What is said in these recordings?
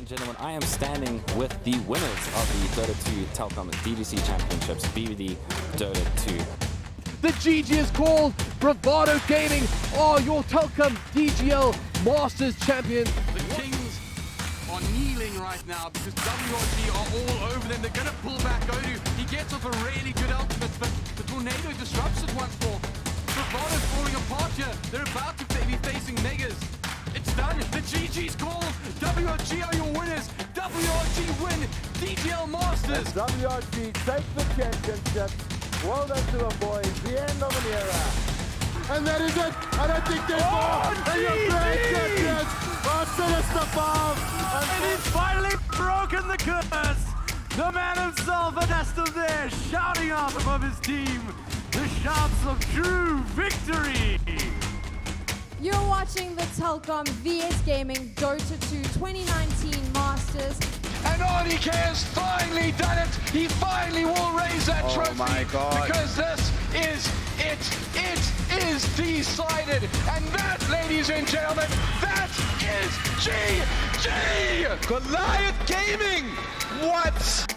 and gentlemen, I am standing with the winners of the Dota 2 Telkom DVC Championships, BBD Dota 2. The GG is called. Bravado Gaming are your Telkom DGL Masters champions. The Kings are kneeling right now because WRG are all over them. They're going to pull back Odu. He gets off a really good ultimate, but the tornado disrupts it once more. Bravado's falling apart here. They're about to be facing Megas. It's done. The GG's called. WRG are your winners. WRG win DGL Masters. And WRG take the championship. Well done to the boys. The end of an era. And that is it. I don't think there's more. And your grand champions are Sinister Bomb. And he's finally broken the curse. The man himself, Anastom there, shouting out above his team. The shouts of true victory. You're watching the Telkom VS Gaming Dota 2 2019 Masters. And RDK has finally done it. He finally will raise that trophy. Oh my God. Because this is it. It is decided. And that, ladies and gentlemen, that is GG! Goliath Gaming. What?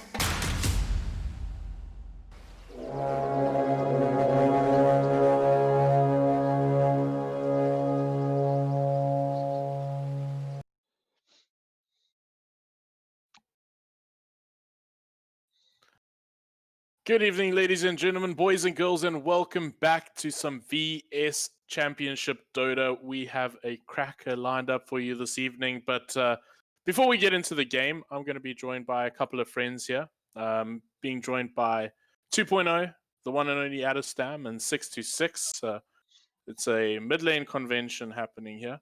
Good evening, ladies and gentlemen, boys and girls, and welcome back to some VS Championship Dota. We have a cracker lined up for you this evening, but before we get into the game, I'm going to be joined by a couple of friends here. Being joined by 2.0, the one and only Adestam, and 626. It's a mid lane convention happening here.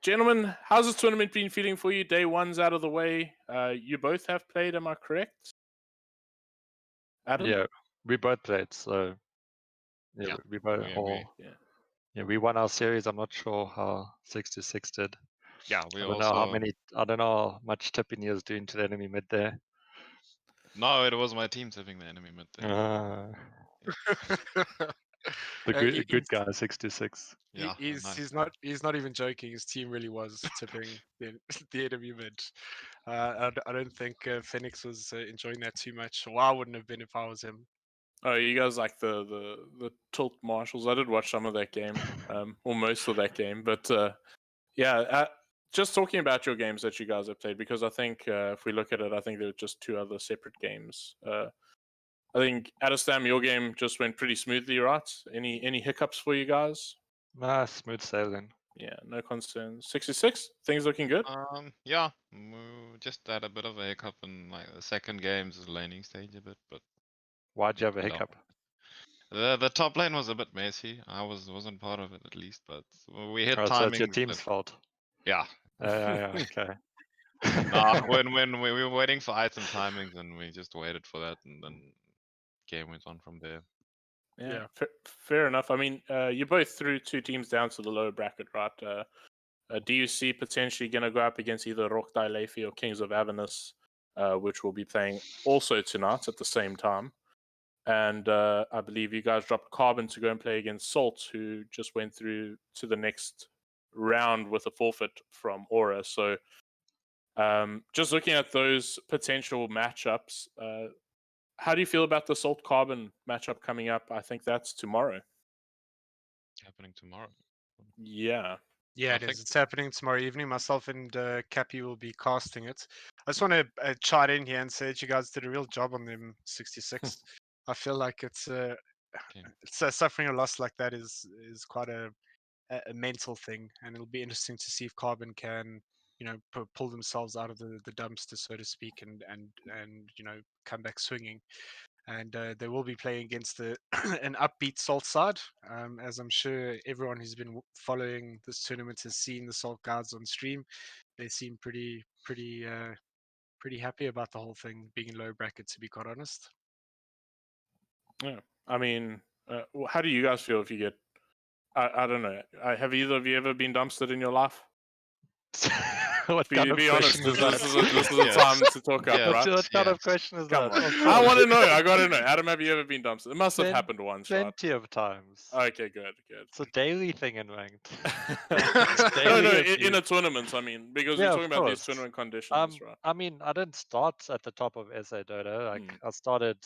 Gentlemen, how's this tournament been feeling for you? Day one's out of the way. You both have played, am I correct? Adam? Yeah, we both played, so yeah, we both we won our series. I'm not sure how 626 did. Yeah, I don't know how many. I don't know how much tipping he was doing to the enemy mid there. No, it was my team tipping the enemy mid there. The good guy 626. Yeah, he's not even joking. His team really was tipping the enemy mid. I don't think Phoenix was enjoying that too much. Well, I wouldn't have been if I was him. Oh, you guys like the tilt marshals? I did watch some of that game, or most of that game. But yeah, just talking about your games that you guys have played, because I think if we look at it, I think there were just two other separate games. I think Adestam, your game just went pretty smoothly, right? Any hiccups for you guys? Nah, smooth sailing. Yeah, no concerns. 66, things looking good. Yeah, we just had a bit of a hiccup in like the second game's laning stage a bit, but Why'd you have a hiccup? the top lane was a bit messy. I wasn't part of it at least, but we hit timing. So it's your team's fault. Yeah. Yeah, okay. when we were waiting for item timings, and we just waited for that, and then game went on from there. Yeah. Fair enough. I mean, you both threw two teams down to the lower bracket, right? Do you see potentially going to go up against either Rokdai Leify or Kings of Avernus, which will be playing also tonight at the same time? And I believe you guys dropped Carbon to go and play against Salt, who just went through to the next round with a forfeit from Aura. So just looking at those potential matchups, how do you feel about the Salt Carbon matchup coming up? I think that's tomorrow. Happening tomorrow. Yeah, it is. It's happening tomorrow evening. Myself and Cappy will be casting it. I just want to chime in here and say that you guys did a real job on them 66. I feel like it's suffering a loss like that is quite a mental thing, and it'll be interesting to see if Carbon can pull themselves out of the dumpster, so to speak, and come back swinging. And they will be playing against an upbeat Salt side, as I'm sure everyone who's been following this tournament has seen the Salt guards on stream. They seem pretty happy about the whole thing being in low bracket, to be quite honest. Yeah, I mean, how do you guys feel if you get? I don't know. Have either of you ever been dumpstered in your life? What kind of Be honest, question is that? this is a time to talk up, Yes, right? What kind of yes. question is Come that? on. Of I course. want to know. I got to know. Adam, have you ever been dumpstered? It must have Plen- happened once, right? Plenty of times. Okay, good. It's a daily thing in ranked. No, Daily in a abuse. tournament, I mean, because Yeah, we're of talking about these course. tournament conditions, right? I mean, I didn't start at the top of SA Dota. Like, Mm. I started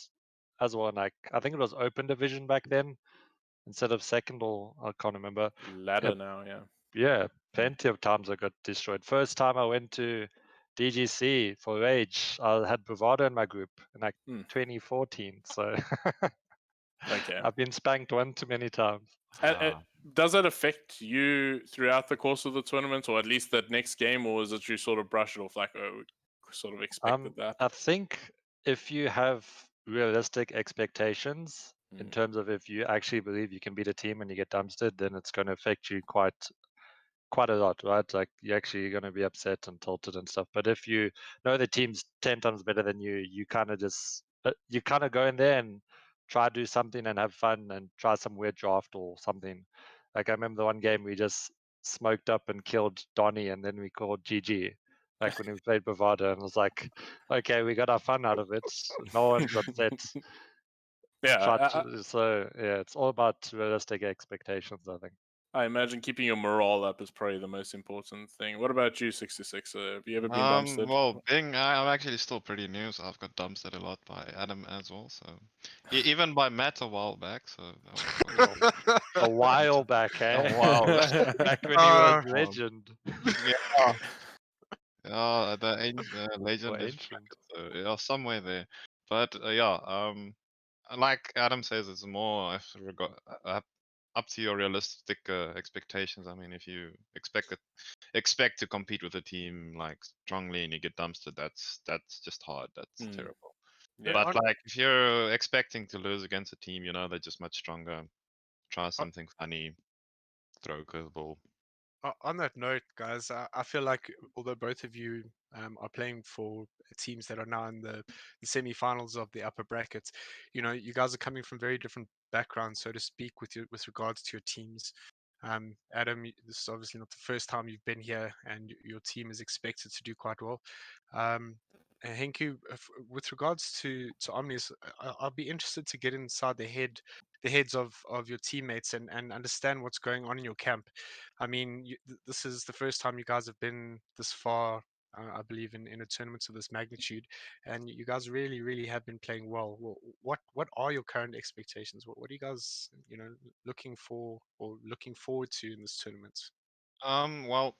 as well, like, I think it was open division back then instead of second, or I can't remember. Ladder now, yeah. Yeah, plenty of times I got destroyed. First time I went to DGC for Rage, I had Bravado in my group in like 2014. So Okay. I've been spanked one too many times. Does that affect you throughout the course of the tournament, or at least that next game, or is it you sort of brush it off like, oh, we sort of expected that? I think if you have realistic expectations in terms of if you actually believe you can beat a team and you get dumpstered, then it's going to affect you quite a lot, right? Like you're actually going to be upset and tilted and stuff. But if you know the team's 10 times better than you, you kind of just you kind of go in there and try to do something and have fun and try some weird draft or something. Like I remember the one game we just smoked up and killed Donnie, and then we called GG. Like when we played Bravado, and it was like, okay, we got our fun out of it. No one's upset. Yeah. So yeah, it's all about realistic expectations, I think. I imagine keeping your morale up is probably the most important thing. What about you, 66? Have you ever been dumpstered? Well, I'm actually still pretty new, so I've got dumpstered a lot by Adam as well. So even by Matt a while back. So a while back, eh? A while back when he was legend. Yeah. The legend is ancient. so, yeah, somewhere there. But yeah, like Adam says, it's more up to your realistic expectations. I mean, if you expect to compete with a team like strongly and you get dumpstered, that's just hard. That's terrible. Yeah. But like if you're expecting to lose against a team, you know they're just much stronger. Try something funny, throw a curveball. On that note, guys, I feel like although both of you are playing for teams that are now in the semi-finals of the upper brackets, you know, you guys are coming from very different backgrounds, so to speak, with regards to your teams. Adam, this is obviously not the first time you've been here, and your team is expected to do quite well. And Henku, with regards to Omnis, I'll be interested to get inside the heads of your teammates and understand what's going on in your camp. I mean, this is the first time you guys have been this far, I believe, in a tournament of this magnitude, and you guys really, really have been playing well. What are your current expectations? What are you guys, you know, looking for or looking forward to in this tournament? Well,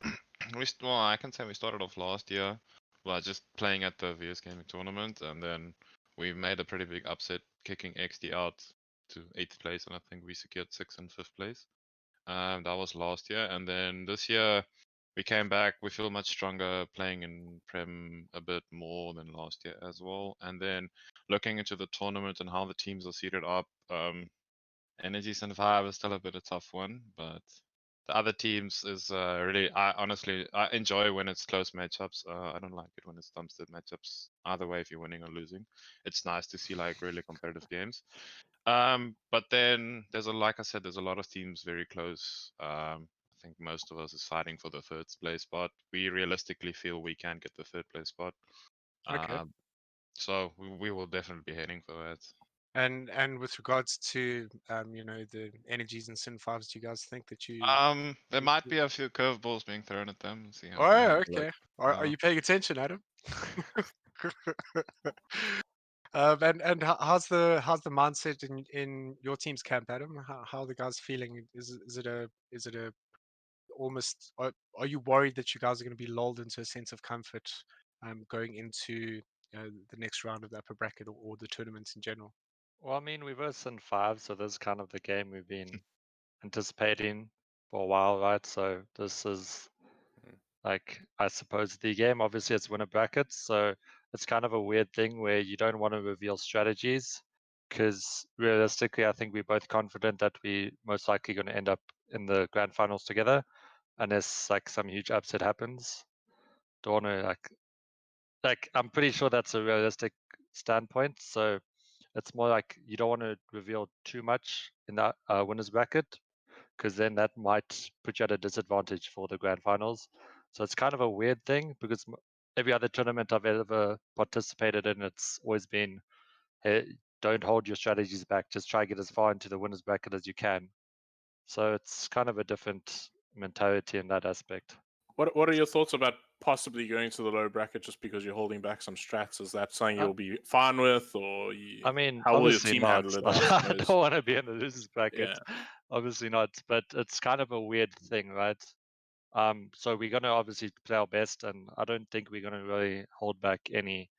I can say we started off last year, well, just playing at the VS Gaming tournament, and then we made a pretty big upset, kicking XD out to 8th place, and I think we secured 6th and 5th place. That was last year, and then this year we came back. We feel much stronger, playing in Prem a bit more than last year as well. And then looking into the tournament and how the teams are seated up, Energy and Vibe is still a bit a tough one, but the other teams is really. I honestly enjoy when it's close matchups. I don't like it when it's dumpstered matchups. Either way, if you're winning or losing, it's nice to see like really competitive games. But then like I said, there's a lot of teams very close. I think most of us is fighting for the third place spot. We realistically feel we can get the third place spot. Okay. So we will definitely be heading for that. And with regards to you know, the energies and Sin Fives, do you guys think that you? There might be a few curveballs being thrown at them. See how. Oh, how yeah, they okay. look. Are you paying attention, Adam? And how's the mindset in your team's camp, Adam? How are the guys feeling? Is it a almost? Are you worried that you guys are going to be lulled into a sense of comfort going into the next round of the upper bracket or the tournament in general? Well, I mean, we were Sin 5, so this is kind of the game we've been anticipating for a while, right? So this is like, I suppose the game, obviously it's winner brackets, so it's kind of a weird thing where you don't want to reveal strategies because realistically, I think we're both confident that we most likely going to end up in the grand finals together unless like some huge upset happens. Don't want to like I'm pretty sure that's a realistic standpoint. So it's more like you don't want to reveal too much in that winners bracket because then that might put you at a disadvantage for the grand finals. So it's kind of a weird thing because every other tournament I've ever participated in, it's always been, hey, don't hold your strategies back. Just try to get as far into the winners bracket as you can. So it's kind of a different mentality in that aspect. What are your thoughts about possibly going to the low bracket just because you're holding back some strats? Is that something you'll be fine with, or I mean, how will your obviously team not. handle it? I I suppose. don't want to be in the losers bracket. Yeah. Obviously not. But it's kind of a weird thing, right? So we're gonna obviously play our best, and I don't think we're gonna really hold back any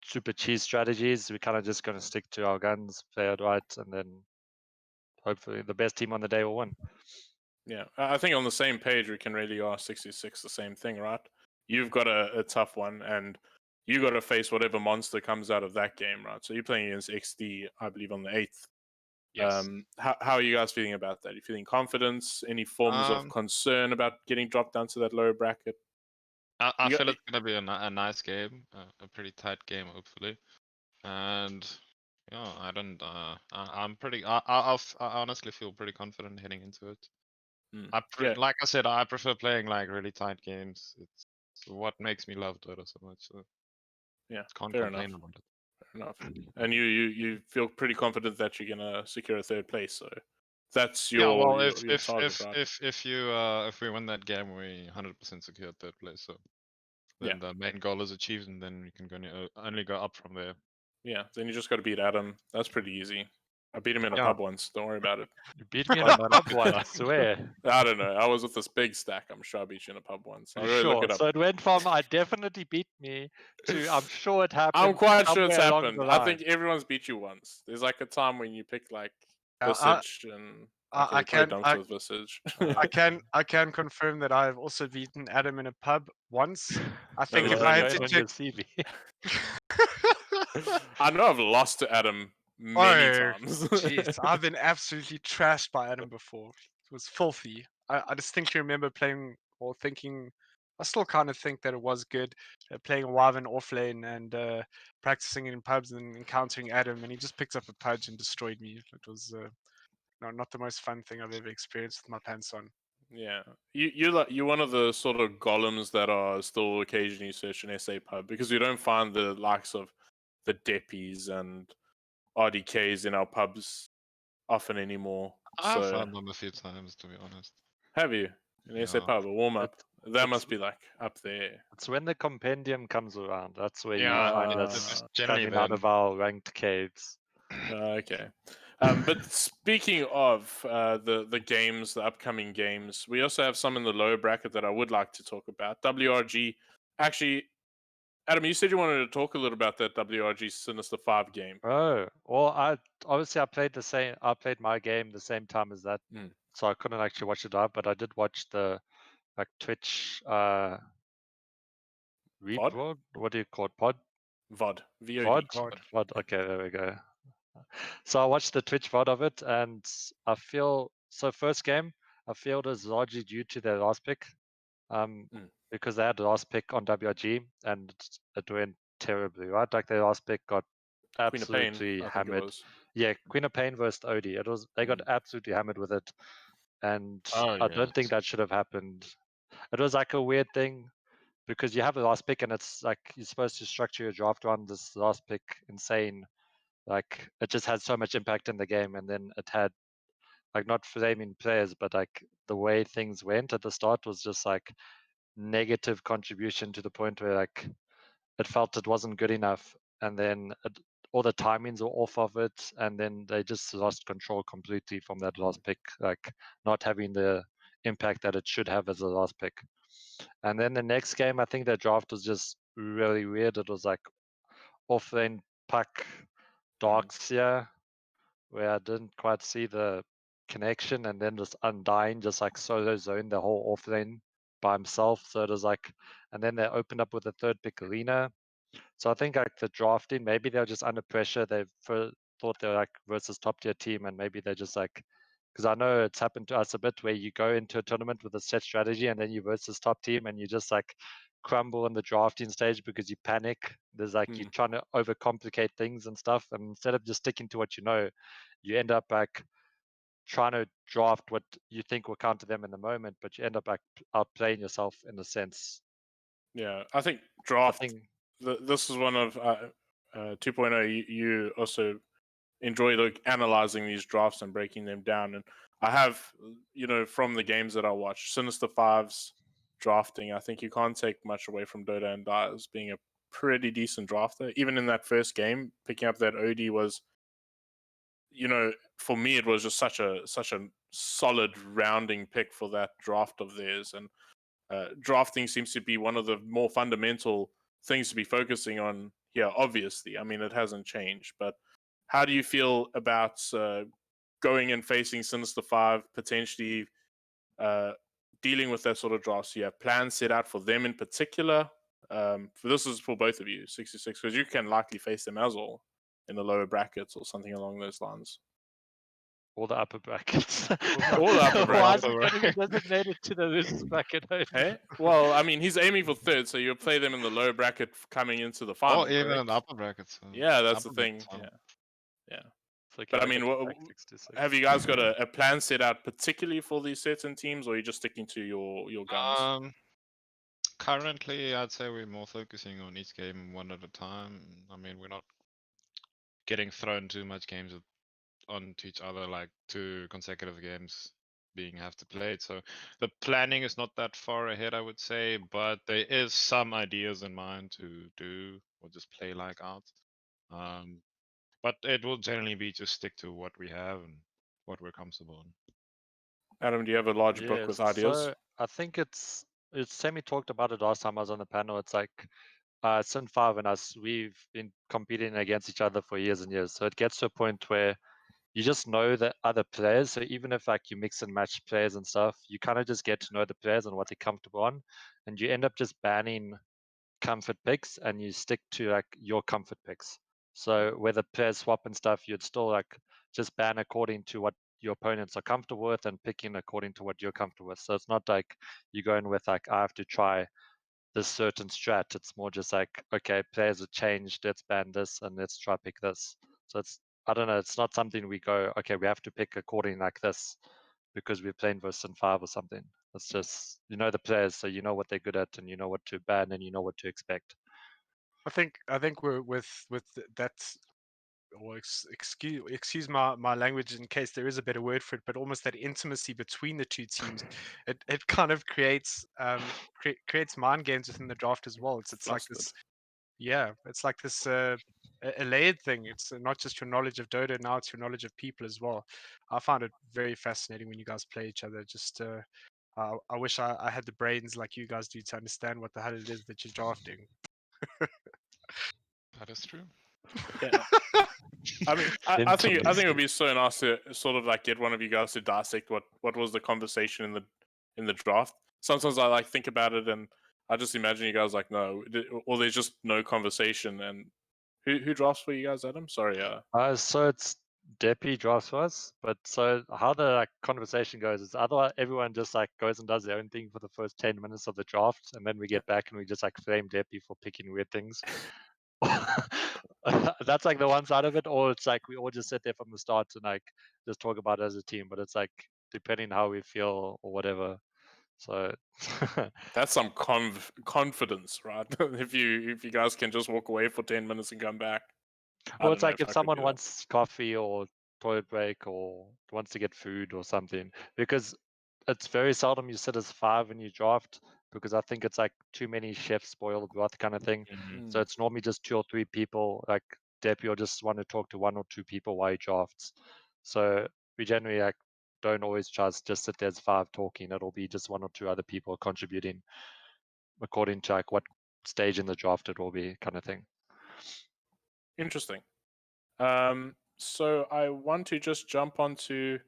super cheese strategies. We're kind of just gonna stick to our guns, play it right, and then hopefully the best team on the day will win. Yeah, I think on the same page we can really ask 66 the same thing, right? You've got a tough one, and you got to face whatever monster comes out of that game, right? So you're playing against XD, I believe, on the 8th. Yes. How are you guys feeling about that? Are you feeling confidence? Any forms of Um, concern about getting dropped down to that lower bracket? I You feel got, it's gonna be a nice game, a pretty tight game, hopefully. And yeah, I don't. I'm pretty. I honestly feel pretty confident heading into it. yeah, Like I said, I prefer playing like really tight games. It's what makes me love Dota so much. So yeah, can't fair enough. complain about it. Fair enough. And you feel pretty confident that you're gonna secure a third place. So that's Yeah, well, your target, right? if we win that game, we 100% secure third place. So Yeah. then the main goal is achieved, and then we can only go up from there. Yeah, then you just got to beat Adam. That's pretty easy. I beat him in a Yeah. pub once. Don't worry about it. You beat me in a pub once, I swear. I don't know. I was with this big stack. I'm sure I beat you in a pub once. I'll really look Sure. it up. So it went from I definitely beat me to I'm sure it happened. I'm quite sure it's somewhere along happened. the I line. think everyone's beat you once. There's like a time when you pick like Yeah, Visage and okay, I play can dunks with Visage. I can confirm that I've also beaten Adam in a pub once. I think Never if heard I of had it. to on check, your CV. I know I've lost to Adam many oh times. jeez, I've been absolutely trashed by Adam before. It was filthy. I distinctly remember playing or thinking. I still kind of think that it was good playing Wyvern off lane and practicing in pubs and encountering Adam, and he just picked up a pudge and destroyed me. It was no, not the most fun thing I've ever experienced with my pants on. Yeah, you're one of the sort of golems that are still occasionally searching SA pub because we don't find the likes of the Deppies and RDKs in our pubs often anymore. I've So found them a few times, to be honest. have you an SA Yeah. pub a warm up? That it's- must be like up there. It's when the compendium comes around. That's where Yeah, you find it's us generally coming out then. of our ranked caves. Okay. But speaking of the games, the upcoming games, we also have some in the lower bracket that I would like to talk about. WRG, actually, Adam, you said you wanted to talk a little about that WRG Sinister 5 game. Oh, well, I played the same. I played my game the same time as that, so I couldn't actually watch it live. But I did watch the like Twitch replay. What do you call it? VOD. VOD. VOD. VOD. Okay, there we go. So I watched the Twitch VOD of it, and I feel so. First game, I feel it was largely due to their last pick, because they had the last pick on WRG, and it went terribly, right? Like their last pick got Queen of Pain, absolutely I think it hammered. was. Yeah, Queen of Pain versus Odie. They got absolutely hammered with it, and Oh, I don't think yes. that should have happened. It was like a weird thing because you have the last pick, and it's like you're supposed to structure your draft around this last pick insane. Like it just had so much impact in the game, and then it had like not flaming players, but like the way things went at the start was just like negative contribution to the point where like it felt it wasn't good enough, and then all the timings were off of it, and then they just lost control completely from that last pick, like not having the impact that it should have as a last pick. And then the next game, I think their draft was just really weird. It was like off lane puck darks here, where I didn't quite see the connection, and then just Undying just like solo zone the whole off lane by himself. So it was like, and then they opened up with a third pick Alina. So I think like the drafting, maybe they're just under pressure. They've thought they're like versus top tier team, and maybe they're just like, because I know it's happened to us a bit where you go into a tournament with a set strategy and then you versus top team and you just like crumble in the drafting stage because you panic. There's like you're trying to overcomplicate things and stuff, and instead of just sticking to what you know, you end up like trying to draft what you think will counter them in the moment, but you end up like outplaying yourself in a sense. Yeah, I think I draft. think This is one of 2.0. You also enjoy analyzing these drafts and breaking them down. And I have, from the games that I watch, Sinister Five's drafting. I think you can't take much away from Dota and Die as being a pretty decent drafter. Even in that first game, picking up that OD was, for me it was just such a solid rounding pick for that draft of theirs. And drafting seems to be one of the more fundamental things to be focusing on here. Obviously, I mean, it hasn't changed, but how do you feel about going and facing Sinister Five, potentially dealing with that sort of drafts? You have plans set out for them in particular? This is for both of you, 66, because you can likely face them as well in the lower brackets or something along those lines. all the upper brackets. All the upper Why is brackets. it going to be designated to the losers bracket? Hey, well, I mean, he's aiming for third, so you'll play them in the lower bracket coming into the final. Or even correct? in the upper brackets. Yeah, that's the upper thing. brackets, huh? Yeah. It's okay, But I I mean, get to back 66. have you guys got a plan set out particularly for these certain teams, or are you just sticking to your guns? Currently, I'd say we're more focusing on each game one at a time. I mean, we're not getting thrown too much games onto each other, like 2 consecutive games being have to play it. So the planning is not that far ahead, I would say, but there is some ideas in mind to do or just play like out. But it will generally be just stick to what we have and what we're comfortable in. Adam, do you have a large book with ideas? So I think it's Sammy talked about it last time I was on the panel. It's like Sin 5 and us, we've been competing against each other for years and years. So it gets to a point where you just know the other players. So even if like you mix and match players and stuff, you kind of just get to know the players and what they're comfortable on, and you end up just banning comfort picks and you stick to like your comfort picks. So whether players swap and stuff, you'd still like just ban according to what your opponents are comfortable with and picking according to what you're comfortable with. So it's not like you go in with like I have to try this certain strat. It's more just like, okay, players have changed, let's ban this and let's try pick this. So it's, I don't know, it's not something we go, okay, we have to pick according like this because we're playing versus 5 or something. It's just, you know the players, so you know what they're good at and you know what to ban and you know what to expect. I think we're with that, or excuse my language in case there is a better word for it, but almost that intimacy between the two teams, it kind of creates creates mind games within the draft as well. It's like this, yeah, it's like this a layered thing. It's not just your knowledge of Dota, now it's your knowledge of people as well. I found it very fascinating when you guys play each other. Just I wish I had the brains like you guys do to understand what the hell it is that you're drafting. That is true. Yeah. I mean, I think it would be so nice to sort of like get one of you guys to dissect what was the conversation in the draft. Sometimes I like think about it and I just imagine you guys like no, or there's just no conversation. And who drafts for you guys, Adam? Sorry. So it's Deppy drafts for us, but so how the like conversation goes is otherwise everyone just like goes and does their own thing for the first 10 minutes of the draft, and then we get back and we just like flame Deppy for picking weird things. That's like the one side of it, or it's like we all just sit there from the start and like just talk about it as a team, but it's like depending how we feel or whatever. So that's some confidence, right? if you guys can just walk away for 10 minutes and come back. Well, it's like if someone wants coffee or toilet break or wants to get food or something, because it's very seldom you sit as 5 and you draft, because I think it's like too many chefs spoil the broth kind of thing. So it's normally just 2 or 3 people, like Deppy will just want to talk to 1 or 2 people while he drafts. So we generally like don't always just sit there as 5 talking. It'll be just 1 or 2 other people contributing according to like what stage in the draft it will be kind of thing. Interesting. So I want to just jump onto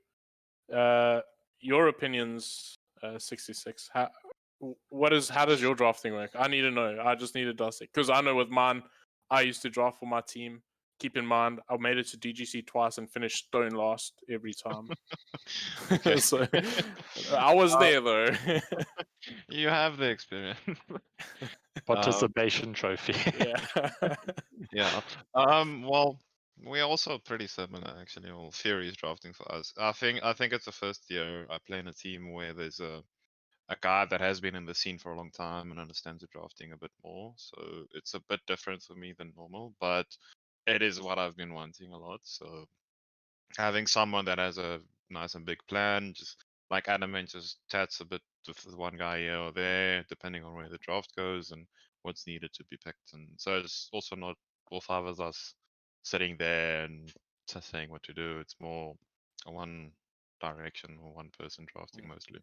your opinions, 66. How does your drafting work? I need to know. I just need to dissect because I know with mine, I used to draft for my team. Keep in mind, I made it to DGC twice and finished stone last every time. So I was there though. You have the experience. Participation trophy. Yeah. Yeah. Well, we're also pretty similar actually. Well, Fury is drafting for us. I think it's the first year I play in a team where there's a guy that has been in the scene for a long time and understands the drafting a bit more. So it's a bit different for me than normal, but it is what I've been wanting a lot. So having someone that has a nice and big plan, just like Adam mentioned, just chats a bit with one guy here or there, depending on where the draft goes and what's needed to be picked. And so it's also not all five of us sitting there and just saying what to do. It's more a one direction or one person drafting mostly.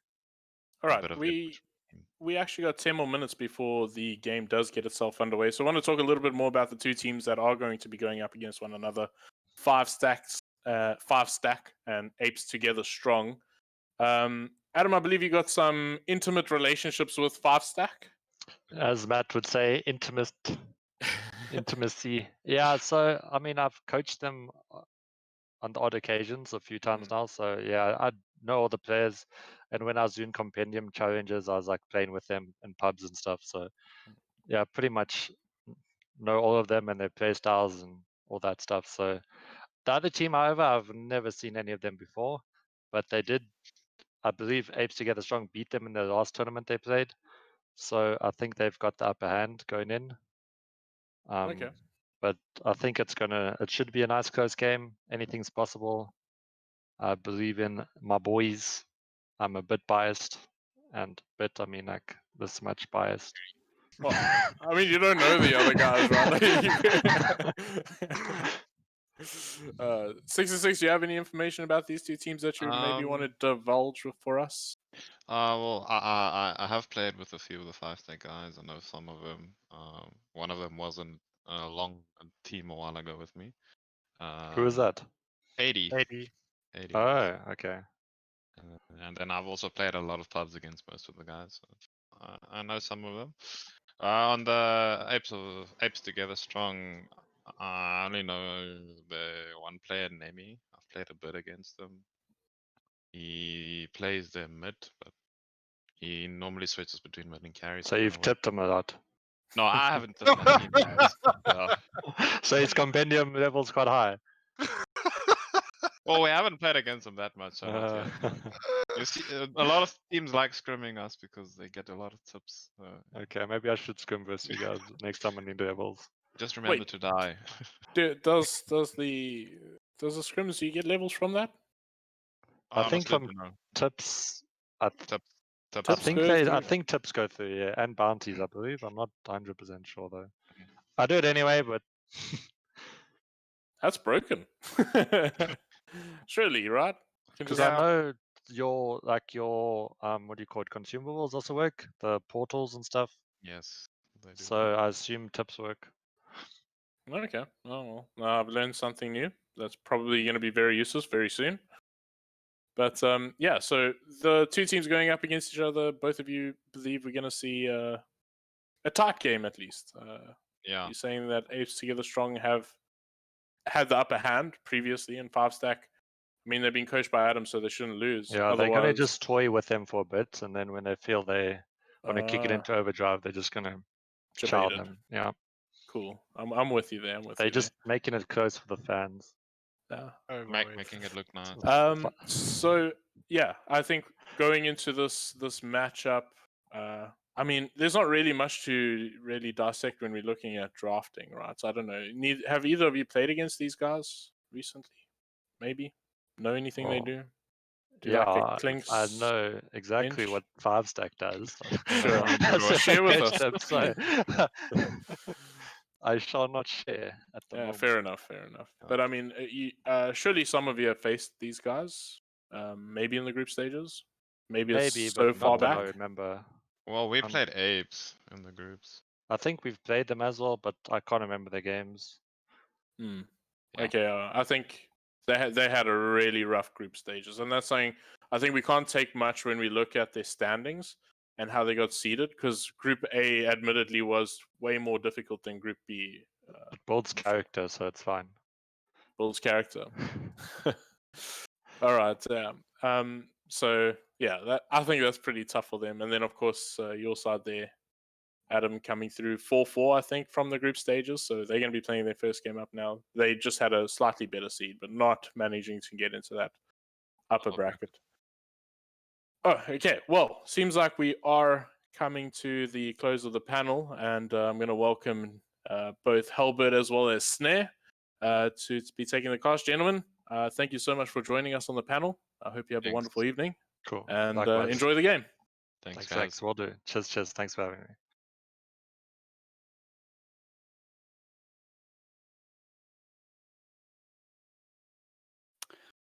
All A right, bit of we actually got 10 more minutes before the game does get itself underway. So I want to talk a little bit more about the two teams that are going to be going up against one another. 5 stack and Apes together strong. Adam, I believe you got some intimate relationships with 5stack. As Matt would say, intimacy. Yeah, so I mean, I've coached them on the odd occasions a few times now. So yeah, I know all the players, and when I was doing compendium challenges, I was like playing with them in pubs and stuff. So yeah, pretty much know all of them and their play styles and all that stuff. So the other team, however, I've never seen any of them before, but they did, I believe, Apes Together Strong beat them in the last tournament they played. So I think they've got the upper hand going in. Okay. But I think it should be a nice close game. Anything's possible. I believe in my boys. I'm a bit biased, and I mean like this much biased. Well, I mean, you don't know the other guys, right? 66, do you have any information about these two teams that you maybe want to divulge for us? Well, I have played with a few of the 5stack guys. I know some of them. One of them wasn't a long team a while ago with me. Who is that? 80. 80. 80. Oh, okay. And then I've also played a lot of pubs against most of the guys. So I know some of them. On the Apes Together Strong, I only know the one player, Nemi. I've played a bit against them. He plays the mid, but he normally switches between mid and carry. So I don't you've know tipped him a lot. No, I haven't tipped him. He has. Yeah. So his compendium level's quite high. Well, we haven't played against him that much, so not yet. But you see, a lot of teams like scrimming us because they get a lot of tips. Okay, maybe I should scrim versus you guys next time I need levels. Just remember to die. Does the scrims, do you get levels from that? I think from tips. I think tips go through, yeah, and bounties, I believe. I'm not 100% sure though. I do it anyway, but that's broken. Surely, right? Because I know your what do you call it, consumables also work, the portals and stuff. Yes. So I assume tips work. Okay. Oh well, I've learned something new. That's probably going to be very useless very soon. But yeah, so the two teams going up against each other. Both of you believe we're going to see a tight game at least. Yeah. You're saying that Apes Together Strong have had the upper hand previously in 5stack. I mean, they've been coached by Adam, so they shouldn't lose. Yeah, they're going to just toy with them for a bit, and then when they feel they want to kick it into overdrive, they're just going to chow them. Yeah. Cool. I'm with you there. They're just making it close for the fans. Yeah. Making it look nice. So yeah, I think going into this matchup, I mean, there's not really much to really dissect when we're looking at drafting, right? So I don't know. Have either of you played against these guys recently? Maybe know anything they do? Yeah, I know exactly what 5stack does. Sure. Share with us. So I shall not share at the moment. Fair enough. But I mean, surely some of you have faced these guys, maybe in the group stages. Maybe it's so far back. I remember. Well, we played Apes in the groups. I think we've played them as well, but I can't remember their games. Yeah. Okay, I think they had a really rough group stages, and that's something I think we can't take much when we look at their standings and how they got seeded, because Group A admittedly was way more difficult than Group B. It builds character, so it's fine. Builds character. All right. So yeah, I think that's pretty tough for them. And then of course your side there, Adam coming through 4-4, I think, from the group stages. So they're going to be playing their first game up now. They just had a slightly better seed, but not managing to get into that upper bracket. Oh, okay. Well, seems like we are coming to the close of the panel, and I'm going to welcome both Halbert as well as Snare to be taking the cast. Gentlemen, thank you so much for joining us on the panel. I hope you have a wonderful evening. Cool. And Likewise. enjoy the game. Thanks, guys. Will do. Cheers. Thanks for having me.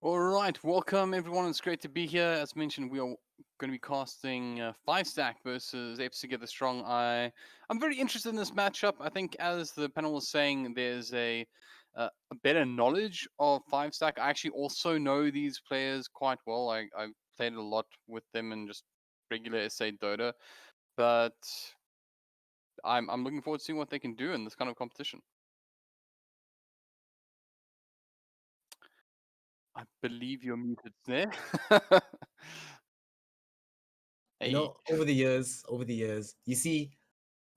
All right, welcome everyone. It's great to be here. As mentioned, we are going to be casting 5-stack versus Apes Together Strong. I'm very interested in this matchup. I think, as the panel was saying, there's a better knowledge of 5-stack. I actually also know these players quite well. I played a lot with them in just regular SA Dota, but I'm looking forward to seeing what they can do in this kind of competition. I believe you're muted there. You know, over the years, you see,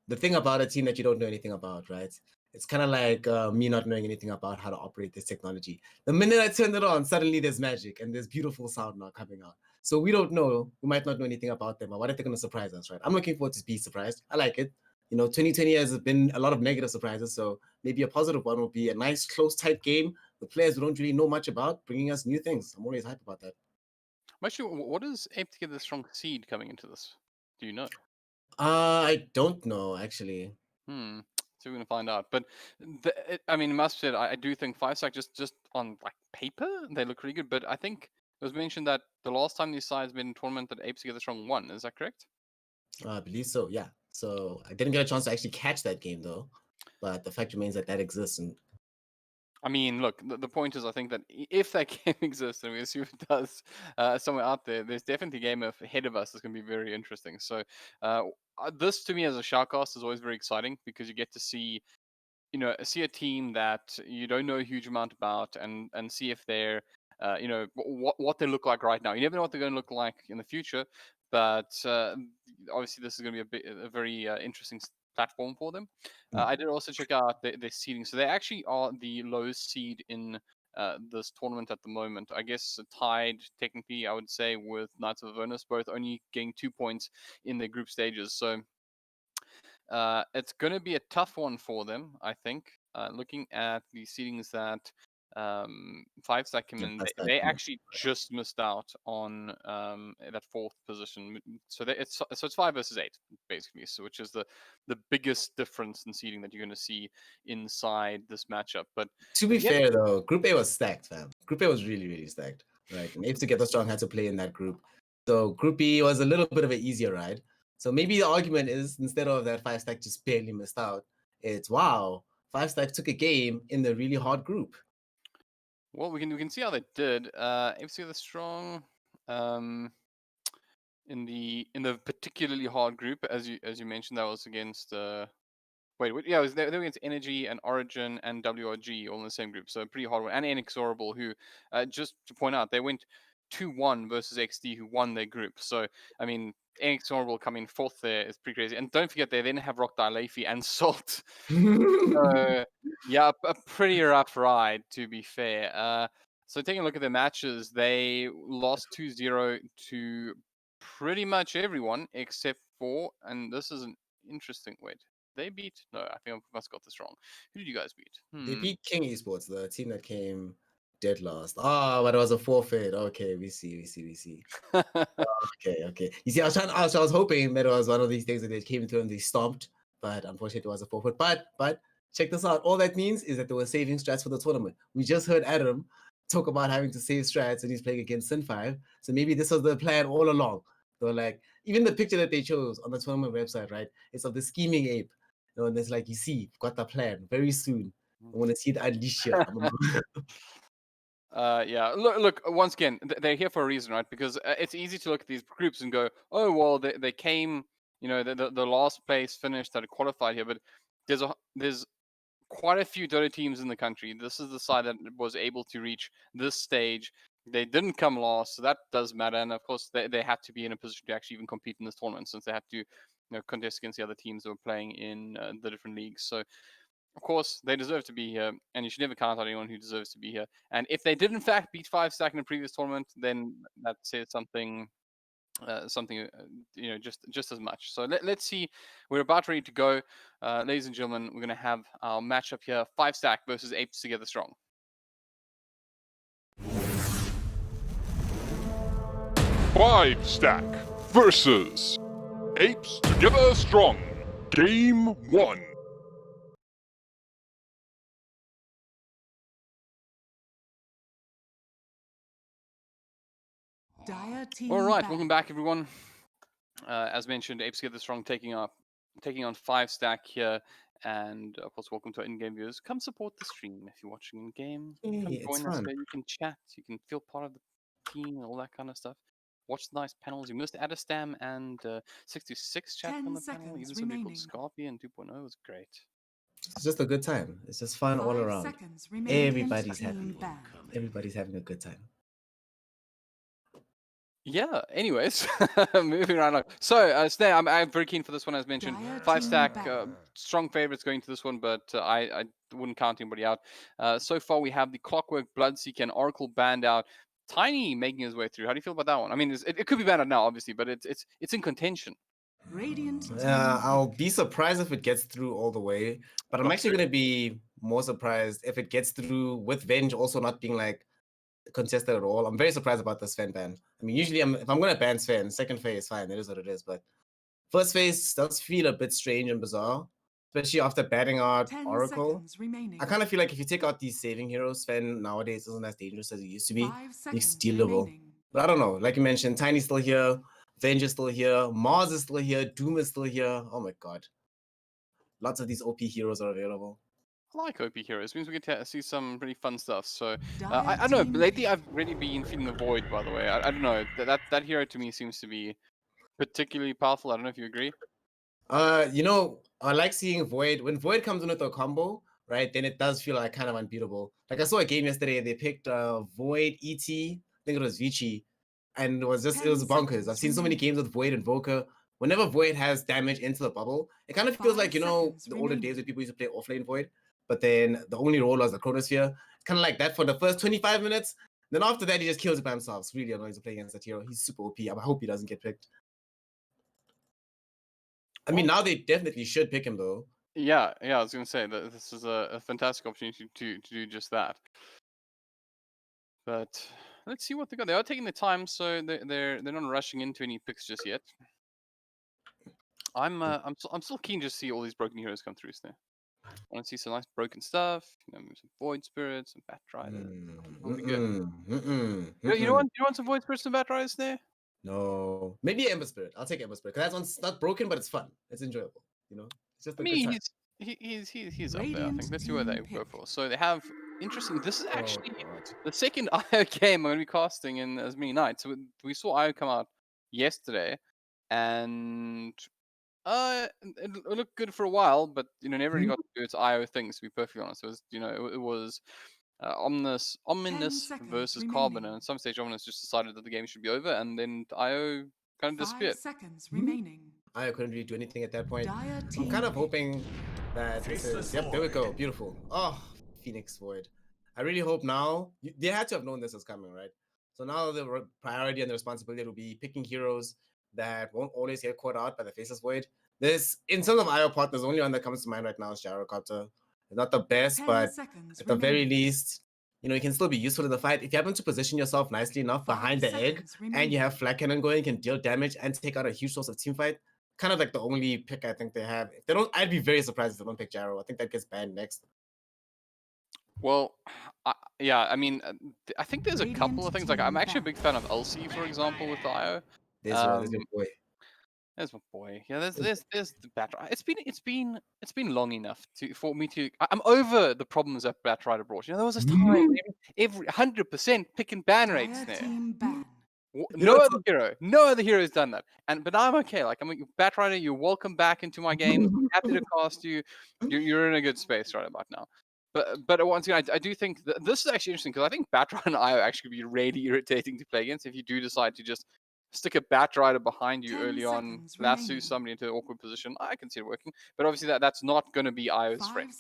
the thing about a team that you don't know anything about, right? It's kind of like me not knowing anything about how to operate this technology. The minute I turn it on, suddenly there's magic and there's beautiful sound now coming out. So we don't know, we might not know anything about them, but what if they're going to surprise us, right? I'm looking forward to be surprised. I like it. You know, 2020 has been a lot of negative surprises, so maybe a positive one will be a nice, close, tight game with players we don't really know much about, bringing us new things. I'm always hyped about that. Actually, what is Ape to get the strong seed coming into this? Do you know? I don't know, actually. So we're gonna find out. But I mean, must said, I do think 5-stack just on like paper they look really good. But I think it was mentioned that the last time these sides been in a tournament that Apes Together Strong won. Is that correct? I believe so. Yeah. So I didn't get a chance to actually catch that game though, but the fact remains that exists. And I mean, look, the point is, I think that if that game exists, and we assume it does, somewhere out there, there's definitely a game ahead of us that's going to be very interesting. So, this to me as a shoutcast is always very exciting because you get to see, see a team that you don't know a huge amount about, and see if they're, what they look like right now. You never know what they're going to look like in the future, but obviously this is going to be a very interesting platform for them. I did also check out their seeding. So they actually are the lowest seed in this tournament at the moment. I guess tied, technically, I would say, with Knights of Avernus, both only getting 2 points in their group stages. So it's going to be a tough one for them, I think. Looking at the seedings that 5-stack came in, they actually just missed out on that 4th position. So it's 5 versus 8 basically, so which is the biggest difference in seeding that you're going to see inside this matchup. But to be fair though, Group A was stacked, fam. Group A was really, really stacked, right? And Apes Together Strong had to play in that group. So Group B was a little bit of an easier ride. So maybe the argument is, instead of that 5-stack just barely missed out, it's wow, 5-stack took a game in the really hard group. Well, we can see how they did. Apes Together Strong, in the particularly hard group, as you mentioned, that was against they were against Energy and Origin and WRG all in the same group, so a pretty hard one. And Inexorable, who just to point out, they went 2-1 versus XD, who won their group. So I mean, Inexorable coming 4th there is pretty crazy. And don't forget, they then have Rock Leafy and Salt. So yeah, a pretty rough ride, to be fair. So taking a look at their matches, they lost 2-0 to pretty much everyone except for, and this is an interesting, they beat, no, I think I must have got this wrong. Who did you guys beat? They beat King Esports, the team that came dead last. But it was a forfeit. Okay, we see. Okay. You see, I was hoping that it was one of these things that they came through and they stomped, but unfortunately it was a forfeit. But check this out. All that means is that they were saving strats for the tournament. We just heard Adam talk about having to save strats and he's playing against Sin5. So maybe this was the plan all along. So like, even the picture that they chose on the tournament website, right? It's of the scheming ape. And there's like, you see, we've got the plan very soon. I want to see it unleash here. Yeah, look. Once again, they're here for a reason, right? Because it's easy to look at these groups and go, "Oh, well, they came, the last place finished that qualified here." But there's quite a few Dota teams in the country. This is the side that was able to reach this stage. They didn't come last, so that does matter. And of course, they had to be in a position to actually even compete in this tournament, since they had to contest against the other teams that were playing in the different leagues. So, of course, they deserve to be here, and you should never count out anyone who deserves to be here. And if they did, in fact, beat 5stack in a previous tournament, then that says something, just as much. So let's see. We're about ready to go, ladies and gentlemen. We're going to have our matchup here: 5stack versus Apes Together Strong. 5stack versus Apes Together Strong. Game 1. All right, welcome back, everyone. As mentioned, Apes Together Strong taking on 5stack here, and of course, welcome to our in-game viewers. Come support the stream if you're watching in-game. Come join us here. You can chat. You can feel part of the team and all that kind of stuff. Watch the nice panels. You missed Adastam and 66 chat on the panel. Even somebody called Scorpion 2.0 was great. It's just a good time. It's just fun all around. Everybody's happy. Everybody's having a good time. Yeah, anyways, moving right along. So, Snare, I'm very keen for this one, as mentioned. 5stack, strong favorites going to this one, but I wouldn't count anybody out. So far, we have the Clockwork, Bloodseeker, and Oracle banned out. Tiny making his way through. How do you feel about that one? I mean, it could be banned out now, obviously, but it's in contention. I'll be surprised if it gets through all the way, but I'm actually going to be more surprised if it gets through with Venge also not being like contested at all. I'm very surprised about this Sven ban. I mean, usually if I'm going to ban Sven, second phase, fine, it is what it is, but first phase does feel a bit strange and bizarre, especially after banning out Oracle. I kind of feel like if you take out these saving heroes, Sven nowadays isn't as dangerous as it used to be. It's dealable. But I don't know, like you mentioned, Tiny's still here, Venge is still here, Mars is still here, Doom is still here. Oh my god. Lots of these OP heroes are available. I like OP heroes. It means we get to see some pretty fun stuff. So I don't know. Lately, I've really been feeling the void. By the way, I don't know. That hero to me seems to be particularly powerful. I don't know if you agree. I like seeing Void. When Void comes in with a combo, right, then it does feel like kind of unbeatable. Like I saw a game yesterday, they picked Void, ET, I think it was Vici, and it was bonkers. I've seen so many games with Void and Voker. Whenever Void has damage into the bubble, it kind of feels like, the older days when people used to play offlane Void, but then the only role was the Chronosphere. It's kind of like that for the first 25 minutes. Then after that, he just kills it by himself. It's really annoying to play against that hero. He's super OP. I hope he doesn't get picked. I mean, now they definitely should pick him, though. Yeah, I was going to say that this is a fantastic opportunity to do just that. But let's see what they got. They are taking the time, so they're not rushing into any picks just yet. I'm still keen to see all these broken heroes come through. So I want to see some nice broken stuff. Some Void Spirits, some Bat Riders. That'll be good. You don't want some Void Spirits and Bat Riders there? No, maybe Ember Spirit. I'll take Ember Spirit because that one's not broken, but it's fun. It's enjoyable. It's just a good time. He's up there. I think let's see where they go for. So they have interesting. This is actually the second IO game I'm going to be casting in as many nights. So we saw IO come out yesterday, and it looked good for a while, but never really got to do its IO things. To be perfectly honest, it was it was Ominous versus Carbon, and at some stage Ominous just decided that the game should be over, and then IO kind of disappeared. 5 seconds remaining. I couldn't really do anything at that point. I'm kind of hoping that this is... Yep, there we go. Beautiful. Oh, Phoenix Void. I really hope now... They had to have known this was coming, right? So now the priority and the responsibility will be picking heroes that won't always get caught out by the Faceless Void. In terms of IO partners, the only one that comes to mind right now is Gyrocopter. It's not the best, but at the very least, you can still be useful in the fight. If you happen to position yourself nicely enough behind the egg, and you have Flak Cannon going, you can deal damage and take out a huge source of team fight. Kind of like the only pick I think they have. If they don't, I'd be very surprised if they don't pick Gyro. I think that gets banned next. Well, I mean, I think there's a couple of things. Like, I'm actually a big fan of LC, for example, with the IO. There's your boy. There's my boy. Yeah, there's the Bat Rider. It's been long enough for me to. I'm over the problems that Bat Rider brought. There was this time every 100% pick and ban rates there. No other hero has done that. But I'm okay. Like, I'm a Bat Rider. You're welcome back into my game. I'm happy to cast you. You're in a good space right about now. But once again, I do think this is actually interesting because I think Bat Rider and IO actually could be really irritating to play against if you do decide to just stick a Bat Rider behind you early on, lasso somebody into an awkward position. I can see it working, but obviously that's not going to be IO's friend.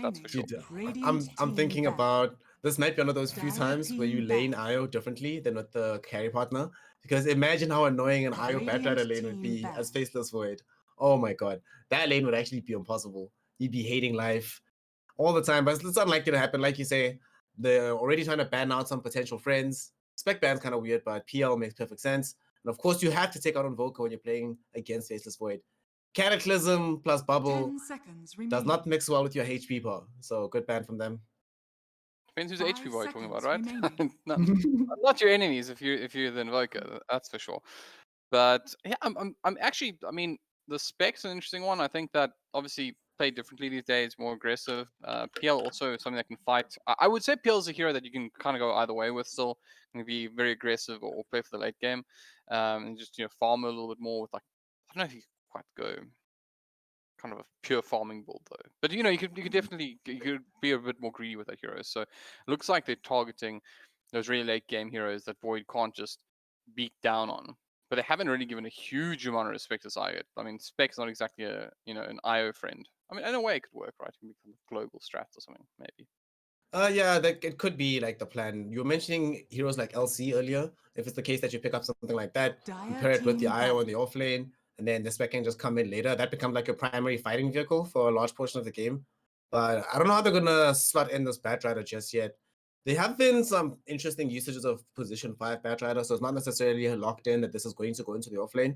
That's for sure. Dude, I'm thinking about this might be one of those few times where you lane IO differently than with the carry partner. Because imagine how annoying an IO Bat Rider lane would be as Faceless Void. Oh my god. That lane would actually be impossible. You'd be hating life all the time, but it's unlikely to happen. Like you say, they're already trying to ban out some potential friends. Spec ban's kind of weird, but PL makes perfect sense. And of course, you have to take out on Volca when you're playing against Faceless Void. Cataclysm plus Bubble does not mix well with your HP bar, so good ban from them. Depends who's HP bar you're talking about, right? Not your enemies if you're the Invoker, that's for sure. But yeah, I'm actually, I mean, the spec's an interesting one. I think that obviously played differently these days, more aggressive. PL also something that can fight. I would say PL is a hero that you can kind of go either way with. Still, can be very aggressive or play for the late game, and just farm a little bit more with, like, I don't know if you quite go kind of a pure farming build though. But you could definitely you could be a bit more greedy with that hero. So it looks like they're targeting those really late game heroes that Void can't just beat down on. But they haven't really given a huge amount of respect to Zygot. I mean, Spec's not exactly an IO friend. I mean, in a way it could work, right? It can become a global strat or something, maybe. Yeah, it could be like the plan. You were mentioning heroes like LC earlier. If it's the case that you pick up something like that, you pair it with the IO on the offlane, and then the spec can just come in later. That becomes like your primary fighting vehicle for a large portion of the game. But I don't know how they're gonna slot in this Bat Rider just yet. There have been some interesting usages of position 5 Bat Rider, so it's not necessarily locked in that this is going to go into the offlane.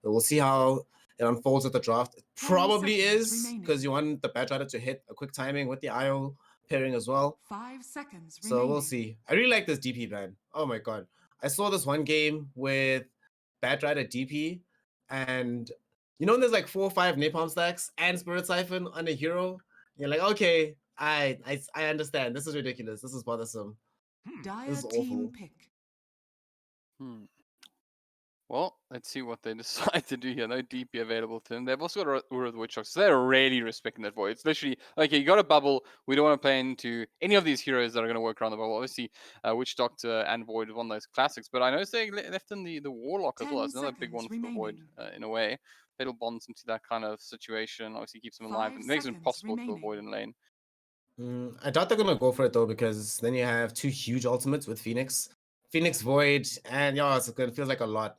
So we'll see how it unfolds at the draft. It probably is, because you want the Bat Rider to hit a quick timing with the IO pairing as well. 5 seconds So remaining. we'll see. I really like this DP ban. Oh my god. I saw this one game with Bat Rider DP, and there's like 4 or 5 Napalm stacks and Spirit Siphon on a hero. You're like, okay, I understand. This is ridiculous. This is bothersome. This is awful. Well, let's see what they decide to do here. No DP available to them. They've also got Ura of the Witch Doctor, so they're really respecting that void. It's literally, okay, you got a bubble. We don't want to play into any of these heroes that are going to work around the bubble. Obviously, Witch Doctor and Void is one of those classics, but I noticed they left in the Warlock as well. It's another big one for the Void, in a way. Fatal bonds into that kind of situation. Obviously, keeps them alive and makes it impossible to avoid in lane. I doubt they're gonna go for it though, because then you have 2 huge ultimates with Phoenix, Void, and it feels like a lot.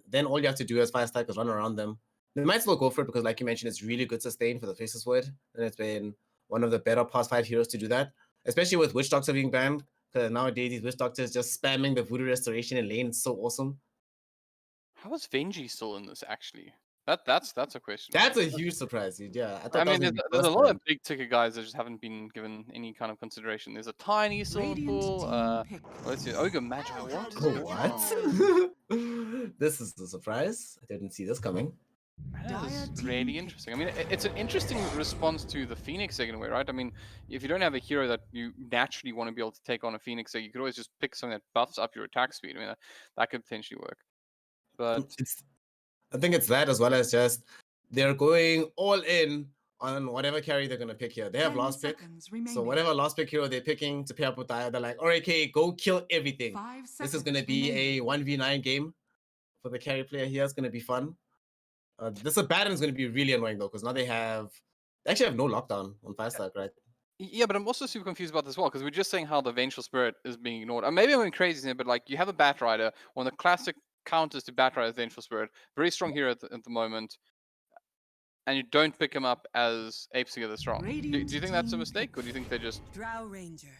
Then all you have to do as 5 stack is run around them. They might still go for it because, like you mentioned, it's really good sustain for the Faceless Void, and it's been one of the better past 5 heroes to do that, especially with Witch Doctor being banned. Because nowadays these Witch Doctors just spamming the Voodoo Restoration in lane. It's so awesome. How is Venji still in this actually? That's a question. That's a huge surprise, dude. Yeah, I mean, there's a lot of big ticket guys that just haven't been given any kind of consideration. There's a tiny still in pool. Let's see, Ogre Magi. What? What? This is a surprise. I didn't see this coming. That is really interesting. I mean, it's an interesting response to the Phoenix egg in a way, right? I mean, if you don't have a hero that you naturally want to be able to take on a Phoenix egg, you could always just pick something that buffs up your attack speed. I mean, that could potentially work. But I think it's that, as well as just they're going all in on whatever carry they're gonna pick here. They have last pick, so whatever last pick hero they're picking to pair up with Daya, they're like, all right, okay, go kill everything. This is gonna be a 1v9 game for the carry player here. It's gonna be fun. This Abaddon is gonna be really annoying though, because now they actually have no lockdown on 5 stack, right? Yeah, but I'm also super confused about this as well, because we're just saying how the Vengeful Spirit is being ignored. And maybe I'm going crazy here, but like you have a Bat Rider, one of the classic counters to Bat Rider, Vengeful Spirit, very strong hero at the moment, and you don't pick him up as Apes Together Strong. Do you think that's a mistake, or do you think they just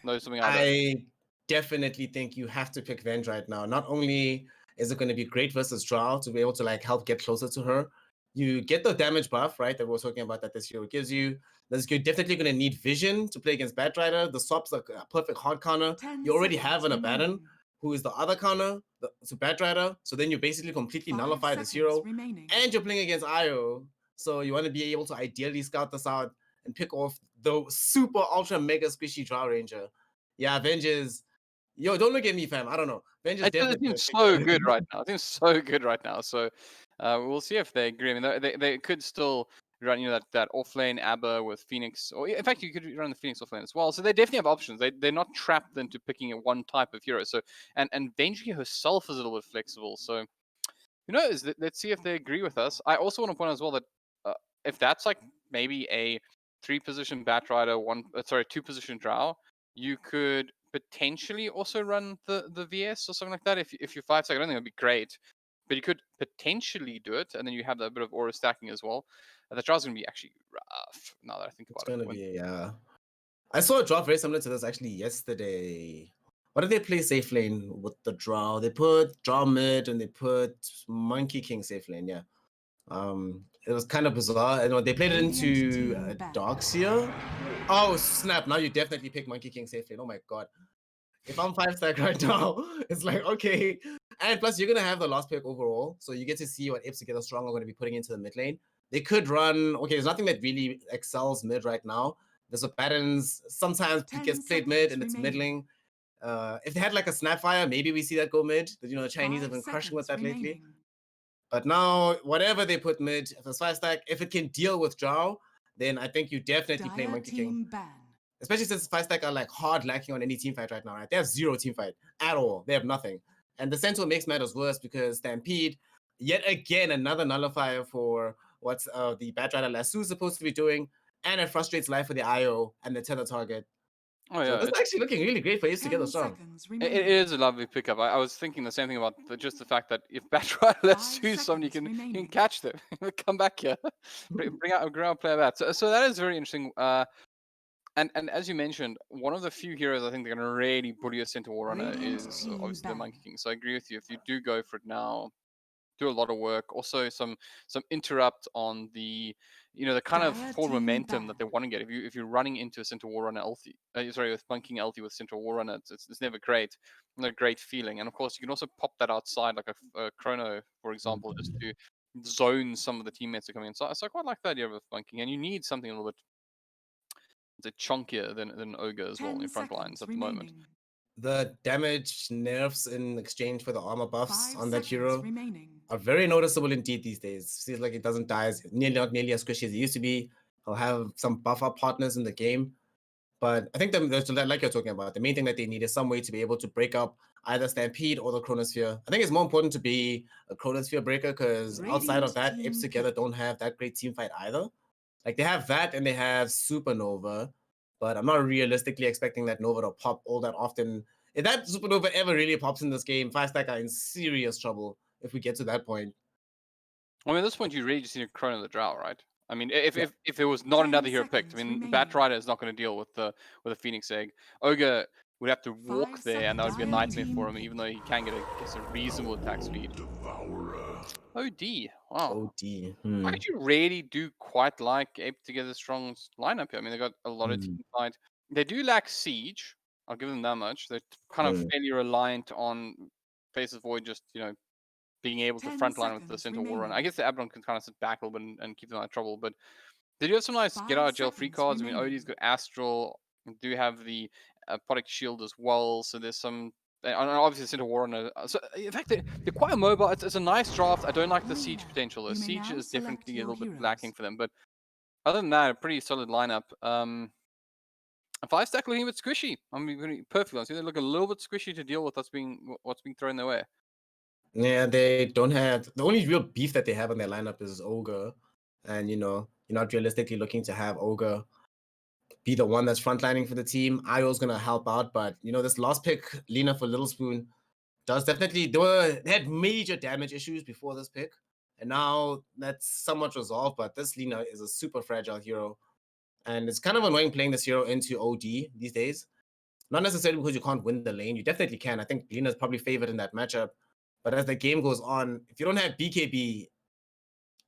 know something out of it? I definitely think you have to pick Venge right now. Not only is it going to be great versus Drow to be able to like help get closer to her, you get the damage buff, right, that we were talking about that this hero gives you. You're definitely going to need Vision to play against Bat Rider. The swap's a perfect hard counter. You already have an Abaddon, who is the other counter to Bat Rider. So then you basically completely nullify this hero. And you're playing against Io. So you want to be able to ideally scout this out and pick off the super ultra mega squishy Drow Ranger. Yeah, Venge is... Yo, don't look at me, fam. I don't know. Venge is definitely... It seems so good right now. It seems so good right now. So we'll see if they agree. I mean, they could still run that off lane ABBA with Phoenix, or in fact you could run the Phoenix off lane as well. So they definitely have options. They're not trapped into picking one type of hero. So and Venji herself is a little bit flexible. So who knows? Let's see if they agree with us. I also want to point out as well that if that's like maybe a 3-position Batrider, 2-position Drow, you could potentially also run the VS or something like that. If you're 5 stack, I don't think it'd be great, but you could potentially do it, and then you have that bit of aura stacking as well. The Drow's gonna be actually rough now that I think about It's gonna it. be, yeah. I saw a drop very similar to this actually yesterday. What did they play safe lane with the Drow? They put Drow mid and they put Monkey King safe lane, yeah. It was kind of bizarre. They played it into Doxia. Oh snap! Now you definitely pick Monkey King safe lane. Oh my god! If I'm 5 stack right now, it's like okay. And plus, you're gonna have the last pick overall, so you get to see what Apes Together Strong are gonna be putting into the mid lane. They could run. Okay, there's nothing that really excels mid right now. There's a patterns. Sometimes it gets played mid and it's middling. If they had like a Snapfire, maybe we see that go mid. But, the Chinese have been crushing with that lately. But now, whatever they put mid, if it's 5 stack, if it can deal with Drow, then I think you definitely play Monkey King. Especially since 5 stack are like hard lacking on any team fight right now, right? They have 0 team fight at all. They have nothing. And the Centaur makes matters worse because Stampede, yet again, another nullifier for what's the Batrider Lasso is supposed to be doing, and it frustrates life for the IO and the tether target. Oh yeah, so this is actually looking really great for Apes Together Strong. It is a lovely pickup. I was thinking the same thing about just the fact that if Batrider lets do something, you can catch them. Come back here, bring out a ground player bat. So that is very interesting. And as you mentioned, one of the few heroes I think they're gonna really bully a center war runner is obviously the Monkey King. So I agree with you. If you do go for it now, do a lot of work. Also some interrupt on the the kind of forward momentum that they want to get. If you're running into a center war runner ulti, with Monkey King ulti with center war runner, it's never great. Not a great feeling. And of course you can also pop that outside like a Chrono, for example, just to zone some of the teammates that come in. So I quite like the idea of Monkey King, and you need something a little bit chunkier than Ogre as well in front lines at the moment. The damage nerfs in exchange for the armor buffs on that hero are very noticeable indeed these days. Seems like it doesn't die not nearly as squishy as it used to be. He'll have some buff up partners in the game. But I think like you're talking about, the main thing that they need is some way to be able to break up either Stampede or the Chronosphere. I think it's more important to be a Chronosphere breaker because outside of that, Apes Together don't have that great team fight either. Like they have that and they have Supernova, but I'm not realistically expecting that Nova to pop all that often. If that Supernova ever really pops in this game, 5 stack are in serious trouble if we get to that point. I mean, at this point, you really just need a Chrono the Drow, right? I mean, if there was not another hero picked, I mean, Batrider is not going to deal with the Phoenix Egg. Ogre would have to walk there, and that would be a nightmare for him, even though he can get a reasonable attack speed. OD, wow. OD. I actually really do quite like Ape Together Strong's lineup here. I mean, they got a lot of team fight. They do lack Siege. I'll give them that much. They're kind of fairly reliant on Faces Void just, being able to frontline with the Centaur War Run. I guess the Abaddon can kind of sit back a little bit and keep them out of trouble, but they do have some nice get out of jail free cards. I mean, OD's got Astral, do have the Apodic Shield as well, so there's some. And obviously, the Centaur War Runner. So in fact, they're quite mobile. It's a nice draft. I don't like the Siege potential. The Siege is definitely a little bit lacking for them, but other than that, a pretty solid lineup. A 5 stack looking a bit squishy. I'm being perfectly honest. They look a little bit squishy to deal with what's being thrown their way. Yeah, they don't have the only real beef that they have in their lineup is Ogre, and you're not realistically looking to have Ogre be the one that's frontlining for the team. Io's gonna help out, but this last pick, Lina for Little Spoon, does definitely they had major damage issues before this pick, and now that's somewhat resolved. But this Lina is a super fragile hero, and it's kind of annoying playing this hero into OD these days. Not necessarily because you can't win the lane, you definitely can. I think Lina's probably favored in that matchup. But as the game goes on, if you don't have BKB,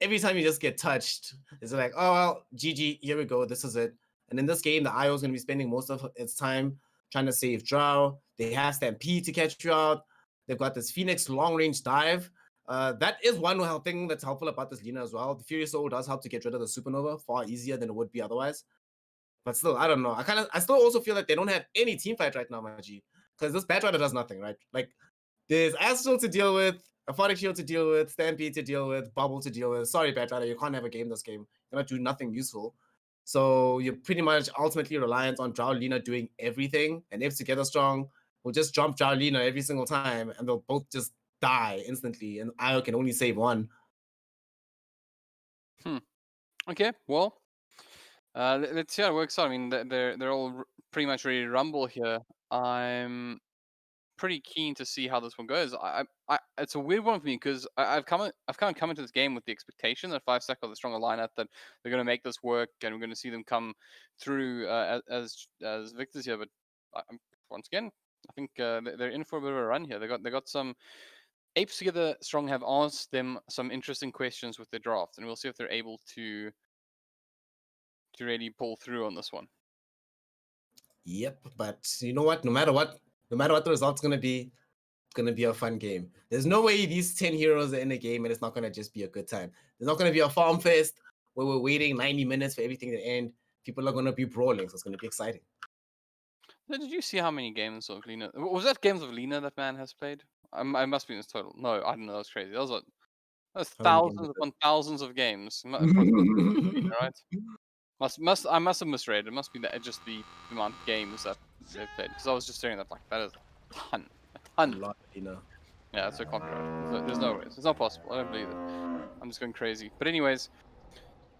every time you just get touched, it's like, oh, well, GG, here we go, this is it. And in this game, the IO is going to be spending most of its time trying to save Drow. They have Stampede to catch you out. They've got this Phoenix long-range dive. That is one thing that's helpful about this Lina as well. The Furious Soul does help to get rid of the Supernova far easier than it would be otherwise. But still, I don't know. I still also feel like they don't have any team fight right now, Maji. Because this Batrider does nothing, right? Like, there's Astral to deal with. Aquatic Shield to deal with, Stampede to deal with, Bubble to deal with. Sorry, Batrider, you can't have a game this game. You're not doing nothing useful. So you're pretty much ultimately reliant on Drow Lina doing everything, and if Together Strong will just jump Drow Lina every single time, and they'll both just die instantly, and Io can only save one. Okay, well, let's see how it works out. I mean, they're all pretty much ready to rumble here. I'm pretty keen to see how this one goes. It's a weird one for me because I've kind of come into this game with the expectation that 5sec are the stronger lineup, that they're going to make this work, and we're going to see them come through as victors here. But once again, I think they're in for a bit of a run here. They got some Apes Together Strong have asked them some interesting questions with their draft, and we'll see if they're able to really pull through on this one. Yep, but you know what? No matter what the result's gonna be, it's gonna be a fun game. There's no way these 10 heroes are in a game and it's not gonna just be a good time. There's not gonna be a farm fest where we're waiting 90 minutes for everything to end. People are gonna be brawling, so it's gonna be exciting. Did you see how many games of Lina? Was that games of Lina that man has played? I must be in this total. No, I don't know. That's crazy. That was thousands upon thousands of games. Right? I must have misread. It must be that just the amount of games that they've played. Because I was just staring at that like that is a ton. A lot, Lina. Yeah, so it can't be right. There's no way. It's not possible. I don't believe it. I'm just going crazy. But anyways.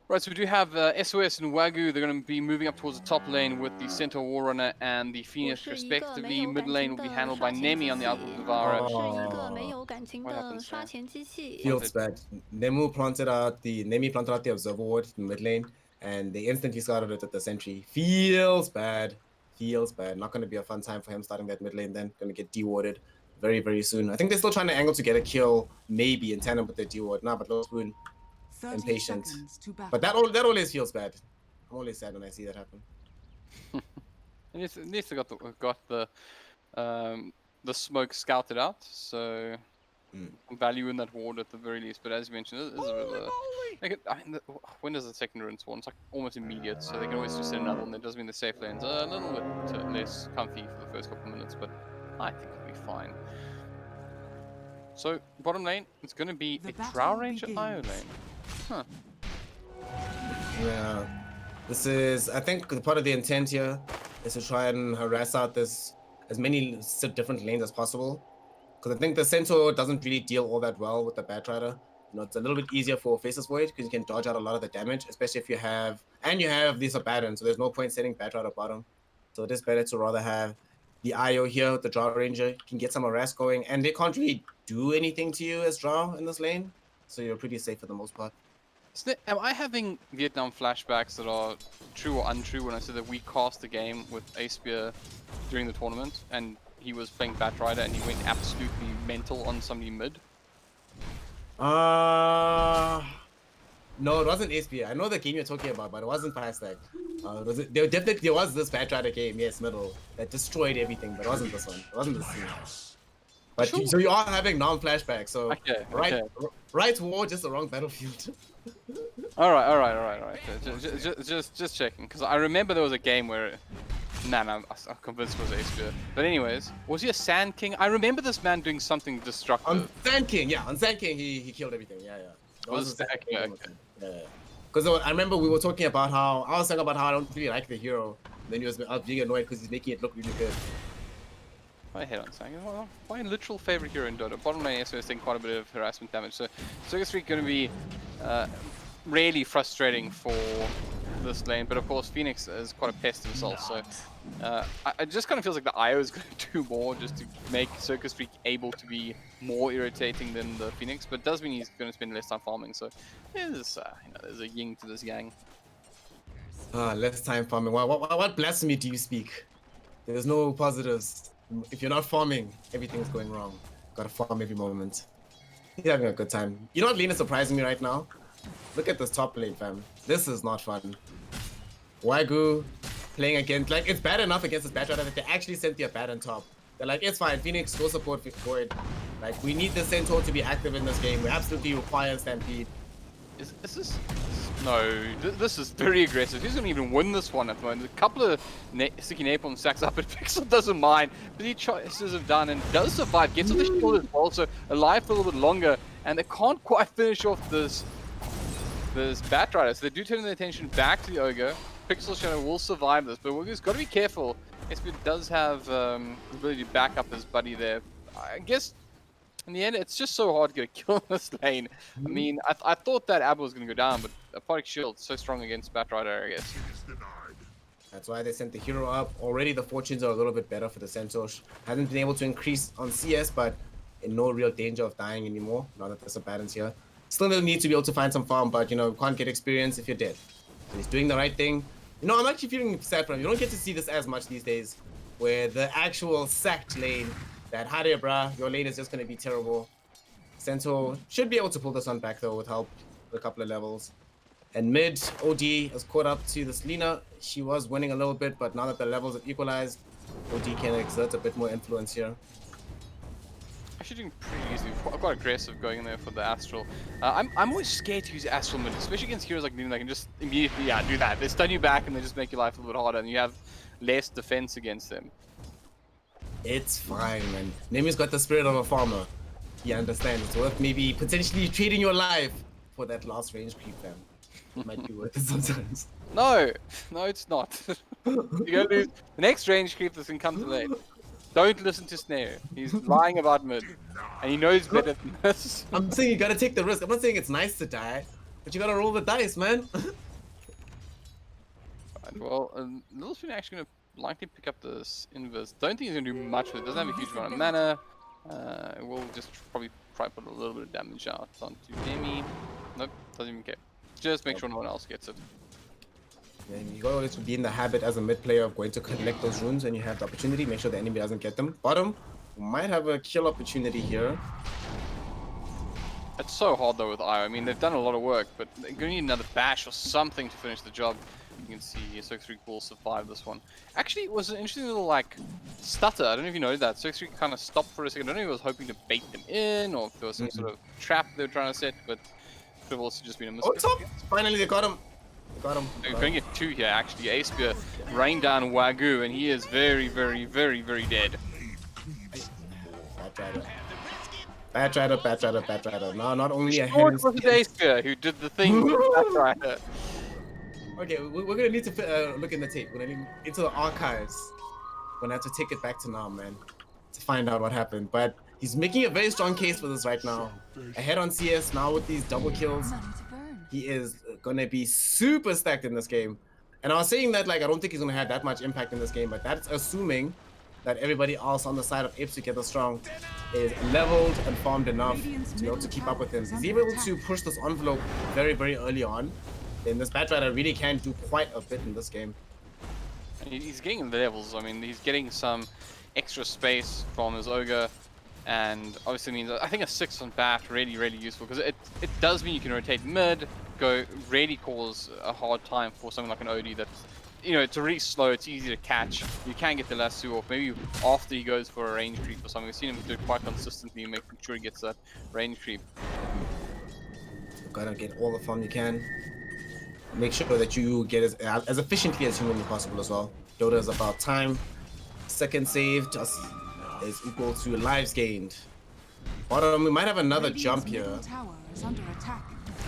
Right, so we do have SOS and Wagyu. They're going to be moving up towards the top lane with the Centaur Warrunner and the Phoenix, respectively. Mid lane will be handled by Nemi on the Outlook Devourer. Feels bad. Nemi planted out the Observer Ward in mid lane, and they instantly started it at the Sentry. Feels bad. Not going to be a fun time for him starting that mid lane then. Going to get dewarded very, very soon. I think they're still trying to angle to get a kill, maybe in tandem with the deward. Nah, but Low Spoon. Impatient, but that always feels bad. I'm always sad when I see that happen. At least they got the smoke scouted out, so value in that ward at the very least. But as you mentioned, this is a bit of a, when does the second rune spawn? It's like almost immediate, so they can always just set another one. That does mean the safe lane's a little bit less comfy for the first couple of minutes, but I think it'll be fine. So bottom lane, it's going to be a Drow Ranger IO lane. Huh. Yeah, this is, I think part of the intent here is to try and harass out as many different lanes as possible. Because I think the Centaur doesn't really deal all that well with the Batrider. You know, it's a little bit easier for Faceless Void because you can dodge out a lot of the damage, especially if you have these Abaddon, so there's no point setting Batrider bottom. So it is better to rather have the IO here with the Drow Ranger. You can get some harass going, and they can't really do anything to you as Drow in this lane. So you're pretty safe for the most part. Am I having Vietnam flashbacks that are true or untrue when I said that we cast the game with Aspear during the tournament and he was playing Batrider and he went absolutely mental on somebody mid? No, it wasn't Aspear. I know the game you're talking about, but it wasn't 5-stack. There was this Batrider game, yes, middle, that destroyed everything, but it wasn't this one. It wasn't this team. But sure. So you are having non-flashback, so right war, just the wrong battlefield. All right. Just checking, because I remember there was a game where, man, I'm convinced it was Aspear. But anyways, was he a Sand King? I remember this man doing something destructive. On Sand King, yeah, on Sand King he killed everything. Yeah. Was Sand King? Okay. Yeah. Because I remember we were talking about how I don't really like the hero. And then he was being annoyed because he's making it look really good. My head on saying, well, my literal favorite hero in Dota. Bottom lane SOS taking quite a bit of harassment damage, so Circus Freak going to be really frustrating for this lane. But of course, Phoenix is quite a pest himself, so it just kind of feels like the IO is going to do more just to make Circus Freak able to be more irritating than the Phoenix. But it does mean he's going to spend less time farming, so there's a yin to this yang. Less time farming. What blasphemy do you speak? There's no positives. If you're not farming, everything's going wrong. Gotta farm every moment. He's having a good time. You know what Lena's surprising me right now? Look at this top lane, fam. This is not fun. Wagyu playing against, like, it's bad enough against this Batrider that they actually sent the Abaddon top. They're like, it's fine, Phoenix, go support Void. Like, we need the Centaur to be active in this game. We absolutely require Stampede. Is this? No, this is very aggressive. He's going to even win this one at the moment. A couple of sticky napalm stacks up, but Pixel doesn't mind. But he choices have done and does survive. Gets on the shield as well, so alive for a little bit longer. And they can't quite finish off this Bat Rider. So they do turn their attention back to the Ogre. Pixel Shadow will survive this, but Ogre's got to be careful. SP does have the ability to back up his buddy there. I guess in the end, it's just so hard to get a kill in this lane. I mean, I thought that Abba was going to go down, but Aquatic Shield so strong against Bat Rider, I guess. That's why they sent the hero up. Already the fortunes are a little bit better for the Centaur. Hasn't been able to increase on CS, but in no real danger of dying anymore, now that there's a balance here. Still need to be able to find some farm, but, you know, can't get experience if you're dead. So he's doing the right thing. You know, I'm actually feeling sad for him. You don't get to see this as much these days, where the actual sacked lane, that Hade bruh, your lane is just going to be terrible. Centaur should be able to pull this one back, though, with help with a couple of levels. And mid, OD has caught up to the Selena. She was winning a little bit, but now that the levels have equalized, OD can exert a bit more influence here. Actually doing pretty easy, quite aggressive going in there for the Astral. I'm always scared to use Astral mid, especially against heroes like Nunu. They can just immediately do that. They stun you back and they just make your life a little bit harder, and you have less defense against them. It's fine, man. Nemi's got the spirit of a farmer. He understands. It's worth maybe potentially trading your life for that last range creep, fam. It might be worth it sometimes. No, it's not. You're gonna lose the next range creep that's gonna come to late. Don't listen to Snare. He's lying about mid, and he knows better than this. I'm saying you gotta take the risk. I'm not saying it's nice to die, but you gotta roll the dice, man. Right, well, Little Spoon actually gonna likely pick up this inverse. Don't think he's gonna do much with it. Doesn't have a huge amount of mana. We'll just probably try put a little bit of damage out onto Demi. Nope, doesn't even care. Just make sure no one else gets it. And you gotta always be in the habit as a mid player of going to collect those runes when you have the opportunity. Make sure the enemy doesn't get them. Bottom might have a kill opportunity here. It's so hard though with Io. I mean, they've done a lot of work, but they're gonna need another bash or something to finish the job. You can see Sox3 will survive this one. Actually, it was an interesting little like stutter. I don't know if you know that. Sox3 kind of stopped for a second. I don't know if he was hoping to bait them in or if there was some sort of trap they were trying to set, but it could have also just been a mistake. Oh, top! Finally, they got him. Got him. We're going to get two here, actually. Aspia rained down Wagyu, and he is very, very, very, very dead. Bat Rider. No, not only a It was Aspia who did the thing with Bat Rider. Okay, we're going to need to look in the tape. We're going to need into the archives. We're going to have to take it back to now, man, to find out what happened. But he's making a very strong case for this right now. Ahead on CS now with these double kills. He is gonna be super stacked in this game. And I was saying that, like, I don't think he's gonna have that much impact in this game, but that's assuming that everybody else on the side of Apes Together Strong is leveled and farmed enough to be able to keep up with him. He's able to push this envelope very, very early on. Then this Bat Rider really can do quite a bit in this game. He's getting the levels. I mean, he's getting some extra space from his Ogre. And obviously means, I think a 6 on Bat really, really useful because it does mean you can rotate mid, really cause a hard time for something like an OD that, you know, it's really slow, it's easy to catch. You can get the lasso off, maybe after he goes for a range creep or something. We've seen him do it quite consistently, making sure he gets that range creep. You've got to get all the farm you can. Make sure that you get as efficiently as humanly possible as well. Dota is about time. Second save just is equal to lives gained. Bottom, we might have another jump here.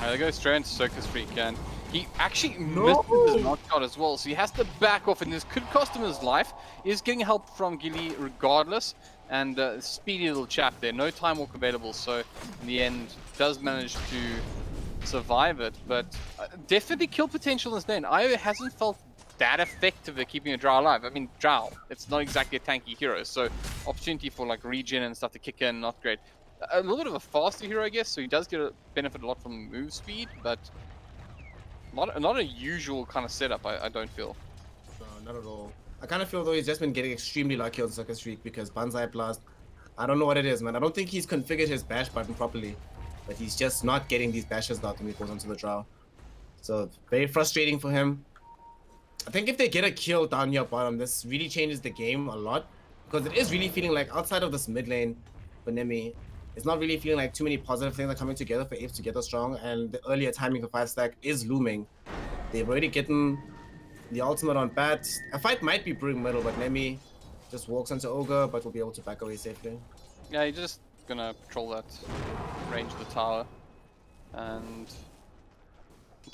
There goes straight into Circus Freak, and he actually misses his knock shot as well, so he has to back off, and this could cost him his life. He's getting help from Gilly regardless, and speedy little chap there, no time walk available, so in the end does manage to survive it, but definitely kill potential in this lane. Io hasn't felt that effective at keeping a Drow alive. I mean, Drow, it's not exactly a tanky hero, so opportunity for like regen and stuff to kick in, not great. A little bit of a faster hero, I guess, so he does get benefit a lot from move speed, but not a usual kind of setup, I don't feel. No, not at all. I kind of feel though he's just been getting extremely lucky on Circus Streak because Banzai Blast, I don't know what it is, man. I don't think he's configured his bash button properly, but he's just not getting these bashes out when he goes onto the Drow. So very frustrating for him. I think if they get a kill down here bottom, this really changes the game a lot because it is really feeling like outside of this mid lane for Nemi, it's not really feeling like too many positive things are coming together for Apes Together Strong, and the earlier timing for 5-stack is looming. They've already gotten the ultimate on bat. A fight might be brewing middle, but Nemi just walks into Ogre, but will be able to back away safely. Yeah, he's just gonna patrol that range of the tower, and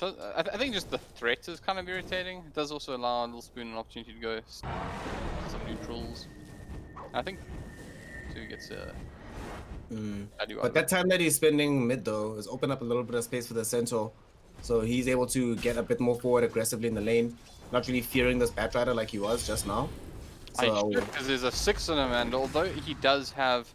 I think just the threat is kind of irritating. It does also allow Little Spoon an opportunity to go some neutrals. I think 2 gets a value out But of that it. time that he's spending mid though is open up a little bit of space for the Centaur, so he's able to get a bit more forward aggressively in the lane, not really fearing this Batrider like he was just now. So Because there's a 6 on him, and although he does have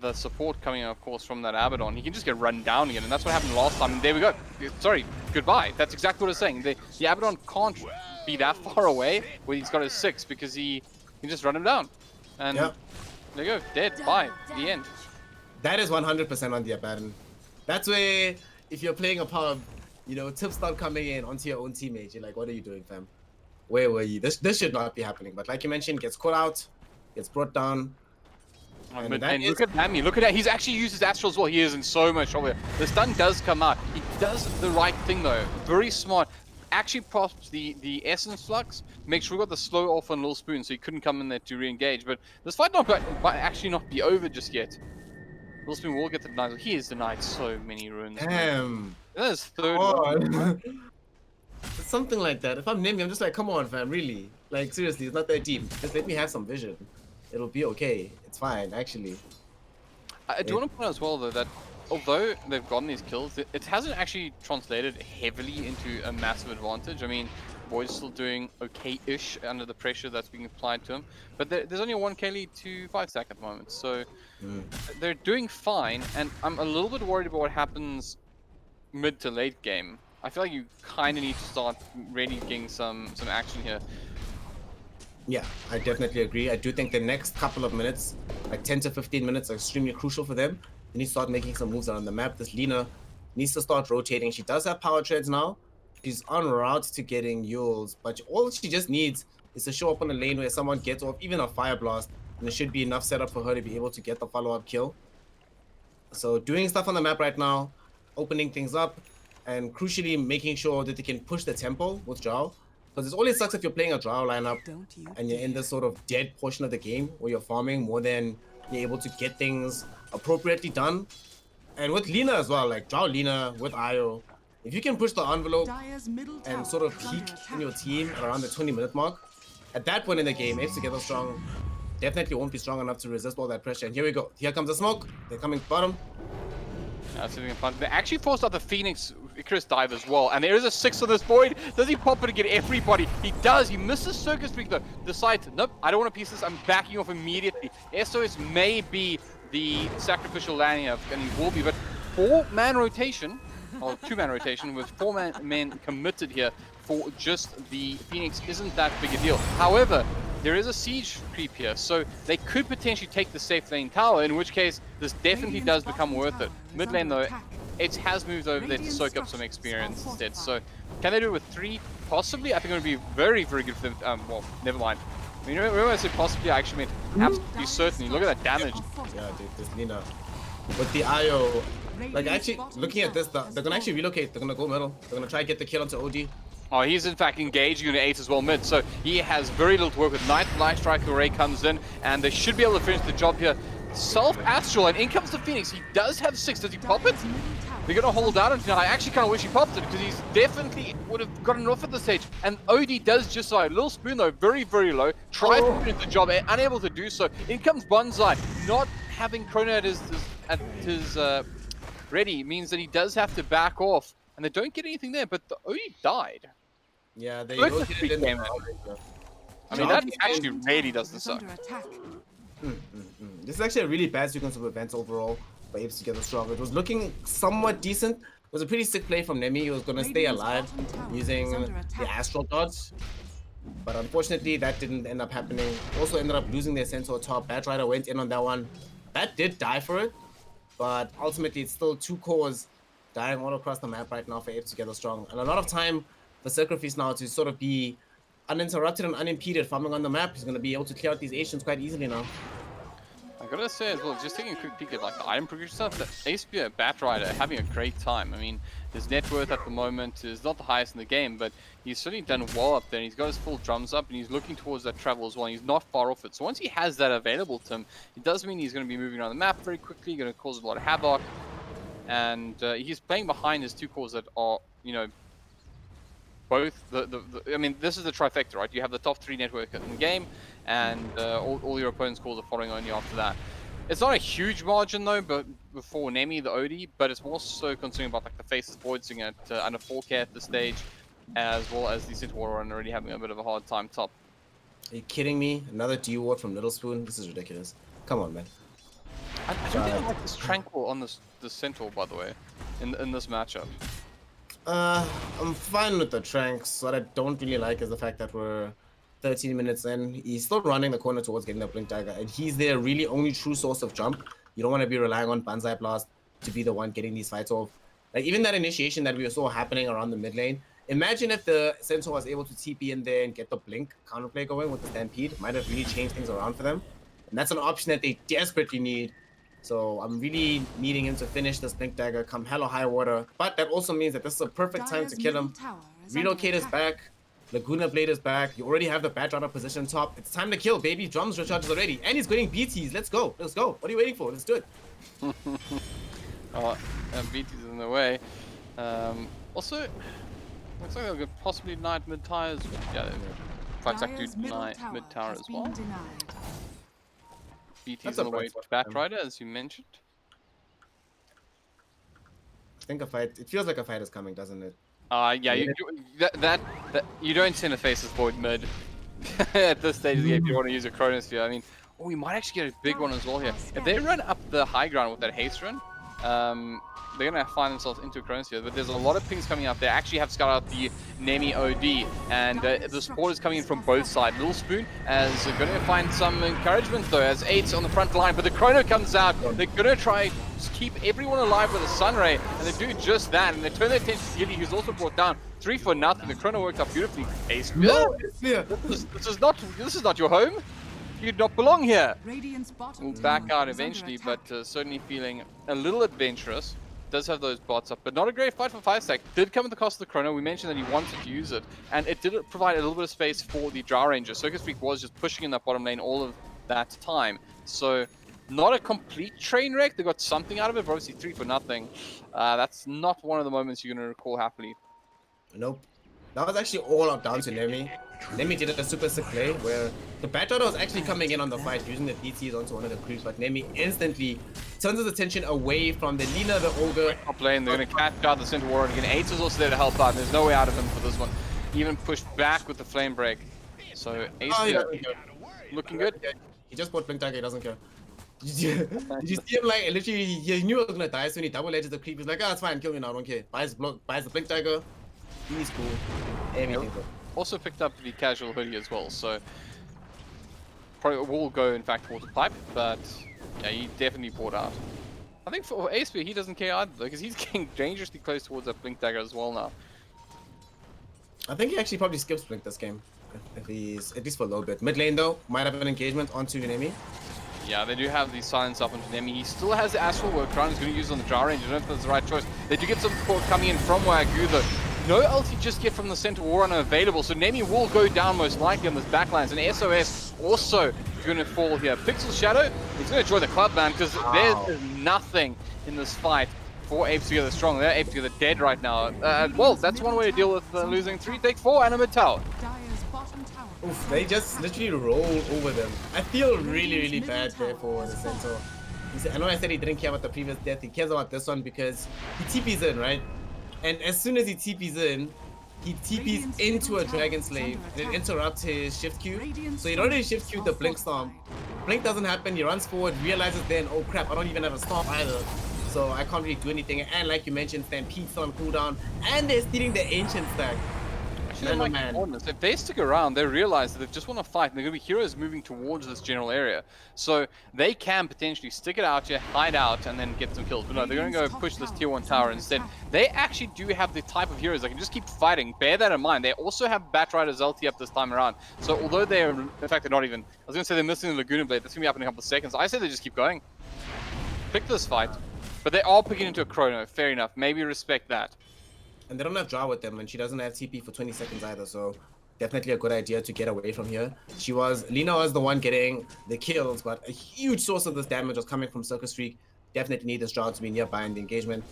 the support coming in, of course, from that Abaddon, he can just get run down again, and that's what happened last time. And there we go. Sorry, goodbye. That's exactly what I was saying. The Abaddon can't be that far away when he's got his 6, because he can just run him down. And there you go, dead, bye, the end. that is 100% on the Abaddon. That's where, if you're playing a pub, you know, tips start coming in onto your own teammate. You're like, what are you doing, fam? Where were you? This should not be happening. But like you mentioned, gets caught out, gets brought down. And look at Nami, look at that. He's actually used his Astral as well. He is in so much trouble. The stun does come out. He does the right thing though. Very smart. Actually pops the Essence Flux. Make sure we got the slow off on Lil Spoon so he couldn't come in there to re-engage. But this fight might actually not be over just yet. Lil Spoon will get the denied. He is denied so many runes. Damn. That is third one. Something like that. If I'm Nemi, I'm just like, come on, fam, really? Like, seriously, it's not that deep. Just let me have some vision. It'll be okay. It's fine, actually. I do want to point out as well, though, that although they've gotten these kills, it hasn't actually translated heavily into a massive advantage. I mean, Boy's still doing okay-ish under the pressure that's being applied to him. But there's only a 1k lead to 5-stack at the moment, so they're doing fine. And I'm a little bit worried about what happens mid to late game. I feel like you kind of need to start really getting some action here. Yeah, I definitely agree. I do think the next couple of minutes, like 10 to 15 minutes, are extremely crucial for them. They need to start making some moves around the map. This Lina needs to start rotating. She does have power treads now. She's en route to getting Yules, but all she just needs is to show up on a lane where someone gets off, even a fire blast, and there should be enough setup for her to be able to get the follow-up kill. So doing stuff on the map right now, opening things up, and crucially making sure that they can push the tempo with Drow. Because it always sucks if you're playing a Drow lineup and you're in this sort of dead portion of the game where you're farming more than you're able to get things appropriately done. And with Lina as well, like Drow Lina with Io, if you can push the envelope and sort of peak in your team around the 20-minute mark, at that point in the game, Apes Together Strong definitely won't be strong enough to resist all that pressure. And here we go. Here comes the smoke. They're coming bottom. That's something fun. They actually forced out the Phoenix Icarus dive as well, and there is a 6 on this Void. Does he pop it to get everybody? He does. He misses Circus Streak though. Decides, nope, I don't want to piece this. I'm backing off immediately. SOS may be the sacrificial landing of, and he will be, but 4-man rotation, or 2-man rotation with 4 men committed here for just the Phoenix isn't that big a deal. However, there is a siege creep here, so they could potentially take the safe lane tower, in which case this definitely does become worth it. Mid lane though, it has moved over there to soak up some experience instead. So can they do it with 3? Possibly. I think it would be very, very good for them. Well, never mind. I mean, remember I said possibly, I actually meant absolutely certainly. Look at that damage. Yeah, dude, this Lina. With the IO, like actually looking at this, they're gonna actually relocate. They're gonna go middle. They're gonna try to get the kill onto OD. Oh, he's in fact engaging unit 8 as well mid, so he has very little to work with. Light Strike Array comes in, and they should be able to finish the job here. Self-Astral, and in comes the Phoenix. He does have 6. Does he pop it? They're going to hold out until I actually kind of wish he popped it, because he's definitely would have gotten off at this stage. And OD does just so. Little Spoon, though, very, very low. Tries to finish the job, unable to do so. In comes Bonsai. Not having Chrono at his ready means that he does have to back off. And they don't get anything there, but the OD died. Yeah, they Look go at get the it in the game. I mean, that actually really doesn't suck. This is actually a really bad sequence of events overall for Apes Together Strong. It was looking somewhat decent. It was a pretty sick play from Nemi. He was going to stay alive using the Astral Dodge. But unfortunately, that didn't end up happening. Also ended up losing their Centaur top. Batrider went in on that one. That did die for it. But ultimately, it's still 2 cores dying all across the map right now for Apes Together Strong. And a lot of time for Sacrifice now to sort of be uninterrupted and unimpeded farming on the map. He's going to be able to clear out these Asians quite easily now. I gotta say as well, just taking a quick peek at like the item progression stuff, the Aspia Batrider having a great time. I mean, his net worth at the moment is not the highest in the game, but he's certainly done well up there. And he's got his full drums up, and he's looking towards that travel as well. And he's not far off it. So once he has that available to him, it does mean he's going to be moving around the map very quickly, going to cause a lot of havoc. And he's playing behind his two cores that are, you know, both I mean, this is the trifecta, right? You have the top 3 network in the game, and all your opponents' cores are following only after that. It's not a huge margin though, but for Nemi, the OD, but it's more so concerned about like the Faceless Void sitting at under 4K at this stage, as well as the Centaur Warrior already having a bit of a hard time top. Are you kidding me? Another D ward from Little Spoon? This is ridiculous. Come on, man. I don't think I like this Tranquil on this Centaur, by the way, in this matchup. I'm fine with the Tranks. What I don't really like is the fact that we're 13 minutes in. He's still running the corner towards getting the Blink Dagger, and he's their really only true source of jump. You don't want to be relying on Banzai Blast to be the one getting these fights off. Like, even that initiation that we saw happening around the mid lane, imagine if the Centaur was able to TP in there and get the Blink counterplay going with the Stampede. Might have really changed things around for them. And that's an option that they desperately need. So I'm really needing him to finish this Blink Dagger come hell or high water. But that also means that this is a perfect time to kill him. Relocate is back. Laguna Blade is back. You already have the Batrider position top. It's time to kill, baby. Drums recharges already. And he's getting BTs. Let's go. Let's go. What are you waiting for? Let's do it. Oh, BT's in the way. Also, looks like they'll possibly deny mid tires. Yeah, Fight's actually deny mid tower as well. BT's on the way to Batrider, as you mentioned. I think a fight. It feels like a fight is coming, doesn't it? Yeah, you don't send a Faceless Void mid at this stage of the game if you want to use a Chronosphere. I mean, oh, we might actually get a big one as well here. If they run up the high ground with that haste run, they're going to find themselves into a Chronosphere. But there's a lot of pings coming out. They actually have scouted out the Nemi OD, and the support is coming in from both sides. Little Spoon is going to find some encouragement though, as 8's on the front line, but the Chrono comes out. They're going to try to keep everyone alive with a Sunray, and they do just that, and they turn their attention to Gilly, who's also brought down 3 for nothing. The Chrono worked out beautifully. Ace, no, this is not your home. You do not belong here. We'll back out eventually, but certainly feeling a little adventurous. Does have those bots up, but not a great fight for 5-stack. Did come at the cost of the Chrono. We mentioned that he wanted to use it, and it did provide a little bit of space for the Drow Ranger. Circus Freak was just pushing in that bottom lane all of that time. So, not a complete train wreck. They got something out of it, but obviously 3 for nothing. That's not one of the moments you're going to recall happily. Nope. That was actually all out down to Nemi. Nemi did a super sick play where the Batrider was actually coming in on the fight using the DTs onto one of the creeps, but Nemi instantly turns his attention away from the Lina, the Ogre. Top lane, they're going to catch out the Centaur Warrior again. Ace is also there to help out. There's no way out of him for this one. Even pushed back with the Flame Break. So Ace looking good. He just bought Blink Dagger, he doesn't care. Did you see him, like, literally, he knew I was gonna die, so when he double edges the creep, he's like, ah, it's fine, kill me now, I don't care. Buys the Blink Dagger. He's cool. Everything good. Also picked up the casual hoodie as well, so probably will go in fact towards the pipe, but yeah, he definitely bought out. I think for Ace, he doesn't care either, because he's getting dangerously close towards that Blink Dagger as well now. I think he actually probably skips Blink this game, if he's at least for a little bit. Mid lane though, might have an engagement onto Nemi. Yeah, they do have the silence up onto Nemi. He still has the Astral Workaround. He's going to use it on the Drow Ranger. I don't know if that's the right choice. They do get some support coming in from Wagyu though. No ulti just yet from the Centaur Warrior available, so Nemi will go down most likely on this backlines, and SOS also going to fall here. Pixel Shadow, he's going to join the club, man, because there's nothing in this fight for Apes Together Strong. They're Apes Together dead right now. Well, that's one way to deal with losing 3 take 4 and a mid tower. Oof, they just literally roll over them. I feel really, really bad there for the Centaur. I know I said he didn't care about the previous death, he cares about this one because he TP's in, right? And as soon as he TP's in, he TP's into a Dragon Slave and it interrupts his shift Q. So he'd already shift Q'd the Blink Stomp. Blink doesn't happen, he runs forward, realizes then, oh crap, I don't even have a Stomp either. So I can't really do anything. And like you mentioned, Stampede's on cooldown and they're stealing the Ancient stack. see them like corners. If they stick around, they realize that they just want to fight, and they're going to be heroes moving towards this general area. So they can potentially stick it out here, hide out, and then get some kills. But no, they're going to go push this tier 1 tower instead. They actually do have the type of heroes that can just keep fighting. Bear that in mind. They also have Batrider Zelti up this time around. So although they're, in fact, they're not even, I was going to say they're missing the Laguna Blade. That's going to be up in a couple of seconds. I say they just keep going. Pick this fight. But they are picking into a chrono. Fair enough. Maybe respect that. And they don't have draw with them, and she doesn't have TP for 20 seconds either, so definitely a good idea to get away from here. Lina was the one getting the kills, but a huge source of this damage was coming from Circus Streak. Definitely need this draw to be nearby in the engagement.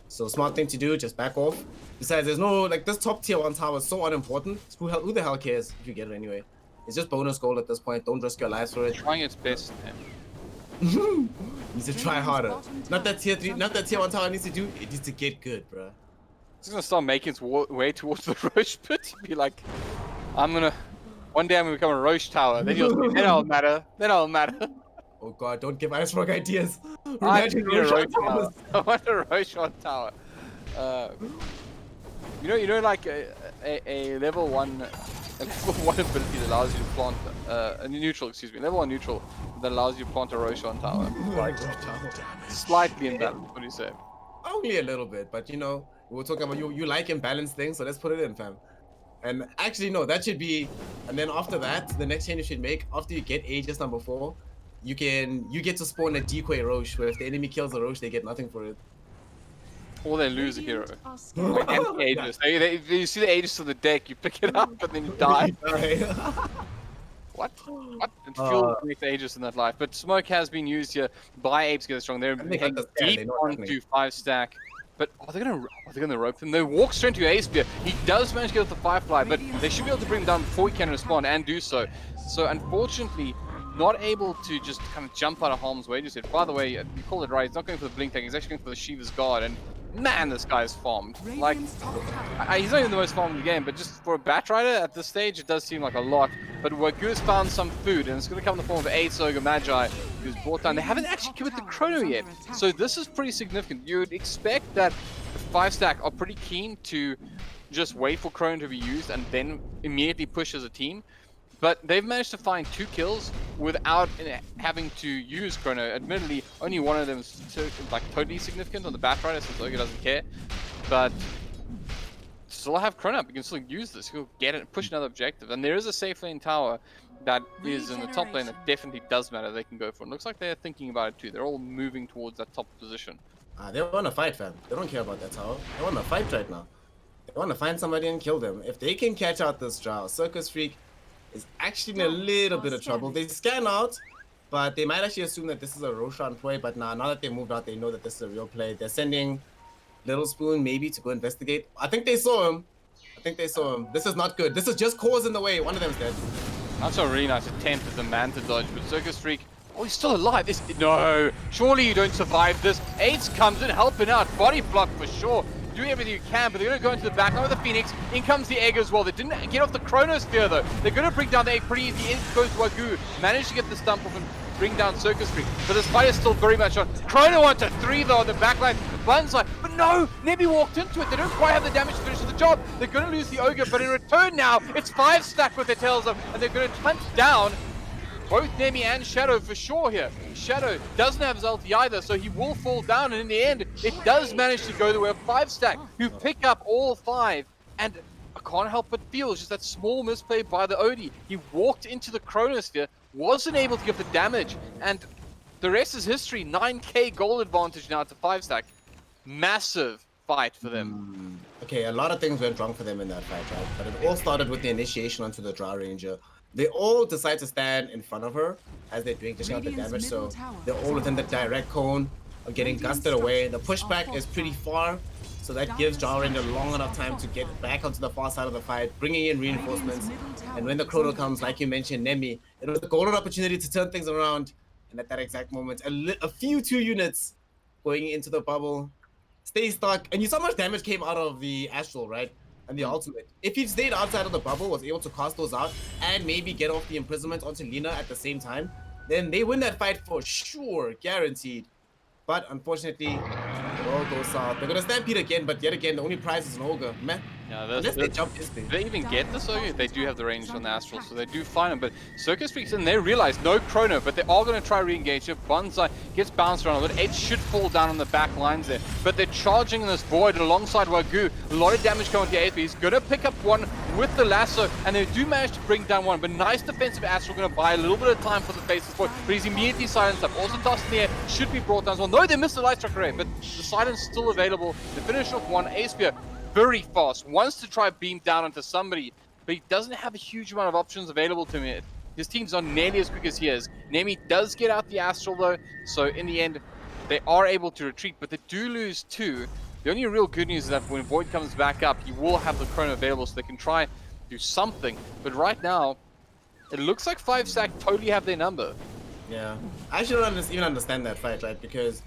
So smart thing to do, just back off. Besides, there's no, like, this top tier 1 tower is so unimportant. Who the hell cares if you get it anyway? It's just bonus gold at this point. Don't risk your lives for it. Trying its best. Needs to try harder. Not that tier 1 tower needs to do, it needs to get good, bruh. It's gonna start making its way towards the Roche pit. Be like, one day I'm gonna become a Roche tower. Then I'll matter. Then I'll matter. Oh god, don't give Ice Rock ideas. I want a Roche tower. You know, like a level 1 ability that allows you to plant a neutral. Excuse me, level 1 neutral that allows you to plant a Roche tower. Slightly imbalanced. What do you say? Only a little bit, but you know. We were talking about you like imbalanced things, so let's put it in, fam. And actually, no, that should be. And then after that, the next change you should make after you get Aegis number 4, you get to spawn a decoy Roche, where if the enemy kills a Roche, they get nothing for it. Or they lose a hero. Like Aegis. You see the Aegis on the deck, you pick it up, and then you die. What? It feels like the Aegis in that life. But smoke has been used here by Apes Get Strong. They're deep onto 5 stack. But are they gonna rope him? They walk straight to Ace Spear. He does manage to get off the Firefly, but they should be able to bring him down before he can respond and do so. So unfortunately, not able to just kind of jump out of harm's way. Just said, by the way, you called it right. He's not going for the blink tag. He's actually going for the Shiva's Guard. And man, this guy's farmed. Like, he's not even the most farmed in the game, but just for a Batrider at this stage, it does seem like a lot. But Wagu's found some food, and it's going to come in the form of Ace Ogre Magi, who's brought down. They haven't actually committed the Chrono yet, so this is pretty significant. You would expect that the 5 stack are pretty keen to just wait for Chrono to be used and then immediately push as a team. But they've managed to find 2 kills without having to use Chrono. Admittedly, only one of them is totally significant on the Batrider since Ogre doesn't care. But still have Chrono up. You can still use this. You'll get it, push another objective. And there is a safe lane tower that is in the top lane that definitely does matter. They can go for it. Looks like they're thinking about it too. They're all moving towards that top position. They want to fight, fam. They don't care about that tower. They want to fight right now. They want to find somebody and kill them. If they can catch out this draw, Circus Freak is actually in a little bit of trouble. They scan out, but they might actually assume that this is a Roshan play. But now that they moved out, they know that this is a real play. They're sending Little Spoon maybe to go investigate. I think they saw him. This is not good. This is just cause in the way. One of them's dead. That's a really nice attempt at the man to dodge, but Circus Freak, oh, he's still alive. No, surely you don't survive this. Ace comes in helping out. Body block for sure. Doing everything you can, but they're going to go into the back line with the Phoenix. In comes the Egg as well. They didn't get off the Chronosphere though. They're going to bring down the Egg pretty easy. In goes Wagyu. Managed to get the stump off and bring down Circus Freak. But this fight is still very much on. Chrono on to 3 though on the back line. Bunside. But no, Nebby walked into it. They don't quite have the damage to finish the job. They're going to lose the Ogre, but in return now, it's 5 stack with their tails up, and they're going to hunt down both Nemi and Shadow for sure here. Shadow doesn't have his ulti either, so he will fall down, and in the end, it does manage to go the way of 5 stack, who pick up all 5. And I can't help but feel it's just that small misplay by the Odie. He walked into the Chronosphere, wasn't able to get the damage, and the rest is history. 9k goal advantage now to 5 stack. Massive fight for them. Okay, a lot of things went wrong for them in that fight, right? But it all started with the initiation onto the Draw Ranger. They all decide to stand in front of her as they're dishing out the damage, so they're all within the direct cone of getting gusted away. The pushback is pretty far, so that gives Draw Ranger long enough time to get back onto the far side of the fight, bringing in reinforcements. And when the Chrono comes, like you mentioned, Nemi, it was a golden opportunity to turn things around. And at that exact moment, a few 2 units going into the bubble, stay stuck, and you saw how much damage came out of the Astral, right? And the ultimate. If he stayed outside of the bubble, was able to cast those out, and maybe get off the imprisonment onto Lina at the same time, then they win that fight for sure, guaranteed. But unfortunately, it all goes south. They're gonna stampede again, but yet again, the only prize is an Ogre. Man, Yeah, Unless they jump this thing. do they even get the Circus? They do have the range on the Astral, so they do find him. But Circus speaks in, they realize no Chrono, but they are going to try re-engage. If Bonsai gets bounced around a bit, Apes should fall down on the back lines there. But they're charging in this void alongside Wagyu. A lot of damage coming to the Ape. He's going to pick up one with the lasso, and they do manage to bring down one. But nice defensive Astral, going to buy a little bit of time for the faces void. But he's immediately silenced up. Also tossed in the air, should be brought down as well. No, they missed the light strike array, but the silence still available. They finish off one. Aspia very fast, wants to try beam down onto somebody, but he doesn't have a huge amount of options available to him. His team's not nearly as quick as he is. Nemi does get out the Astral though, so in the end, they are able to retreat, but they do lose two. The only real good news is that when Void comes back up, he will have the Chrono available, so they can try do something. But right now, it looks like 5-stack totally have their number. Yeah, I actually don't even understand that fight, right? Because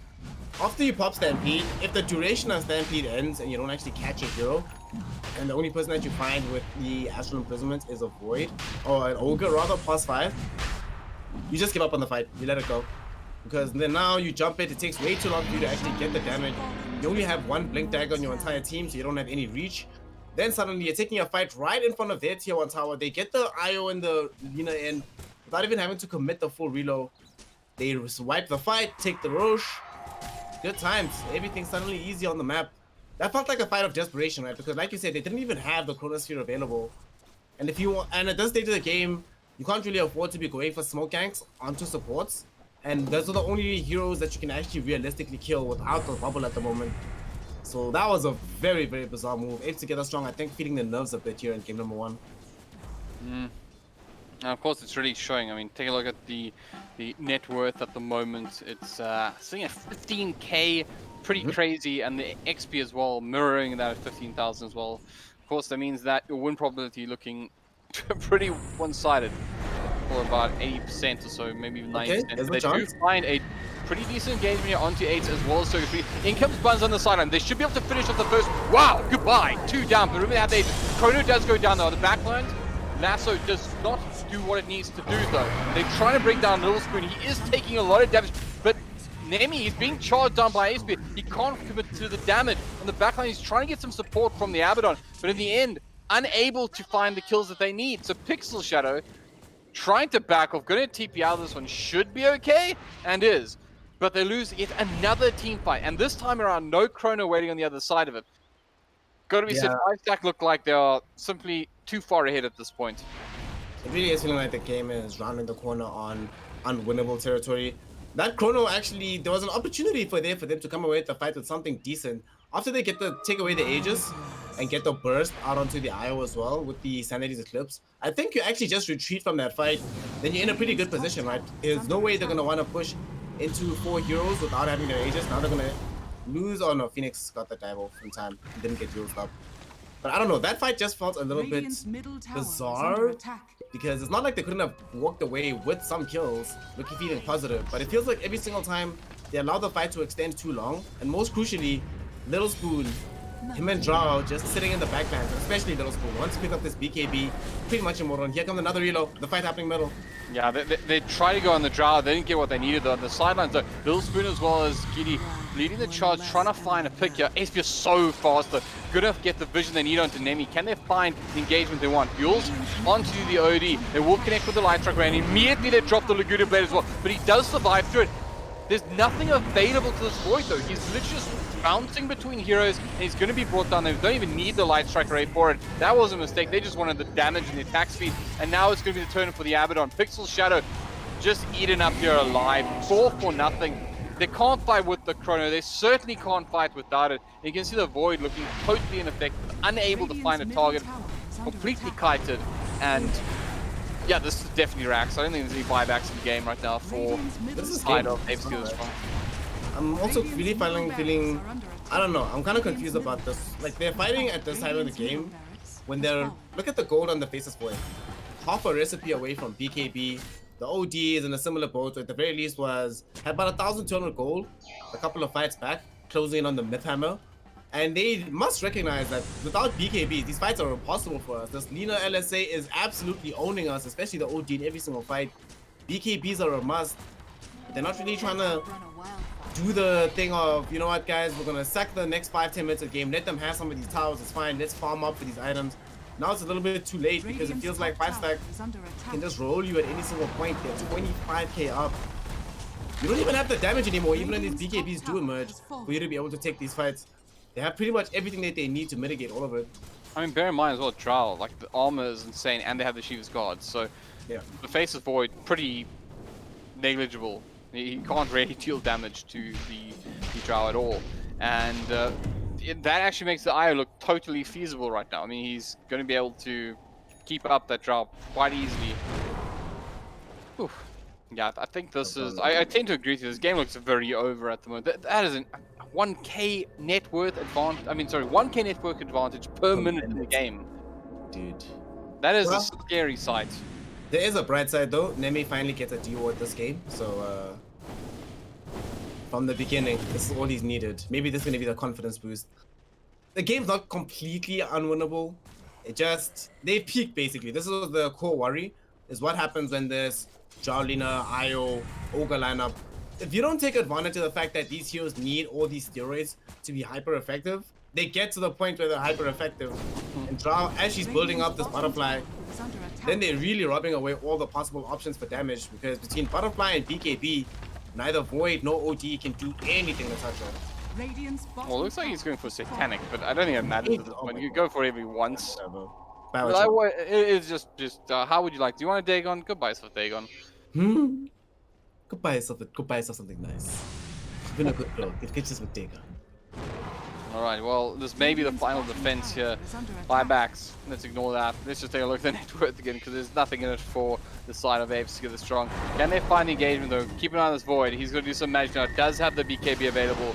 after you pop Stampede, if the duration of Stampede ends and you don't actually catch a hero, and the only person that you find with the Astral Imprisonment is a Void, or an Ogre rather, +5, you just give up on the fight, you let it go. Because then now you jump it takes way too long for you to actually get the damage. You only have one Blink Dagger on your entire team, so you don't have any reach. Then suddenly you're taking a fight right in front of their tier 1 tower. They get the IO and the Lina in without even having to commit the full reload. They wipe the fight, take the Roche. Good times. Everything's suddenly easy on the map. That felt like a fight of desperation, right? Because like you said, they didn't even have the Chronosphere available. And if you want, and at this stage of the game, you can't really afford to be going for smoke ganks onto supports. And those are the only heroes that you can actually realistically kill without the bubble at the moment. So that was a very, very bizarre move. Apes together strong, I think, feeding the nerves a bit here in game number 1. Now, of course, it's really showing. I mean, take a look at the net worth at the moment. It's sitting at 15k, pretty crazy, and the XP as well, mirroring that at 15,000 as well. Of course, that means that your win probability looking pretty one-sided for about 80% or so, maybe even 90%. They do find a pretty decent engagement here onto 8s as well as Circus 3. In comes Buns on the sideline. They should be able to finish off the first. Wow, goodbye. 2 down, but remember they have the 8s. Chrono does go down though. The backline, Lasso does not do what it needs to do though. They're trying to bring down Little Spoon. He is taking a lot of damage, but Nemi is being charged down by Ace. He can't commit to the damage. On the backline, he's trying to get some support from the Abaddon, but in the end, unable to find the kills that they need. So Pixel Shadow trying to back off, going to TP out of this one, should be okay, and is. But they lose yet another team fight, and this time around, no Chrono waiting on the other side of it. Got to be said, 5-stack look like they are simply too far ahead at this point. It really is feeling like the game is rounding the corner on unwinnable territory. That Chrono actually, there was an opportunity for them to come away with the fight with something decent. After they take away the Aegis and get the burst out onto the IO as well with the Sanity's Eclipse, I think you actually just retreat from that fight, then you're in a pretty good position, right? There's no way they're going to want to push into 4 heroes without having their Aegis. Now they're going to lose. Oh no, Phoenix got the dive off in time. Didn't get healed up. But I don't know, that fight just felt a little bit bizarre because it's not like they couldn't have walked away with some kills, looking feeling positive, but it feels like every single time they allow the fight to extend too long, and most crucially, Little Spoon, him and Drow just sitting in the backlines, especially Little Spoon. Once you pick up this BKB, pretty much immortal. And here comes another reload, the fight happening middle. Yeah, they try to go on the Drow, they didn't get what they needed though. On the sidelines though, Little Spoon as well as Giddy leading the charge, trying to find a pick here. Ace is so fast though. Good enough to get the vision they need onto Nemi. Can they find the engagement they want? Fuels onto the OD. They will connect with the light truck and immediately they drop the Laguna Blade as well. But he does survive through it. There's nothing available to this Void though. He's literally just bouncing between heroes and he's going to be brought down. They don't even need the light strike array for it. That was a mistake. They just wanted the damage and the attack speed. And now it's going to be the turn for the Abaddon. Pixel Shadow just eaten up here alive. 4 for nothing. They can't fight with the Chrono. They certainly can't fight without it. And you can see the Void looking totally ineffective, unable to find a target, completely kited. And yeah, this is definitely racks. I don't think there's any buybacks in the game right now for this side of Apes to strong. I'm also really feeling, I don't know, I'm kind of confused about this. Like, they're fighting at this time of the game when they're, look at the gold on the faces for it. Half a recipe away from BKB. The OD is in a similar boat, so at the very least had about 1,200 gold a couple of fights back, closing in on the Mythhammer. And they must recognize that without BKB, these fights are impossible for us. This Lina LSA is absolutely owning us, especially the OD in every single fight. BKBs are a must. They're not really trying to do the thing of, you know what, guys, we're gonna sack the next 5-10 minutes of the game. Let them have some of these towers. It's fine. Let's farm up for these items. Now it's a little bit too late because it feels like 5-stack can just roll you at any single point. They're 25k up. You don't even have the damage anymore, even when these BKBs do emerge, for you to be able to take these fights. They have pretty much everything that they need to mitigate all of it. I mean, bear in mind as well, Drow, like the armor is insane, and they have the Shiva's Guard, so yeah, the Face of Void pretty negligible. He can't really deal damage to the Drow at all, and that actually makes the IO look totally feasible right now. I mean, he's going to be able to keep up that Drow quite easily. Oof. Yeah, I think this is. I tend to agree with you. This game looks very over at the moment. That is an 1k net worth advantage. I mean, sorry, 1k network advantage per minute in the game. Dude. That is Well, a scary sight. There is a bright side though. Nemi finally gets a duo at this game, so from the beginning, this is all he's needed. Maybe this is gonna be the confidence boost. The game's not completely unwinnable. It just they peak basically. This is the core worry: is what happens when there's Jarlina, Io, Ogre lineup. If you don't take advantage of the fact that these heroes need all these steroids to be hyper effective, they get to the point where they're hyper effective. And Drow, as she's building up this butterfly, then they're really robbing away all the possible options for damage, because between butterfly and BKB, neither Void nor OD can do anything to touch her. Well, it looks like he's going for Satanic, but I don't think it matters at this point. You go for it every once. Whatever. It's just how would you like? Do you want a Dagon? Goodbye, for Dagon. Goodbye yourself something nice. You've been a good girl. Get pictures with Dagon. Alright, well, this may be the final defense here. Buybacks. Let's ignore that. Let's just take a look at the net worth again, because there's nothing in it for the side of Apes to get this strong. Can they find the engagement, though? Keep an eye on this Void. He's going to do some magic now. It does have the BKB available.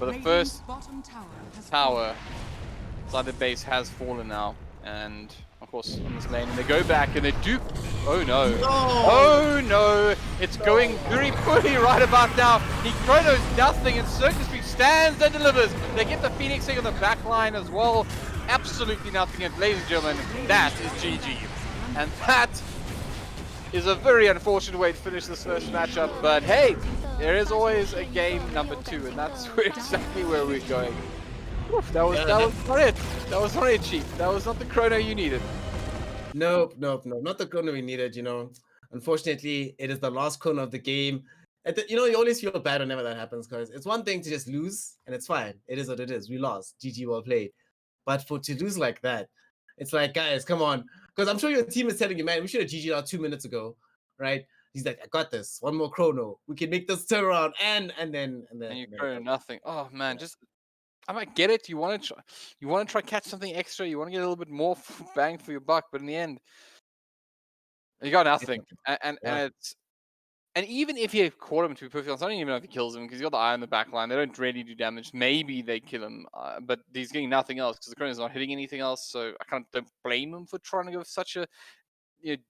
But the first tower inside the base has fallen now. And, of course, on this lane. And they go back and they do... Oh, no. Oh, no. It's going very poorly right about now. He chronos nothing, and Circus Street stands and delivers. They get the Phoenix thing on the back line as well. Absolutely nothing. And, ladies and gentlemen, that is GG. And that is a very unfortunate way to finish this first matchup. But, hey, there is always a game number 2, and that's exactly where we're going. Oof, that was not it. That was not it, Chief. That was not the chrono you needed. Nope. Not the chrono we needed, you know. Unfortunately, it is the last chrono of the game. You know, you always feel bad whenever that happens, because it's one thing to just lose, and it's fine. It is what it is. We lost. GG, well played. But to lose like that, it's like, guys, come on. Because I'm sure your team is telling you, man, we should have GG'd out 2 minutes ago, right? He's like, I got this. One more chrono. We can make this turnaround, and then you chrono nothing. Oh man, just I might get it. You want to try catch something extra. You want to get a little bit more bang for your buck, but in the end, you got nothing. And even if you caught him, to be perfectly honest, I don't even know if he kills him, because he's got the eye on the back line. They don't really do damage. Maybe they kill him, but he's getting nothing else because the chrono's not hitting anything else. So I kind of don't blame him for trying to go for such a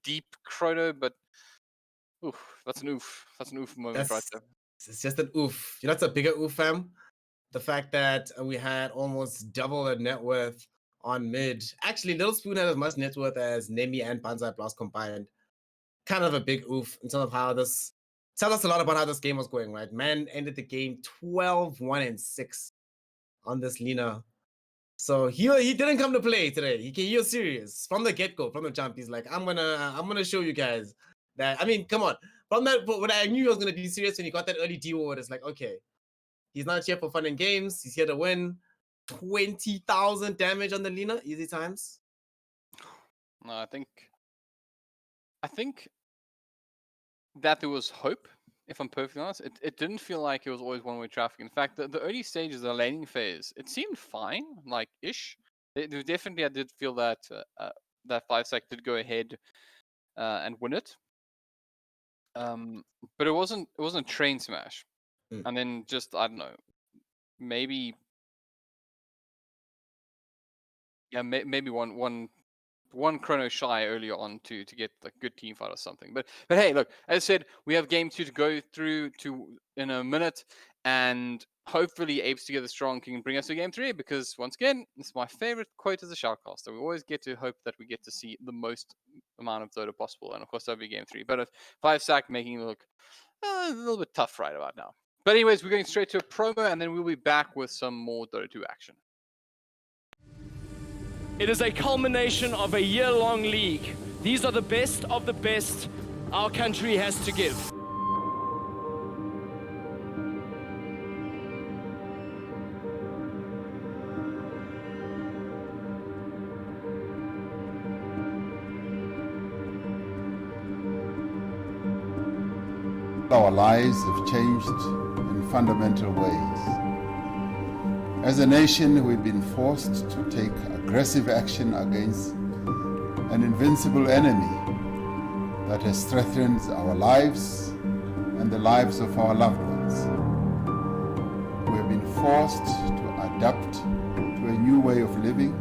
deep chrono. But oof, that's an oof. That's an oof moment right there. It's just an oof. You know, it's a bigger oof, fam. The fact that we had almost double the net worth on mid. Actually, Little Spoon had as much net worth as Nemi and Banzai Blast combined. Kind of a big oof in terms of how this tells us a lot about how this game was going, right? Man ended the game 12-1-6 on this Lina. So he didn't come to play today. He was serious from the get-go, from the jump. He's like, I'm gonna show you guys that. I mean, come on. From that, but when I knew he was gonna be serious when he got that early D word, it's like, okay. He's not here for fun and games. He's here to win. 20,000 damage on the Lina, easy times. No, I think that there was hope, if I'm perfectly honest. It didn't feel like it was always one-way traffic. In fact, the early stages, the laning phase, it seemed fine, like-ish. Definitely, I did feel that that 5-sec did go ahead and win it. But it wasn't a train smash. And then just, I don't know, maybe one chrono shy earlier on to get like good team fight or something. But hey, look, as I said, we have game 2 to go through in a minute, and hopefully Apes Together Strong can bring us to game 3, because once again, it's my favorite quote as a shoutcaster. We always get to hope that we get to see the most amount of Dota possible, and of course that'll be game 3. But 5-sack making it look a little bit tough right about now. But anyways, we're going straight to a promo, and then we'll be back with some more Dota 2 action. It is a culmination of a year-long league. These are the best of the best our country has to give. Our lives have changed in fundamental ways. As a nation, we've been forced to take aggressive action against an invincible enemy that has threatened our lives and the lives of our loved ones. We have been forced to adapt to a new way of living.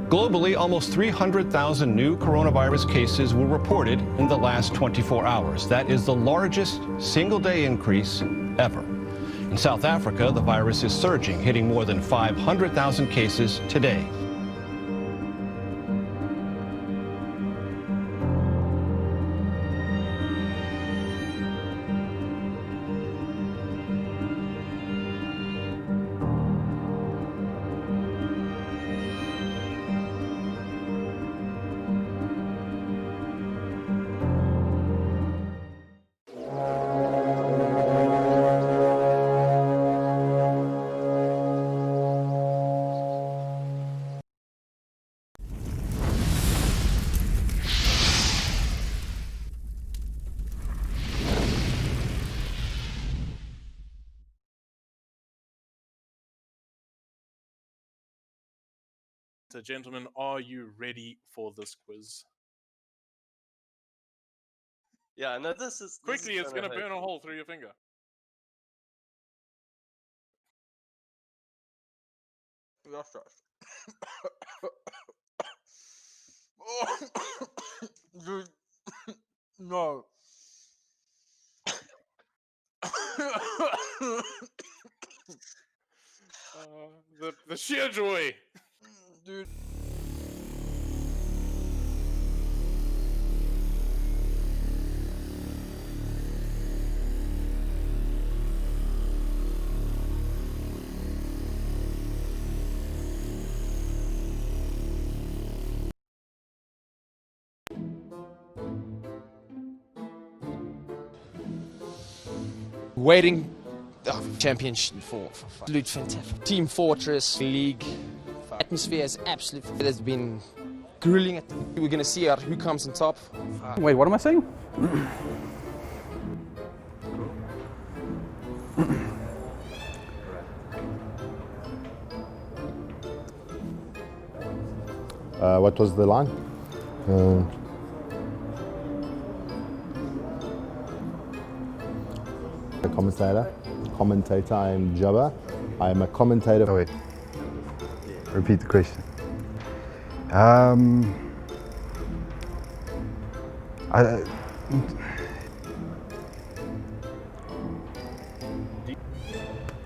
Globally, almost 300,000 new coronavirus cases were reported in the last 24 hours. That is the largest single-day increase ever. In South Africa, the virus is surging, hitting more than 500,000 cases today. So, gentlemen, are you ready for this quiz? Yeah, no, this is... Quickly, it's going to burn a hole through your finger. Dude, no. The sheer joy. Dude. Waiting championship for absolute fantastic. Team Fortress League. Atmosphere is absolute. It has been grueling. We're going to see who comes on top. Wait, what am I saying? What was the line? A commentator. I'm Jabba. I'm a commentator. Oh, wait. Repeat the question.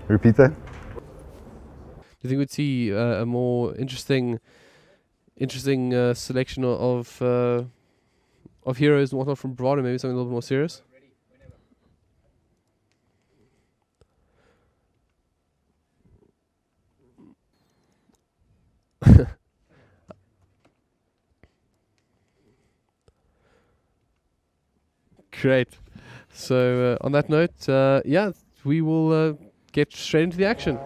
Repeat that. Do you think we'd see a more interesting selection of heroes and whatnot from Bravado? Maybe something a little bit more serious. Great. So on that note, yeah, we will get straight into the action.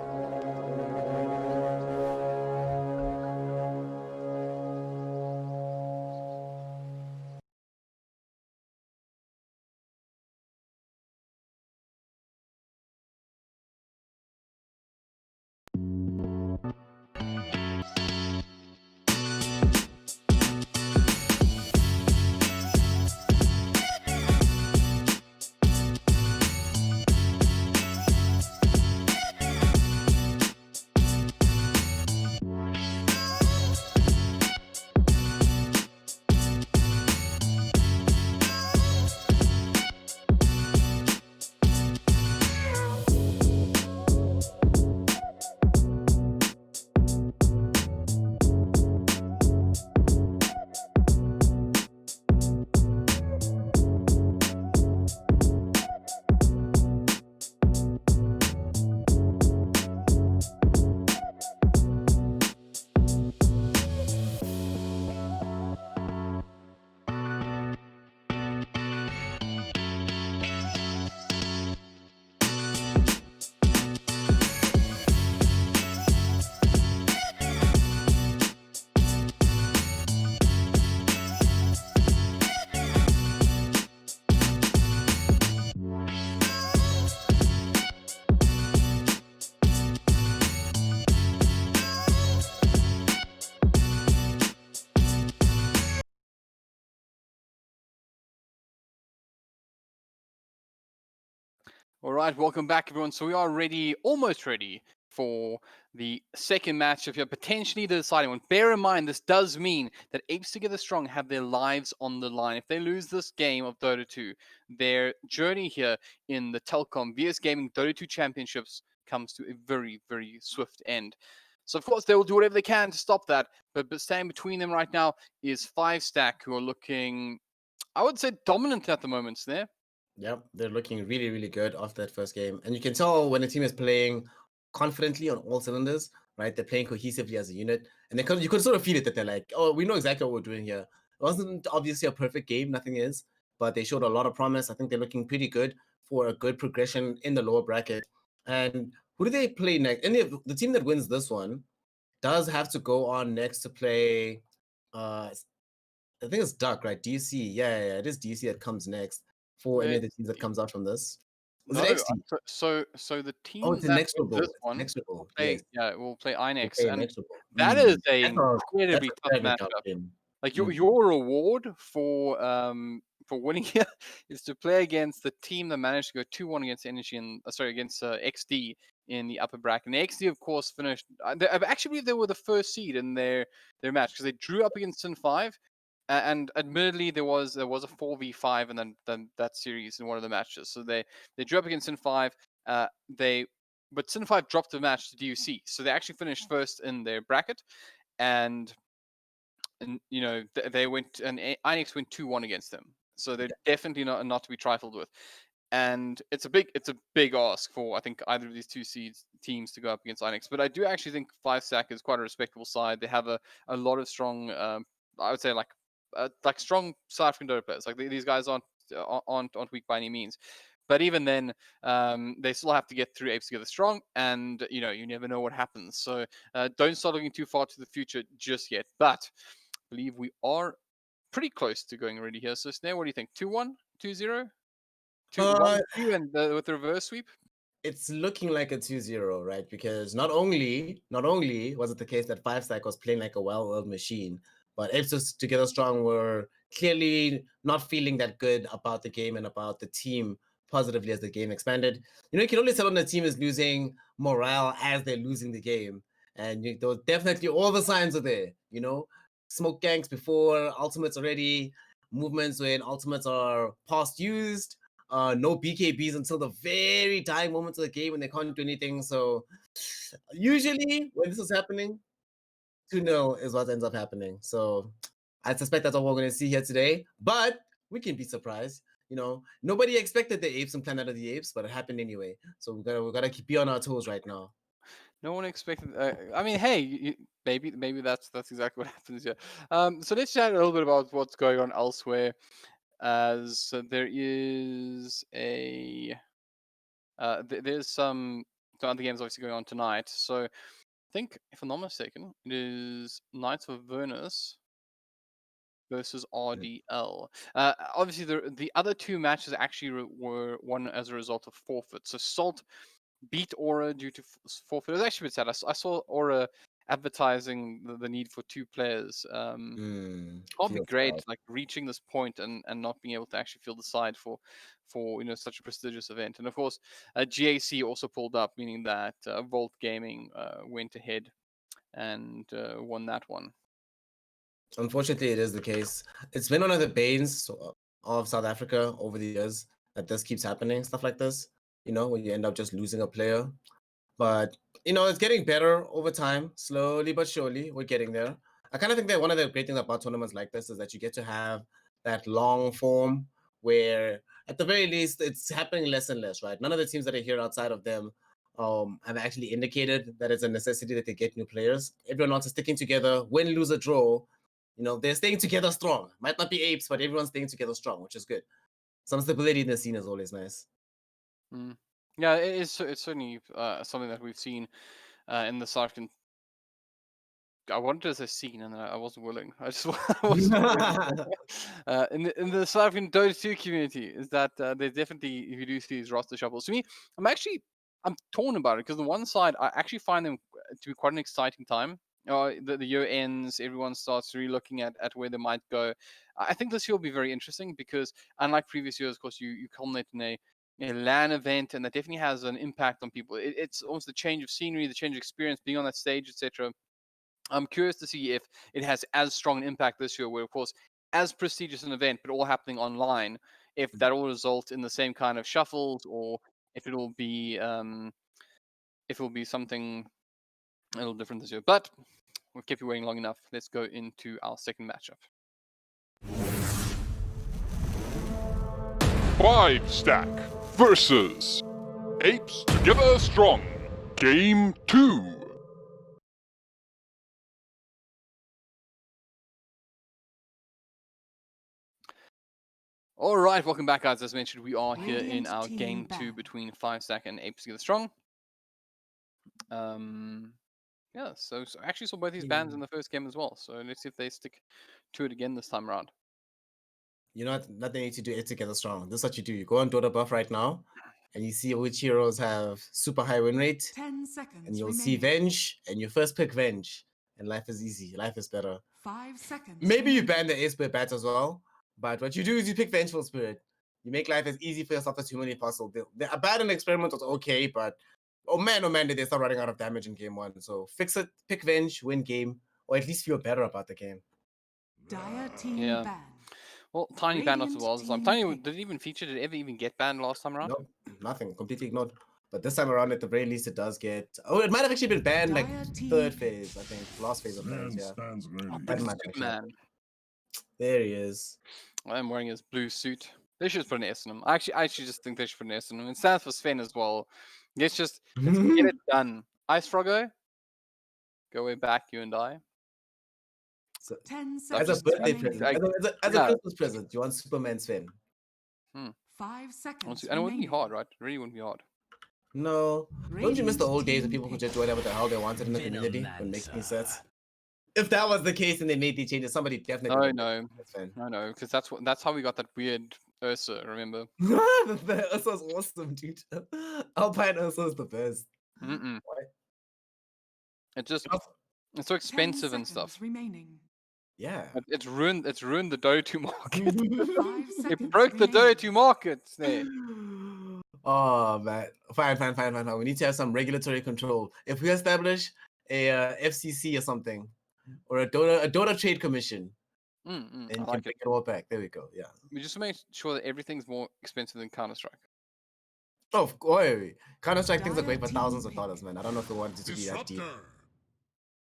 All right, welcome back, everyone. So we are ready, almost ready, for the second matchup here, potentially the deciding one. Bear in mind, this does mean that Apes Together Strong have their lives on the line. If they lose this game of Dota 2, their journey here in the Telkom VS Gaming Dota 2 Championships comes to a very, very swift end. So, of course, they will do whatever they can to stop that. But standing between them right now is 5stack, who are looking, I would say, dominant at the moment, there. Yep, they're looking really, really good after that first game. And you can tell when a team is playing confidently on all cylinders, right? They're playing cohesively as a unit. And you could sort of feel it that they're like, oh, we know exactly what we're doing here. It wasn't obviously a perfect game, nothing is, but they showed a lot of promise. I think they're looking pretty good for a good progression in the lower bracket. And who do they play next? The team that wins this one does have to go on next to play, I think it's Duck, right? DC. Yeah, it is DC that comes next for any of the teams that comes out from this. Was No, it XT? so the Oh, team it's that inexorable. wins this It's one inexorable. will play, Yes. will play They Inex, play and inexorable. that is an That's incredibly a tough very tough matchup. game. Like your reward for winning here is to play against the team that managed to go 2-1 against Energy and against XD in the upper bracket. And XD, of course, finished. I actually believe they were the first seed in their match because they drew up against Sin 5. And admittedly, there was a 4v5 and then that series in one of the matches. So they drew up against Sin 5. But Sin 5 dropped the match to DUC, so they actually finished first in their bracket, and you know they went and Inex went 2-1 against them. So they're definitely not to be trifled with. And it's a big ask for, I think, either of these two teams to go up against Inex. But I do actually think 5stack is quite a respectable side. They have a lot of strong, I would say like strong South African Dota players. Like these guys aren't weak by any means. But even then, they still have to get through Apes Together Strong, and you know you never know what happens. So don't start looking too far to the future just yet. But I believe we are pretty close to going already here. So Snare, what do you think? 2-1, 2-0? 2-1-2 and with the reverse sweep? It's looking like a 2-0, right? Because not only was it the case that 5stack was playing like a well-oiled machine, but Apes Together Strong were clearly not feeling that good about the game and about the team positively as the game expanded. You know, you can only tell when the team is losing morale as they're losing the game. And there was definitely all the signs are there, you know? Smoke ganks before ultimates already, movements when ultimates are past used, no BKBs until the very dying moments of the game when they can't do anything. So usually when this is happening, 2-0 is what ends up happening. So I suspect that's what we're going to see here today, but we can be surprised. You know, nobody expected the Apes and Planet of the Apes, but it happened anyway. So we gotta keep be on our toes right now. No one expected. I mean, hey, maybe that's exactly what happens here. So let's chat a little bit about what's going on elsewhere. As there is there's some other games obviously going on tonight. So I think, if I'm not mistaken, it is Knights of Avernus versus RDL. Obviously, the other two matches actually were won as a result of forfeit. So Salt beat Aura due to forfeit. It was actually a bit sad. I saw Aura advertising the need for two players. Can't be great, like reaching this point and not being able to actually field the side for such a prestigious event. And of course, GAC also pulled up, meaning that Volt Gaming went ahead and won that one. Unfortunately, it is the case. It's been one of the banes of South Africa over the years that this keeps happening, stuff like this, you know, when you end up just losing a player. But, you know, it's getting better over time, slowly but surely, we're getting there. I kind of think that one of the great things about tournaments like this is that you get to have that long form where, at the very least, it's happening less and less, right? None of the teams that are here outside of them have actually indicated that it's a necessity that they get new players. Everyone else is sticking together, win, lose, or draw. You know, they're staying together strong. Might not be Apes, but everyone's staying together strong, which is good. Some stability in the scene is always nice. Yeah, it's certainly something that we've seen in the South African. I wanted to say scene, and I wasn't willing. I just wasn't willing. In the South African Dota 2 community, is that there's definitely, if you do see these roster shuffles. To me, I'm torn about it because on the one side, I actually find them to be quite an exciting time. The year ends, everyone starts really looking at where they might go. I think this year will be very interesting because, unlike previous years, of course, you culminate in a a LAN event, and that definitely has an impact on people. It's almost the change of scenery, the change of experience, being on that stage, etc. I'm curious to see if it has as strong an impact this year, where of course, as prestigious an event, but all happening online, if that will result in the same kind of shuffles, or if it'll be something a little different this year. But we've kept you waiting long enough. Let's go into our second matchup. 5 Stack versus Apes Together Strong. Game 2. All right, welcome back, guys. As mentioned, we are here in our game 2 between 5 Stack and Apes Together Strong. Yeah, so I actually saw both these bands in the first game as well. So let's see if they stick to it again this time around. You know what? Nothing need to do it together strong. This is what you do. You go on Dota buff right now, and you see which heroes have super high win rate. 10 seconds. And you'll see Venge, and you first pick Venge, and life is easy. Life is better. 5 seconds. Maybe you ban the Ace Spirit bat as well, but what you do is you pick Vengeful Spirit. You make life as easy for yourself as humanly possible. The Abaddon experiment was okay, but oh man, did they start running out of damage in game 1. So fix it, pick Venge, win game, or at least feel better about the game. Dire team Yeah. ban. Well, Tiny banned off as well. Tiny, did it even feature? Did it ever even get banned last time around? Nope, nothing. Completely ignored. But this time around, at the very least, it does get... Oh, it might have actually been banned like third phase, I think. Last phase of bans, yeah. Man. There he is. I'm wearing his blue suit. They should just put an S on him. I actually just think they should put an S on him. It stands for Sven as well. Let's get it done. Ice Froggo, go way back, you and I. So, 10 as a birthday present, as a Christmas present, you want Superman Sven. 5 seconds. And it wouldn't be hard, right? It really wouldn't be hard. No. Don't you miss the old days of people could just do whatever the hell they wanted in the community when making sets? If that was the case and they made these changes, somebody definitely. No, because that's how we got that weird Ursa. Remember? The Ursa's awesome, dude. Alpine Ursa is the best. Why? It's so expensive and stuff. Remaining. Yeah. It's ruined the Dota market. It broke the Dota market there. Oh man, fine. We need to have some regulatory control. If we establish a FCC or something, or a Dota Trade Commission, then you can take it all back. There we go. Yeah. We just make sure that everything's more expensive than Counter-Strike. Oh, of course. Counter-Strike things are great for thousands of dollars, man. I don't know if we want it to be that deep.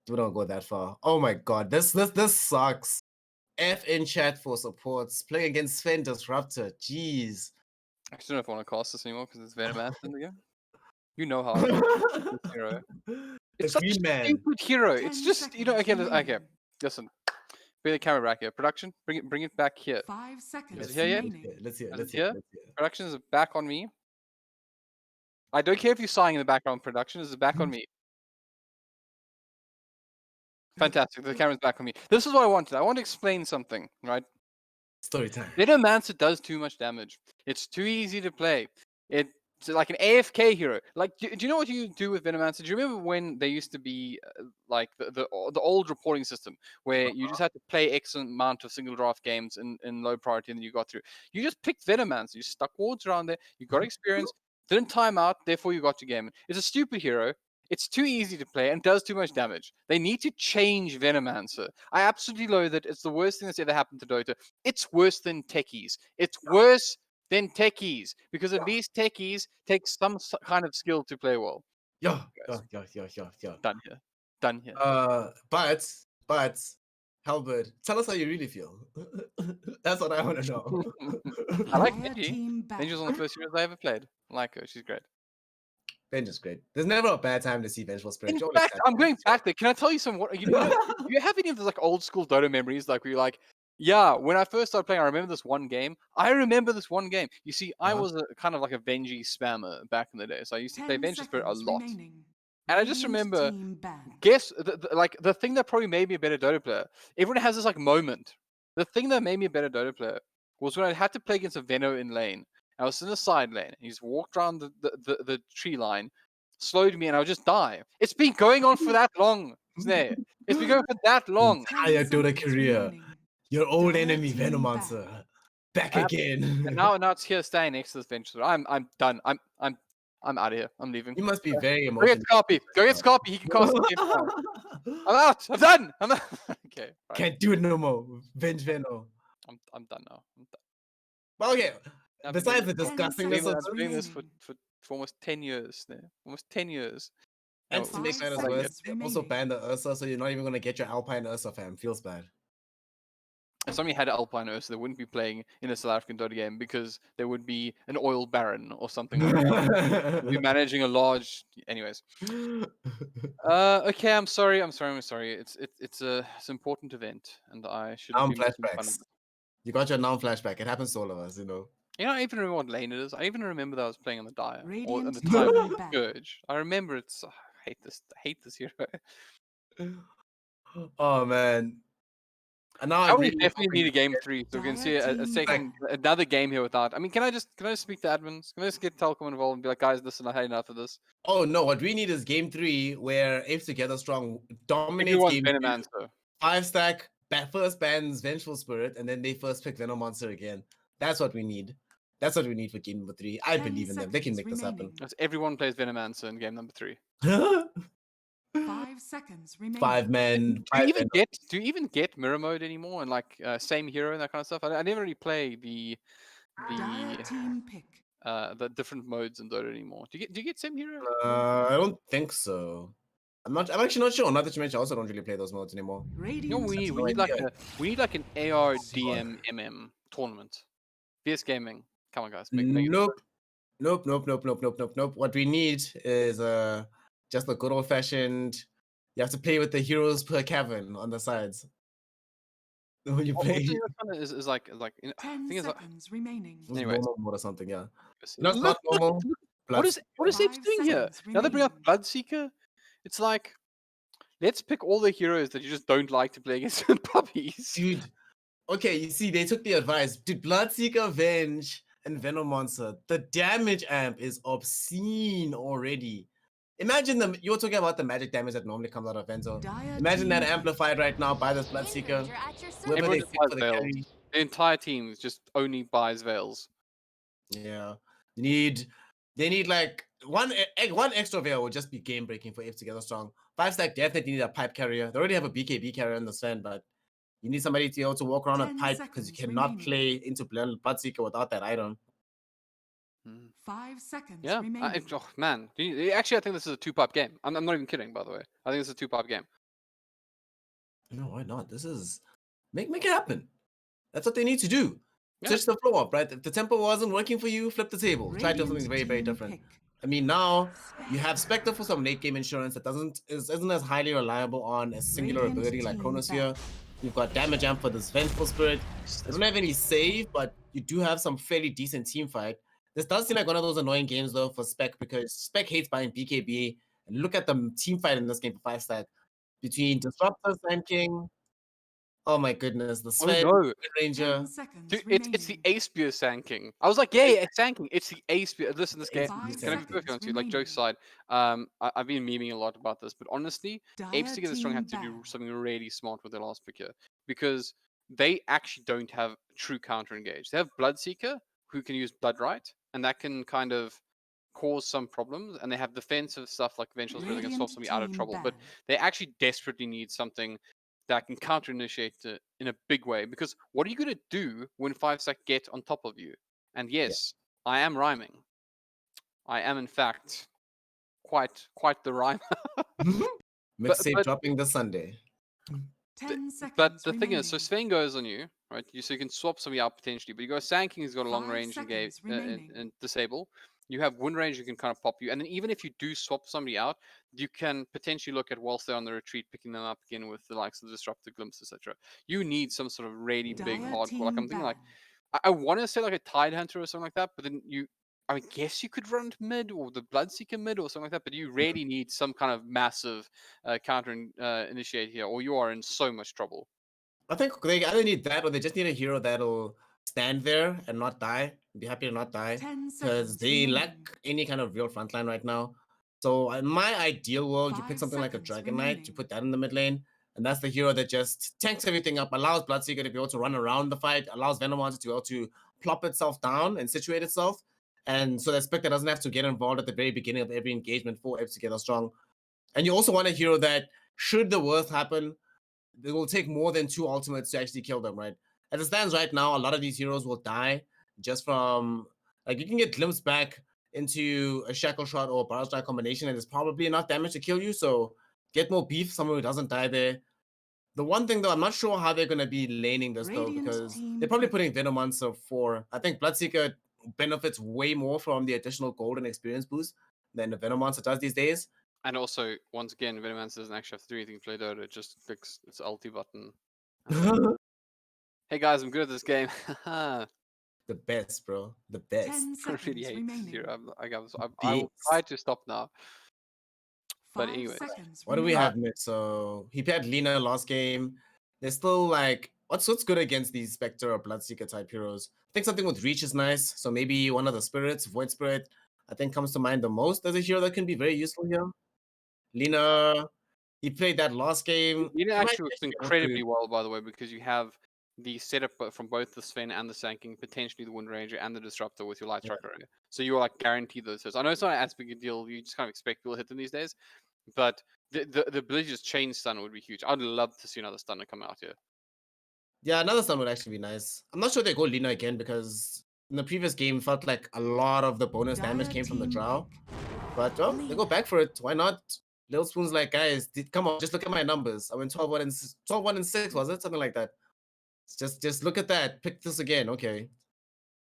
We don't go that far. Oh my god, this sucks. F in chat for supports. Playing against Sven Disruptor. Jeez. I don't know if I want to cast this anymore because it's Venom Aston again. You know how I feel this hero. It's such a stupid hero. It's just okay. Listen. Bring the camera back here. Production, bring it back here. 5 seconds. Is it here yet? Let's hear. Production is back on me. I don't care if you're sighing in the background. Production is back on me. Fantastic. The camera's back on me. This is what I wanted. I want to explain something, right? Story time. Venomancer does too much damage. It's too easy to play. It's like an AFK hero. Like, do you know what you do with Venomancer? Do you remember when there used to be like the old reporting system where you just had to play X amount of single draft games in low priority and then you got through? You just picked Venomancer. You stuck wards around there. You got experience. Didn't time out. Therefore, you got your game. It's a stupid hero. It's too easy to play and does too much damage. They need to change Venomancer. I absolutely loathe it. It's the worst thing that's ever happened to Dota. It's worse than techies. It's worse than techies because at least techies take some kind of skill to play well. Yeah. Done here. But Halbert, tell us how you really feel. That's what I want to know. I like Benji. Benji's one of the first heroes I ever played. I like her. She's great. Benj is great. There's never a bad time to see Vengeful Spirit. In fact, I'm going back there. Can I tell you some? You have any of those like old school Dota memories? Like where you're like, yeah, when I first started playing, I remember this one game. You see, I was a kind of like a Venji spammer back in the day, so I used to play Vengeful Spirit a lot. And I just remember, the thing that probably made me a better Dota player. Everyone has this like moment. The thing that made me a better Dota player was when I had to play against a Veno in lane. I was in the side lane. He just walked around the tree line, slowed me, and I would just die. It's been going on for that long, isn't it? It's been going for that long. Entire Dota career. Your old enemy, Venomancer. Back And again. now it's here staying next to this bench. So I'm done. I'm out of here. I'm leaving. You must be very Go get emotional. Scarpy. Go get Scarpy. He can cast the game now. I'm out. I'm done. I'm out. Okay. Right. Can't do it no more. Venge Veno. I'm done now. I'm done. Well, okay. I've Besides the been disgustingness of doing this for almost 10 years now. Almost 10 years. and No, to make matters I get- worse, they also banned the Ursa, so you're not even gonna get your Alpine Ursa fam. Feels bad. If somebody had Alpine Ursa, they wouldn't be playing in a South African Dota game because there would be an oil baron or something like that. We'd be managing a large. Anyways. Okay, I'm sorry. It's an important event, and I should Now be making fun of flashbacks. it. You got your now flashback. It happens to all of us, you know. You know, I even remember what lane it is. I even remember that I was playing on the Dire or at Radiant the time Nine back. Scourge. I remember it's. I hate this. I hate this hero. Oh man. And now Now I we really definitely need a game 3, so we can see Dire a team second, another game here without. I mean, can I just speak to admins? Can I just get Telkom involved and be like, guys, listen, I had enough of this. Oh no, what we need is game 3 where Apes Together Strong dominates Everyone's game Venom 2. Answer. 5-stack, first bans Vengeful Spirit, and then they first pick Venom Monster again. That's what we need. That's what we need for game number 3. I 10 believe in them. They can make this happen. That's everyone plays Venom Answer in game number 3. 5 seconds remaining. 5 men. Do five you even Venom. get mirror mode anymore and like same hero and that kind of stuff? I never really play Dire team pick. the different modes in Dota anymore. Do you get same hero? I don't think so. I'm actually not sure. Now that you mention, I also don't really play those modes anymore. You know what we need? no We need idea. like an AR DM MM tournament. VS Gaming. Come on, guys. Make it. Nope. What we need is just the good old fashioned. You have to play with the heroes per cavern on the sides. When you play, Is like I 10 think it's like, seconds remaining. it's anyways. normal mode or something. Yeah. See. No, it's not normal. What is Bloodseeker. Apes doing here? seconds Now they bring up Bloodseeker. It's like, let's pick all the heroes that you just don't like to play against puppies. Dude, okay, you see, they took the advice. Dude, Bloodseeker, Venge, and Venom Monster. The damage amp is obscene already. Imagine you're talking about the magic damage that normally comes out of Venzo. Imagine that amplified right now by this Bloodseeker. Whoever Everyone they just pick buys for the Veils. carry. The entire team just only buys Veils. Yeah. They need like one extra veil would just be game breaking for Apes Together Strong. 5-stack definitely need a pipe carrier. They already have a BKB carrier in the Sven, but you need somebody to be able to walk around a 10 pipe because you seconds cannot remaining. play into Bloodseeker without that item. 5 seconds Yeah. remaining. Oh man. Actually, I think this is a 2-pipe game. I'm not even kidding, by the way. I think this is a 2-pipe game. No, why not? This is make it happen. That's what they need to do. Yeah. Switch the floor up, right? If the tempo wasn't working for you, flip the table. Try to do something very, very different. I mean, now you have Spectre for some late game insurance that isn't as highly reliable on a singular Radiant ability like team Chronosphere. You've got damage amp for this Vengeful Spirit. They don't have any save, but you do have some fairly decent team fight. This does seem like one of those annoying games though for Spec because Spec hates buying BKB. And look at the team fight in this game for 5-stack between Disruptor, Sand King. Oh my goodness, the Sven, no. Ranger. Dude, it's the Ace Spear Sand King. I was like, yeah, it's Sand King. It's the Ace Spear. Listen, this game. Can I be perfectly honest with you? Like, joke aside, I've been memeing a lot about this, but honestly, Apes Together Strong had to do something really smart with their last pick here because they actually don't have true counter engage. They have Bloodseeker who can use Blood Right, and that can kind of cause some problems, and they have defensive stuff like Vengeful Spirit that can solve somebody out of trouble. But they actually desperately need something that can counter initiate in a big way. Because what are you going to do when 5-stack get on top of you? And yes, I am rhyming. I am in fact quite the rhymer. Mixtape dropping this Sunday. 10 seconds But the thing is, so Sven goes on you, right? So you can swap somebody out potentially. But you go Sand King, who's got a long 5 range seconds remaining. and disable. You have Wind Range, who can kind of pop you. And then even if you do swap somebody out, you can potentially look at whilst they're on the retreat, picking them up again with the likes of Disruptor Glimpse, etc. You need some sort of really big Dire hardcore. Like I'm team thinking like I want to say like a Tide Hunter or something like that, but then I guess you could run to mid or the Bloodseeker mid or something like that, but you really need some kind of massive counter initiate here, or you are in so much trouble. I think they either need that or they just need a hero that'll stand there and not die. Be happy to not die. 10 Because they seconds lack any kind of real frontline right now. So in my ideal world, you pick 5 something like a seconds Dragon Knight, remaining. you put that in the mid lane, and that's the hero that just tanks everything up, allows Bloodseeker to be able to run around the fight, allows Venom Monster to be able to plop itself down and situate itself. And so that Spectre doesn't have to get involved at the very beginning of every engagement for Apes Together Strong. And you also want a hero that, should the worst happen, it will take more than 2 ultimates to actually kill them, right? As it stands right now, a lot of these heroes will die just from, like, you can get glimpsed back into a shackle shot or a barrel strike combination, and it's probably enough damage to kill you. So get more beef, someone who doesn't die there. The one thing though, I'm not sure how they're gonna be laning this though, because they're probably putting Venom on sub 4. I think Bloodseeker benefits way more from the additional gold and experience boost than the Venom Monster does these days. And also, once again, Venomancer doesn't actually have to do anything to play Dota. It just clicks its ulti button. Hey guys, I'm good at this game. The best, bro. The best. 10 I really seconds hate remaining. this hero. I will try to stop now. But 5 anyways, seconds What do we remaining. have next? So he paired Lina last game. They're still like, what's good against these Spectre or Bloodseeker type heroes? I think something with Reach is nice. So maybe one of the spirits, Void Spirit, I think comes to mind the most as a hero that can be very useful here. Lina, he played that last game. Lina He might actually works actually go incredibly through- well, by the way, because you have the setup from both the Sven and the Sanking, potentially the Wind Ranger and the Disruptor with your Light Striker. So you're like guaranteed those hits. I know it's not as big a deal. You just kind of expect people to hit them these days, but the ability to just chain stun would be huge. I'd love to see another stunner come out here. Yeah, another stun would actually be nice. I'm not sure they go Lina again because in the previous game felt like a lot of the bonus damage came from the Drow. But they go back for it. Why not? Little Spoon's like, guys, come on, just look at my numbers. I went 12-1 and 6, was it? Something like that. Just look at that. Pick this again. Okay.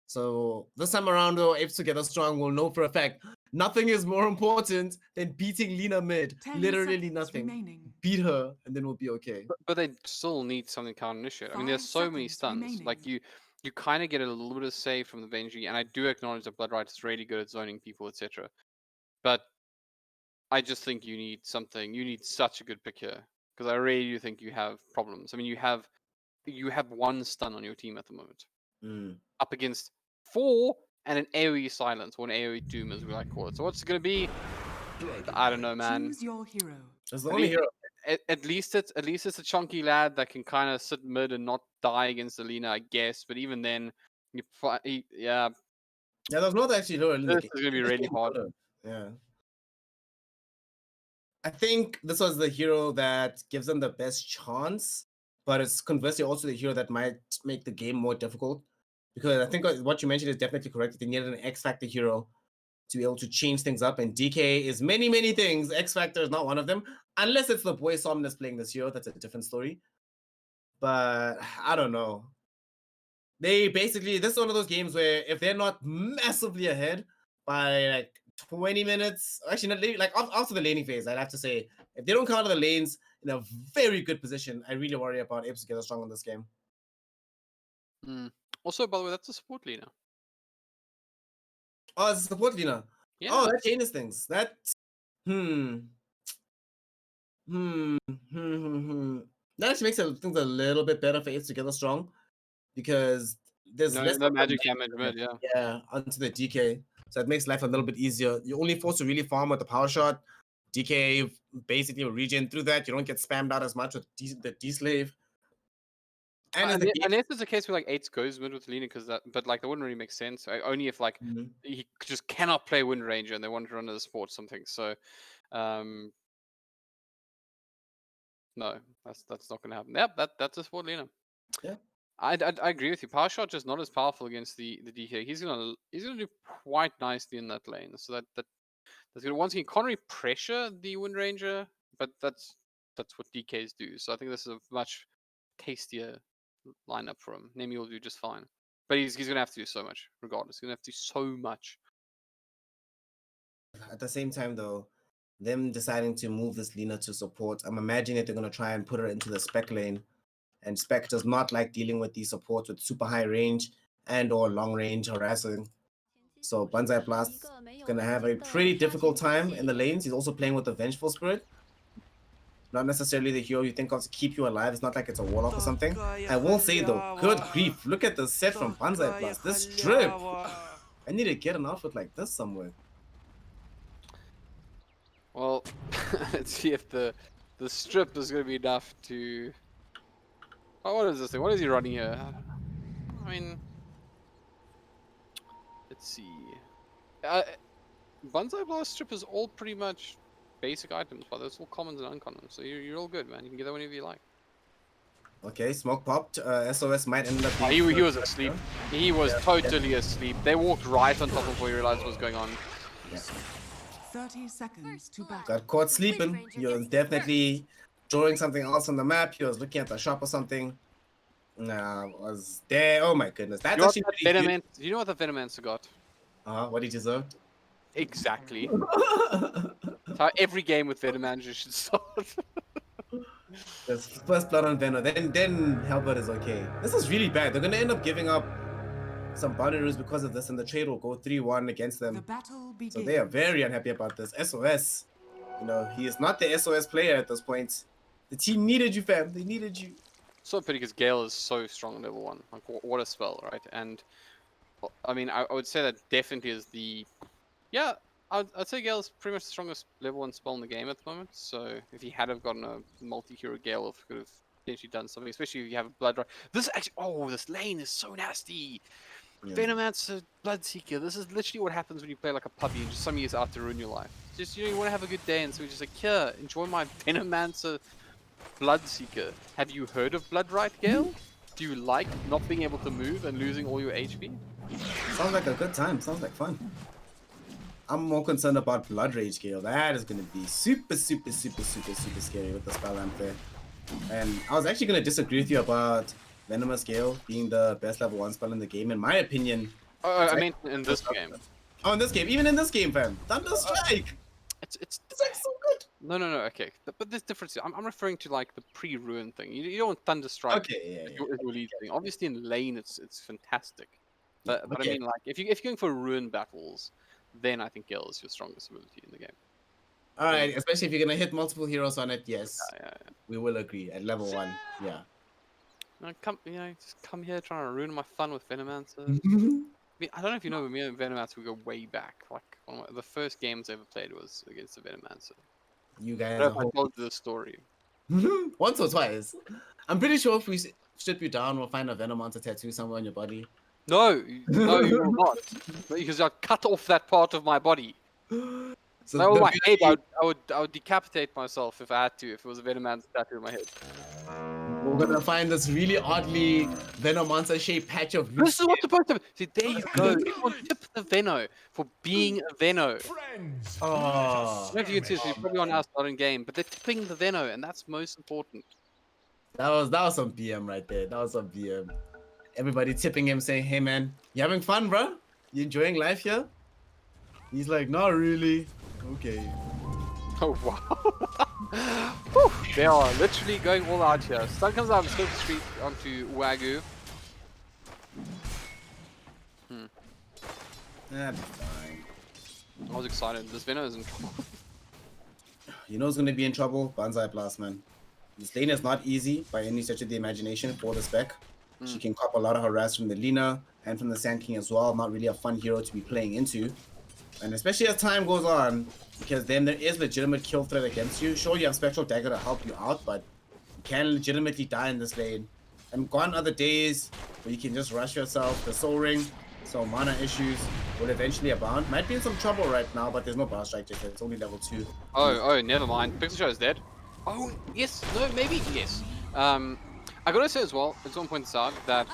So this time around, though, Apes Together Strong will know for a fact nothing is more important than beating Lina mid. 10 Literally seconds nothing. remaining. Beat her, and then we'll be okay. But they still need something counter initiate. I mean, there's 5 so many seconds stuns. Like remaining. you kind of get a little bit of save from the Benji, and I do acknowledge that Bloodright is really good at zoning people, etc. But I just think you need something. You need such a good pick here because I really do think you have problems. I mean, you have 1 stun on your team at the moment, up against 4 and an AOE silence or an AOE doom, as we like to call it. So what's it gonna be? I don't know, man. Choose your hero. That's the only hero. At least it's a chunky lad that can kind of sit mid and not die against Alina, I guess. But even then, yeah, there's not actually hero in the this game. is gonna be really hard. Yeah. I think this was the hero that gives them the best chance, but it's conversely also the hero that might make the game more difficult. Because I think what you mentioned is definitely correct. They needed an X Factor hero to be able to change things up, and DK is many, many things. X Factor is not one of them, unless it's the boy Somnus playing this hero. That's a different story. But I don't know. They basically, this is one of those games where if they're not massively ahead by like 20 minutes, actually not like after the laning phase, I'd have to say, if they don't counter the lanes in a very good position, I really worry about Apes Together Strong in this game. Also, by the way, that's a support Lina. Oh, it's a support Lina. Yeah. Oh, that changes things. That that actually makes things a little bit better for Apes Together Strong because there's less no magic damage mid, yeah. Yeah, onto the DK. So it makes life a little bit easier. You're only forced to really farm with the power shot. DK basically will regen through that. You don't get spammed out as much with the D-Slave. And if it's a case where like 8 goes mid with Lina, but like that wouldn't really make sense. Only if like he just cannot play Wind Ranger and they want to run the sport or something. So, no, that's not going to happen. Yep, that's a sport Lina. Yeah, I agree with you. Power shot just not as powerful against the DK. He's gonna do quite nicely in that lane. So that's gonna once again can't really pressure the Wind Ranger, but that's what DKs do. So I think this is a much tastier lineup for him. Nemi will do just fine, but he's gonna have to do so much regardless. He's gonna have to do so much. At the same time, though, them deciding to move this Lina to support, I'm imagining that they're gonna try and put her into the spec lane. And Spec does not like dealing with these supports with super high range and or long range harassing. So Banzai Blast is going to have a pretty difficult time in the lanes. He's also playing with the Vengeful Spirit. Not necessarily the hero you think of to keep you alive. It's not like it's a Warlock or something. I will say though, good grief. Look at the set from Banzai Blast. This strip. I need to get an outfit like this somewhere. Well, let's see if the strip is going to be enough to... Oh, what is this thing? What is he running here? I mean, Let's see. Bonsai Blast Strip is all pretty much basic items, but it's all commons and uncommons. So you're all good, man. You can get that whenever you like. Okay, smoke popped. SOS might end up being... He was asleep. He was totally asleep. They walked right on top of where he realized what was going on. Yeah. 30 seconds to battle. Got caught sleeping. He was definitely drawing something else on the map. He was looking at the shop or something. Was there. Oh my goodness. That's actually pretty good. You know what the Venomancer got? What he deserved? Exactly. That's how every game with Venomancer should start. There's first blood on Venom, then Hellbird is okay. This is really bad. They're gonna end up giving up some boundaries because of this, and the trade will go 3-1 against them. The battle begins. So they are very unhappy about this. SOS, you know, he is not the SOS player at this point. The team needed you, fam. They needed you. So pity because Gale is so strong on level 1. Like, what a spell, right? And I mean, I would say that definitely is the... Yeah, I'd say Gale is pretty much the strongest level 1 spell in the game at the moment. So if he had have gotten a multi-hero Gale, could have potentially done something, especially if you have a Blood Right. This actually... Oh, this lane is so nasty. Yeah. Venomancer, Bloodseeker. This is literally what happens when you play like a puppy and just somebody is out to ruin your life. Just, you know, you want to have a good day, and so you're just like, here, enjoy my Venomancer Bloodseeker. Have you heard of Blood Right, Gale? Do you like not being able to move and losing all your HP? Sounds like a good time. Sounds like fun. I'm more concerned about Blood Rage Gale. That is going to be super scary with the spell lamp there. And I was actually going to disagree with you about Venomous Gale being the best level 1 spell in the game. In my opinion... I mean, in this game. Oh, in this game. Even in this game, fam. Thunder Strike! It's like so good. No, okay. But there's difference. I'm referring to like the pre-ruin thing. You don't want Thunder Strike. Okay, as your lead thing. Obviously in lane it's fantastic. But I mean, like if you're going for ruin battles, then I think Gale is your strongest ability in the game. Alright, especially if you're gonna hit multiple heroes on it, yes. Yeah. We will agree. At level 1, yeah. No, just come here trying to ruin my fun with Venomancer. I mean, I don't know if you know, but me and Venomancer, we go way back. Like, one of the first games I ever played was against the Venomancer. You guys I don't know if I told you the story. Once or twice. I'm pretty sure if we strip you down, we'll find a Venomancer tattoo somewhere on your body. No, you will not. Because I'll cut off that part of my body. So that was my head. I would decapitate myself if I had to, if it was a Venomancer tattoo on my head. We're gonna find this really oddly Venomancer shaped patch of... This is what's supposed to... See, there you go. Everyone tip the Veno for being a Veno. Oh, I don't know if you can see this, you're probably on our starting game, but they're tipping the Veno, and that's most important. That was some BM right there. That was some BM. Everybody tipping him, saying, hey man, you having fun, bro? You enjoying life here? He's like, not really. Okay. Oh, wow. They are literally going all out here. Sun comes out of Scope Street onto Wagyu. That'd be fine. I was excited. This Veno is in trouble. You know who's gonna be in trouble? Banzai Blast, man. This lane is not easy by any stretch of the imagination for the spec. She can cop a lot of harass from the Lina and from the Sand King as well. Not really a fun hero to be playing into. And especially as time goes on, because then there is legitimate kill threat against you. Sure, you have Spectral Dagger to help you out, but you can legitimately die in this lane. And gone are the days where you can just rush yourself. The Soul Ring, so mana issues will eventually abound. Might be in some trouble right now, but there's no Blast Strike just yet. It's only level 2. Oh, never mind. Pixel Show is dead. Oh, yes. No, maybe. Yes. I gotta say as well, I just want to point this out, that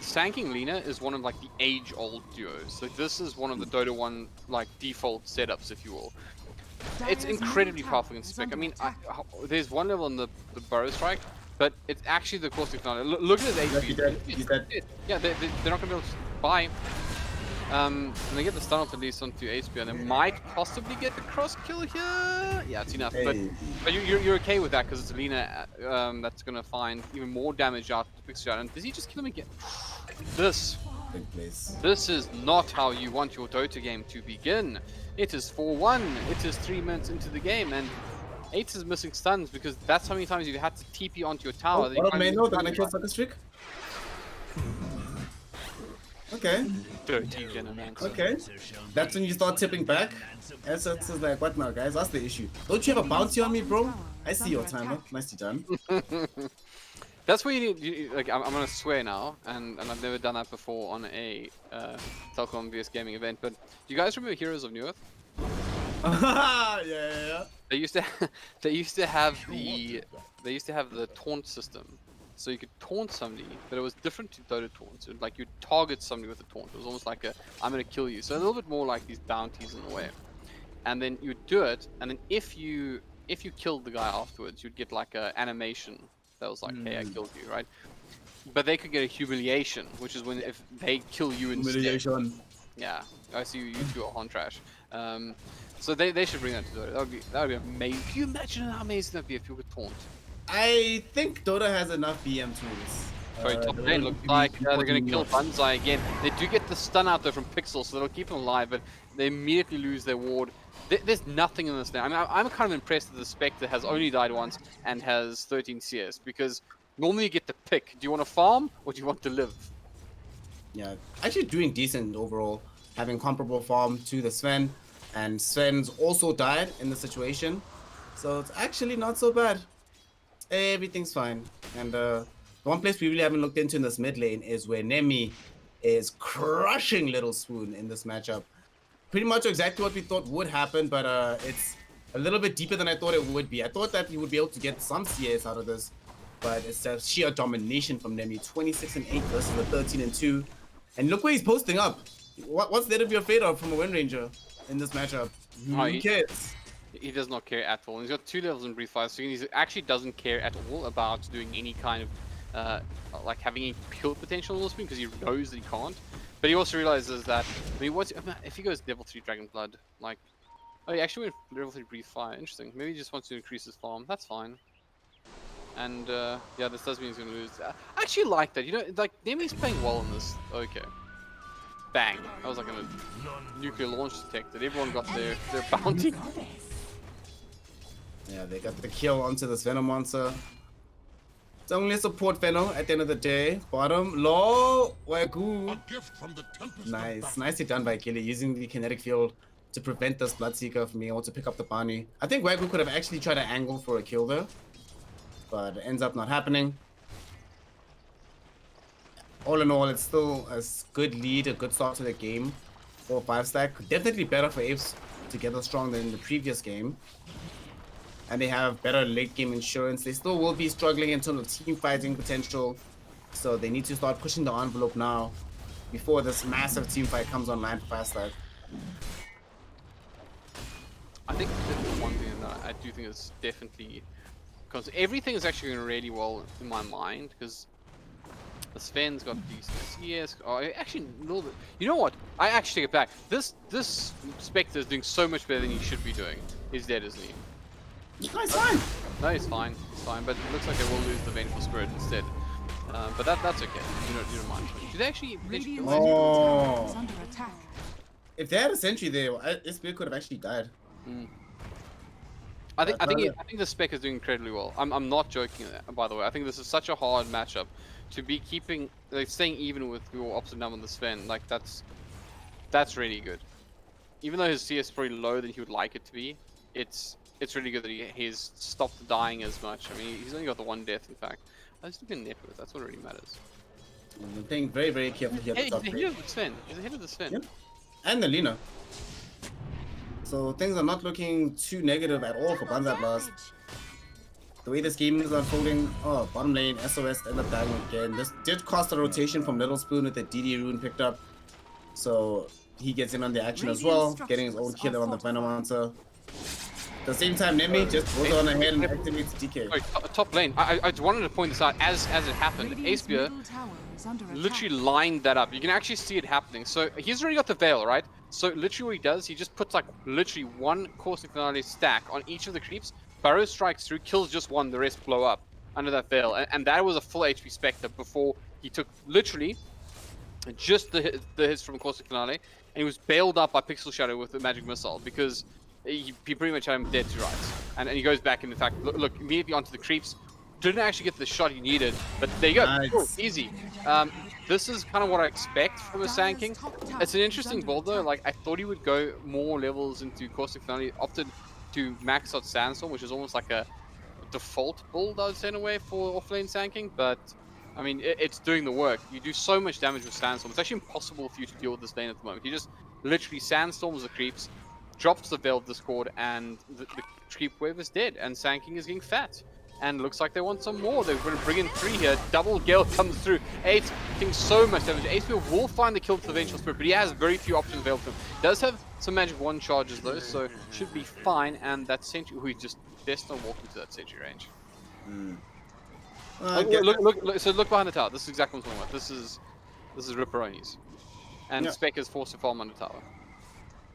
Sand King Lina is one of like the age-old duos. Like this is one of the Dota 1 like default setups, if you will. It's incredibly powerful in spec. I mean, there's one level on the Burrow Strike, but it's actually the caustic phenomenon. Look at his HP. He's dead. Yeah, they're not gonna be able to buy. And they get the stun off at least onto HP, and they might possibly get the cross kill here. Yeah, it's enough. Hey. But you're okay with that because it's Lina that's gonna find even more damage out to Pixel. And does he just kill him again? This is not how you want your Dota game to begin. It is 4-1. It is 3 minutes into the game, and Apes is missing stuns because that's how many times you've had to TP onto your tower. Oh, what main node? They're gonna kill Sucker Streak? Okay. Dirty Venomancer. Okay. That's when you start tipping back. Assets is like, what now, guys? That's the issue. Don't you have a bounty on me, bro? I see your timer. Nicely done. That's where like I'm gonna swear now, and I've never done that before on a Telkom VS Gaming event. But do you guys remember Heroes of New Earth? Yeah. They used to they used to have the taunt system, so you could taunt somebody, but it was different to Dota taunts. It, like you target somebody with a taunt. It was almost like a I'm gonna kill you. So a little bit more like these bounties in a way. And then you do it, and then if you killed the guy afterwards, you'd get like a animation that was like, hey, I killed you, right? But they could get a humiliation, which is when if they kill you instead. Humiliation. Yeah, I see you two are on trash. So they should bring that to Dota. That would be amazing. Can you imagine how amazing that'd be if you could taunt? I think Dota has enough BM tools. Sorry, top lane looks like they're gonna kill Banzai again. They do get the stun out there from Pixel, so they'll keep him alive, but they immediately lose their ward. There's nothing in this now. I mean, I'm kind of impressed that the Spectre has only died once and has 13 CS, because normally you get to pick. Do you want to farm or do you want to live? Yeah, actually doing decent overall, having comparable farm to the Sven, and Sven's also died in the situation, so it's actually not so bad. Everything's fine. And the one place we really haven't looked into in this mid lane is where Nemi is crushing Little Spoon in this matchup. Pretty much exactly what we thought would happen, but it's a little bit deeper than I thought it would be. I thought that he would be able to get some CS out of this, but it's a sheer domination from Nemi. 26-8 versus the 13-2. And look where he's posting up. What's there to be afraid of from a Wind Ranger in this matchup? Who cares? He does not care at all. He's got 2 levels in Breathe Fire, so he actually doesn't care at all about doing any kind of, like having any kill potential on this because he knows that he can't. But he also realizes that, I mean, if he goes level 3 Dragon Blood, like, oh, he actually went level 3 Breathe Fire. Interesting. Maybe he just wants to increase his farm. That's fine. And yeah, this does mean he's gonna lose. I actually like that. You know, like Nemi's playing well in this. Okay. Bang. That was like a nuclear launch detected. Everyone got their bounty. Yeah, they got the kill onto this Venom monster. It's only a support Venom at the end of the day. Bottom, low, Wagyu. Nice, nicely done by Gilly, using the kinetic field to prevent this Bloodseeker from being able to pick up the bounty. I think Wagyu could have actually tried to angle for a kill there, but it ends up not happening. All in all, it's still a good lead, a good start to the game for 5-stack. Definitely better for Apes together strong than in the previous game. And they have better late game insurance. They still will be struggling in terms of team fighting potential. So they need to start pushing the envelope now before this massive team fight comes online for 5-stack. I think the one thing that I do think is definitely, because everything is actually going really well in my mind, because the Sven's got these CS. Oh, actually, a little bit. You know what? I actually take it back. This Spectre is doing so much better than he should be doing. He's dead, isn't he? No, he's fine. No, he's fine. He's fine. But it looks like they will lose the Vengeful Spirit instead. But that's okay. You don't mind. Do they actually? Oh. If they had a sentry there, this build could have actually died. I think the spec is doing incredibly well. I'm not joking, by the way. I think this is such a hard matchup to be keeping, like, staying even with your opposite number on the Sven. Like that's really good. Even though his CS is probably lower than he would like it to be, it's really good that he's stopped dying as much. I mean, he's only got the 1 death, in fact. I just looking net with. That's what really matters. I'm being very, very careful here. Hey, he's ahead of the Sven. He's ahead of the Sven. Yep. And the Lina. So things are not looking too negative at all for Banzai Blast. The way this game is unfolding, oh, bottom lane, SOS end up dying again. This did cost a rotation from Little Spoon with the DD rune picked up. So he gets in on the action as well, getting his own killer on the Venom answer. At the same time, Nemi just goes on ahead and activates DK. Sorry, top lane. I wanted to point this out as it happened. Acebeer literally lined that up. You can actually see it happening. So he's already got the Veil, right? So literally what he does, he just puts like literally 1 Caustic Finale stack on each of the creeps. Burrow strikes through, kills just 1, the rest blow up under that Veil. And that was a full HP Spectre before he took literally just the hits from Caustic Finale. And he was bailed up by Pixel Shadow with the Magic Missile because he pretty much had him dead to rights. And he goes back and in fact, look immediately onto the creeps. Didn't actually get the shot he needed, but there you go. Nice. Cool, easy. This is kind of what I expect from a Sand King. It's an interesting build though. Like I thought he would go more levels into Caustic Finale, opted to max out Sandstorm, which is almost like a default build, I would say, in a way, for offlane sanking, but I mean, it's doing the work. You do so much damage with Sandstorm. It's actually impossible for you to deal with this lane at the moment. You just literally Sandstorms the creeps, drops the Veil of Discord, and the creep wave is dead, and sanking is getting fat. And looks like they want some more. They're going to bring in 3 here. Double Gale comes through. Apes taking so much damage. Apes will find the kill to the Vengeful Spirit, but he has very few options available to him. Does have some magic 1 charges though, so should be fine. And that sentry, who just best not walk into that sentry range. Look, so look behind the tower. This is exactly what I'm talking about. This is Ripperonis. And Spec is forced to farm on the tower.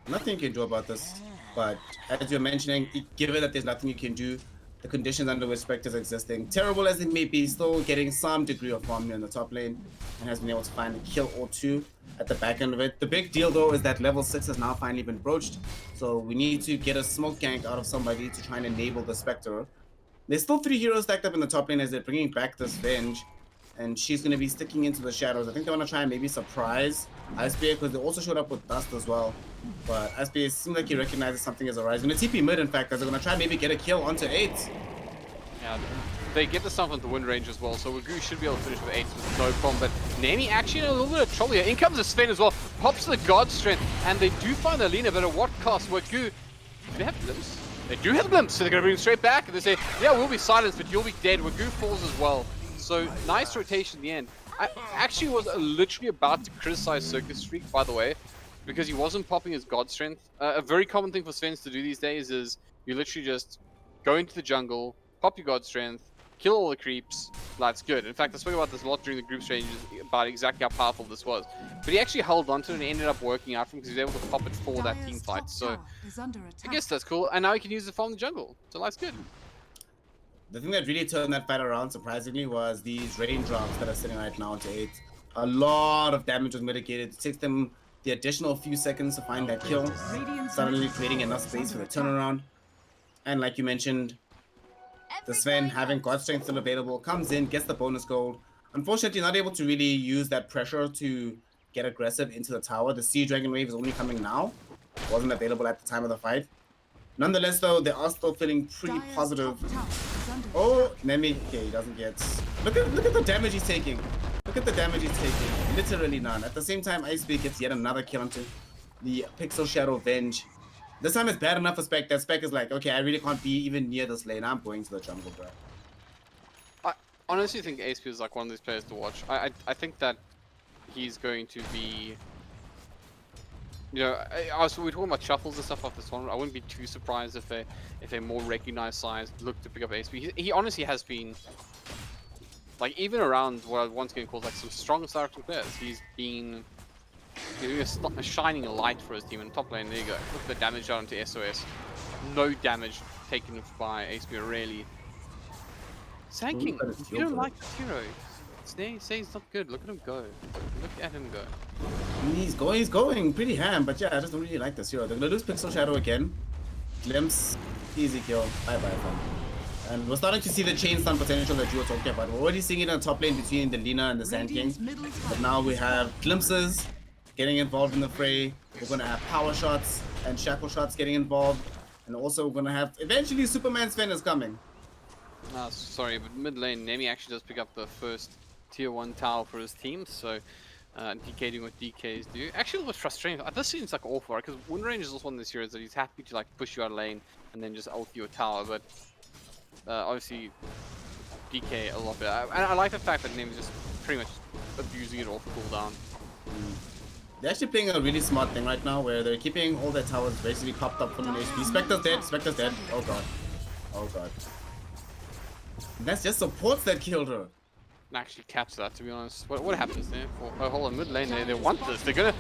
Nothing you can do about this, but as you're mentioning, given that there's nothing you can do, the conditions under which Spectre is existing, terrible as it may be, still getting some degree of farm in the top lane, and has been able to find a kill or 2 at the back end of it. The big deal though is that level 6 has now finally been broached, so we need to get a smoke gank out of somebody to try and enable the Spectre. There's still 3 heroes stacked up in the top lane as they're bringing back this Venge, and she's going to be sticking into the shadows. I think they want to try and maybe surprise Icebear, because they also showed up with Dust as well. But Icebear seems like he recognizes something as a rise. Going to TP mid, in fact, because they're going to try and maybe get a kill onto 8. Yeah, they get the stuff onto wind range as well, so Wagyu should be able to finish with 8 with no problem. But Nemi actually in a little bit of trouble here. In comes the Sven as well, pops the God Strength, and they do find Alina, but at what cost? Wagyu, do they have glimpse? They do have glimpse, so they're going to bring him straight back, and they say, yeah, we'll be silenced, but you'll be dead. Wagyu falls as well. So nice rotation in the end. I actually was literally about to criticize Circus Streak, by the way, because he wasn't popping his God Strength. A very common thing for Svens to do these days is you literally just go into the jungle, pop your God Strength, kill all the creeps. That's good. In fact, I spoke about this a lot during the group stages about exactly how powerful this was. But he actually held on to it and it ended up working out for him because he was able to pop it for that team fight. So I guess that's cool. And now he can use it from the jungle. So that's good. The thing that really turned that fight around, surprisingly, was these raindrops that are sitting right now to 8. A lot of damage was mitigated. It takes them the additional few seconds to find that kill, suddenly creating enough space for the turnaround. And like you mentioned, the Sven, having God Strength still available, comes in, gets the bonus gold. Unfortunately, not able to really use that pressure to get aggressive into the tower. The Sea Dragon Wave is only coming now. It wasn't available at the time of the fight. Nonetheless, though, they are still feeling pretty positive. Oh, Nemi, okay, he doesn't get... Look at the damage he's taking. Look at the damage he's taking. Literally none. At the same time, Icebeard gets yet another kill onto the Pixel Shadow Venge. This time it's bad enough for Spec that Spec is like, okay, I really can't be even near this lane. I'm going to the jungle, bro. I honestly think Icebeard is like one of these players to watch. I think that he's going to be... You know, we're talking about shuffles and stuff off this one. I wouldn't be too surprised if a more recognized size look to pick up Ace. He honestly has been, like, even around what I once again called like some strong starting players. He's been a shining light for his team in top lane. There you go. Look at the damage out onto SOS. No damage taken by Ace, really. Sanking, you don't like this hero. Say he's not good. Look at him go. Look at him go. He's going pretty ham, but yeah, I just don't really like this hero. They're gonna lose Pixel Shadow again. Glimpse, easy kill. Bye bye, fam. And we're starting to see the chain stun potential that you were talking about. We're already seeing it on top lane between the Lina and the Sand King. But now we have glimpses getting involved in the fray. We're gonna have power shots and shackle shots getting involved. And also we're gonna have eventually Superman Sven is coming. Sorry, but mid lane, Nemi actually does pick up the first tier 1 tower for his team, so DK doing what DKs do. Actually, it was frustrating. This seems like awful, right? Because Wind Range is also one of these heroes that he's happy to like push you out of lane and then just ult your tower, but obviously DK a lot better. And I like the fact that Nemi's just pretty much abusing it off cooldown. They're actually playing a really smart thing right now where they're keeping all their towers basically popped up from an HP. Spectre's dead, Spectre's dead. Oh god. Oh god. That's just supports that killed her. Actually caps that, to be honest. What happens there? For a whole mid lane, they want this. They're gonna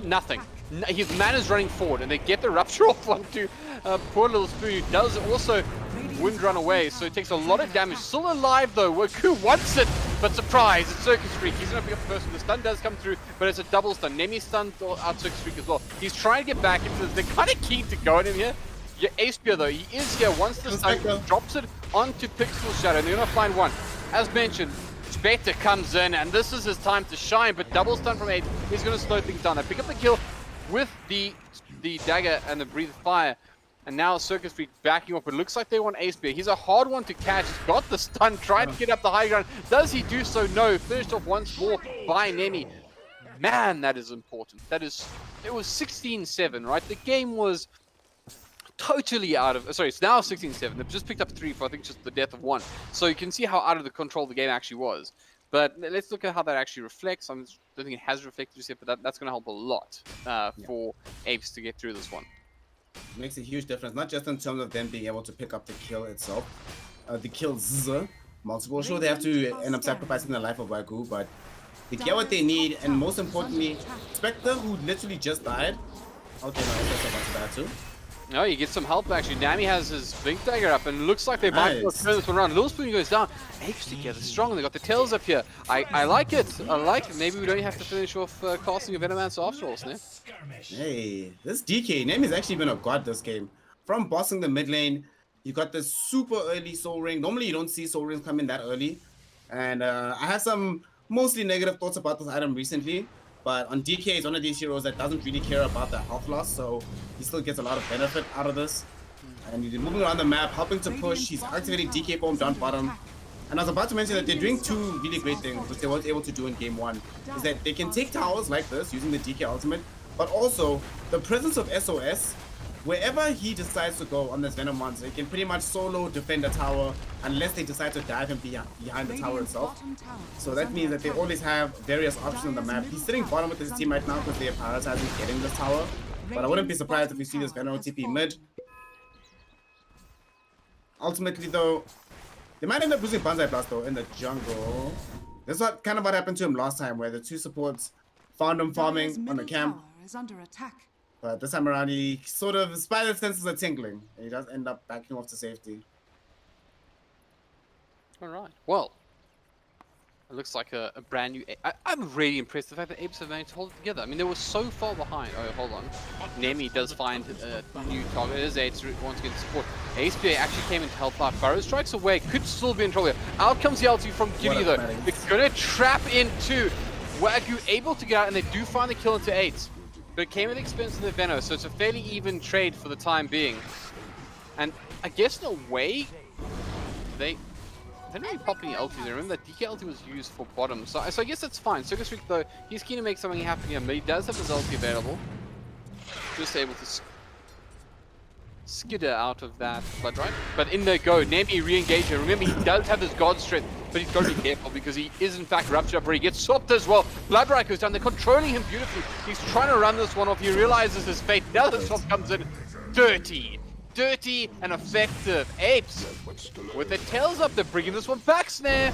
nothing. His man is running forward, and they get the rupture off onto poor little Spoon, who does also wind run away. So it takes a lot of damage. Still alive though. Waku wants it, but surprise! It's Circus Freak. He's gonna pick up the first one. The stun does come through, but it's a double stun. Nemi stunned out Circus Freak as well. He's trying to get back into this. They're kind of keen to go at him here. Yeah, Aspia though, he is here. Once the stun drops it onto Pixel Shadow, and they're gonna find one. As mentioned, Spectre comes in, and this is his time to shine, but double stun from 8 is going to slow things down. They pick up the kill with the dagger and the breathe fire, And now Circus Freak backing up. It looks like they want Ace Bear. He's a hard one to catch. He's got the stun, tried to get up the high ground. Does he do so? No. Finished off once more by Nemi. Man, that is important. It was 16-7, right? The game was totally out of, sorry, it's now 16-7. They've just picked up 3 for, I think, just the death of 1. So you can see how out of the control the game actually was. But let's look at how that actually reflects. I don't think it has reflected just yet, but that's going to help a lot for Apes to get through this one. It makes a huge difference, not just in terms of them being able to pick up the kill itself, the kills multiple. Sure, they have to end up sacrificing the life of Wagyu, but they get what they need, and most importantly, Spectre, who literally just died. Okay, no, that's about to die too. No, you get some help actually. Nami has his Blink Dagger up, and looks like they might turn this one around. Little Spoon goes down. Apes together strong. They got the tails up here. I like it. I like it. Maybe we don't have to finish off casting a Venomance after all, Snap. Hey, this DK Nami's actually been a god this game. From bossing the mid lane, you got this super early soul ring. Normally you don't see soul rings come in that early, and I had some mostly negative thoughts about this item recently. But on DK, it's one of these heroes that doesn't really care about the health loss, so he still gets a lot of benefit out of this. And he's moving around the map, helping to push. He's activating DK bomb down bottom. And I was about to mention that they're doing 2 really great things, which they weren't able to do in game 1. Is that they can take towers like this using the DK ultimate, but also the presence of SOS. Wherever he decides to go on this Venom monster, he can pretty much solo defend the tower unless they decide to dive him behind the tower itself. So that means that they always have various options on the map. He's sitting bottom with his team right now because they are prioritizing getting this tower. But I wouldn't be surprised if we see this Venom TP mid. Ultimately though, they might end up losing Banzai Blast though in the jungle. This is kind of what happened to him last time, where the 2 supports found him farming on the camp. Is under attack. But this time around, he sort of, spider senses are tingling, and he does end up backing off to safety. All right. Well, it looks like a brand new. I'm really impressed with the fact that Apes have managed to hold it together. I mean, they were so far behind. Oh, hold on. Nemi does find a new target. It is Apes once again to support. ASPA actually came in to help out. Burrow strikes away. Could still be in trouble here. Out comes the ulti from Giddy though. They're gonna trap into Wagyu, able to get out, and they do find the kill into 8. But it came at the expense of the Venom, so it's a fairly even trade for the time being. And I guess in a way, they didn't really pop any ulti there. Remember that DK ulti was used for bottom, so I guess that's fine. Circus Freak though, he's keen to make something happen here, but he does have his ulti available. Just able to skidder out of that flood, right? But in they go, Nemi re-engaging. Remember, he does have his god strength, but he's got to be careful because he is in fact ruptured up where he gets swapped as well. Bloodbright goes down, they're controlling him beautifully. He's trying to run this one off, he realizes his fate. Now the swap comes in, dirty and effective. Apes with their tails up, they're bringing this one back, Snare.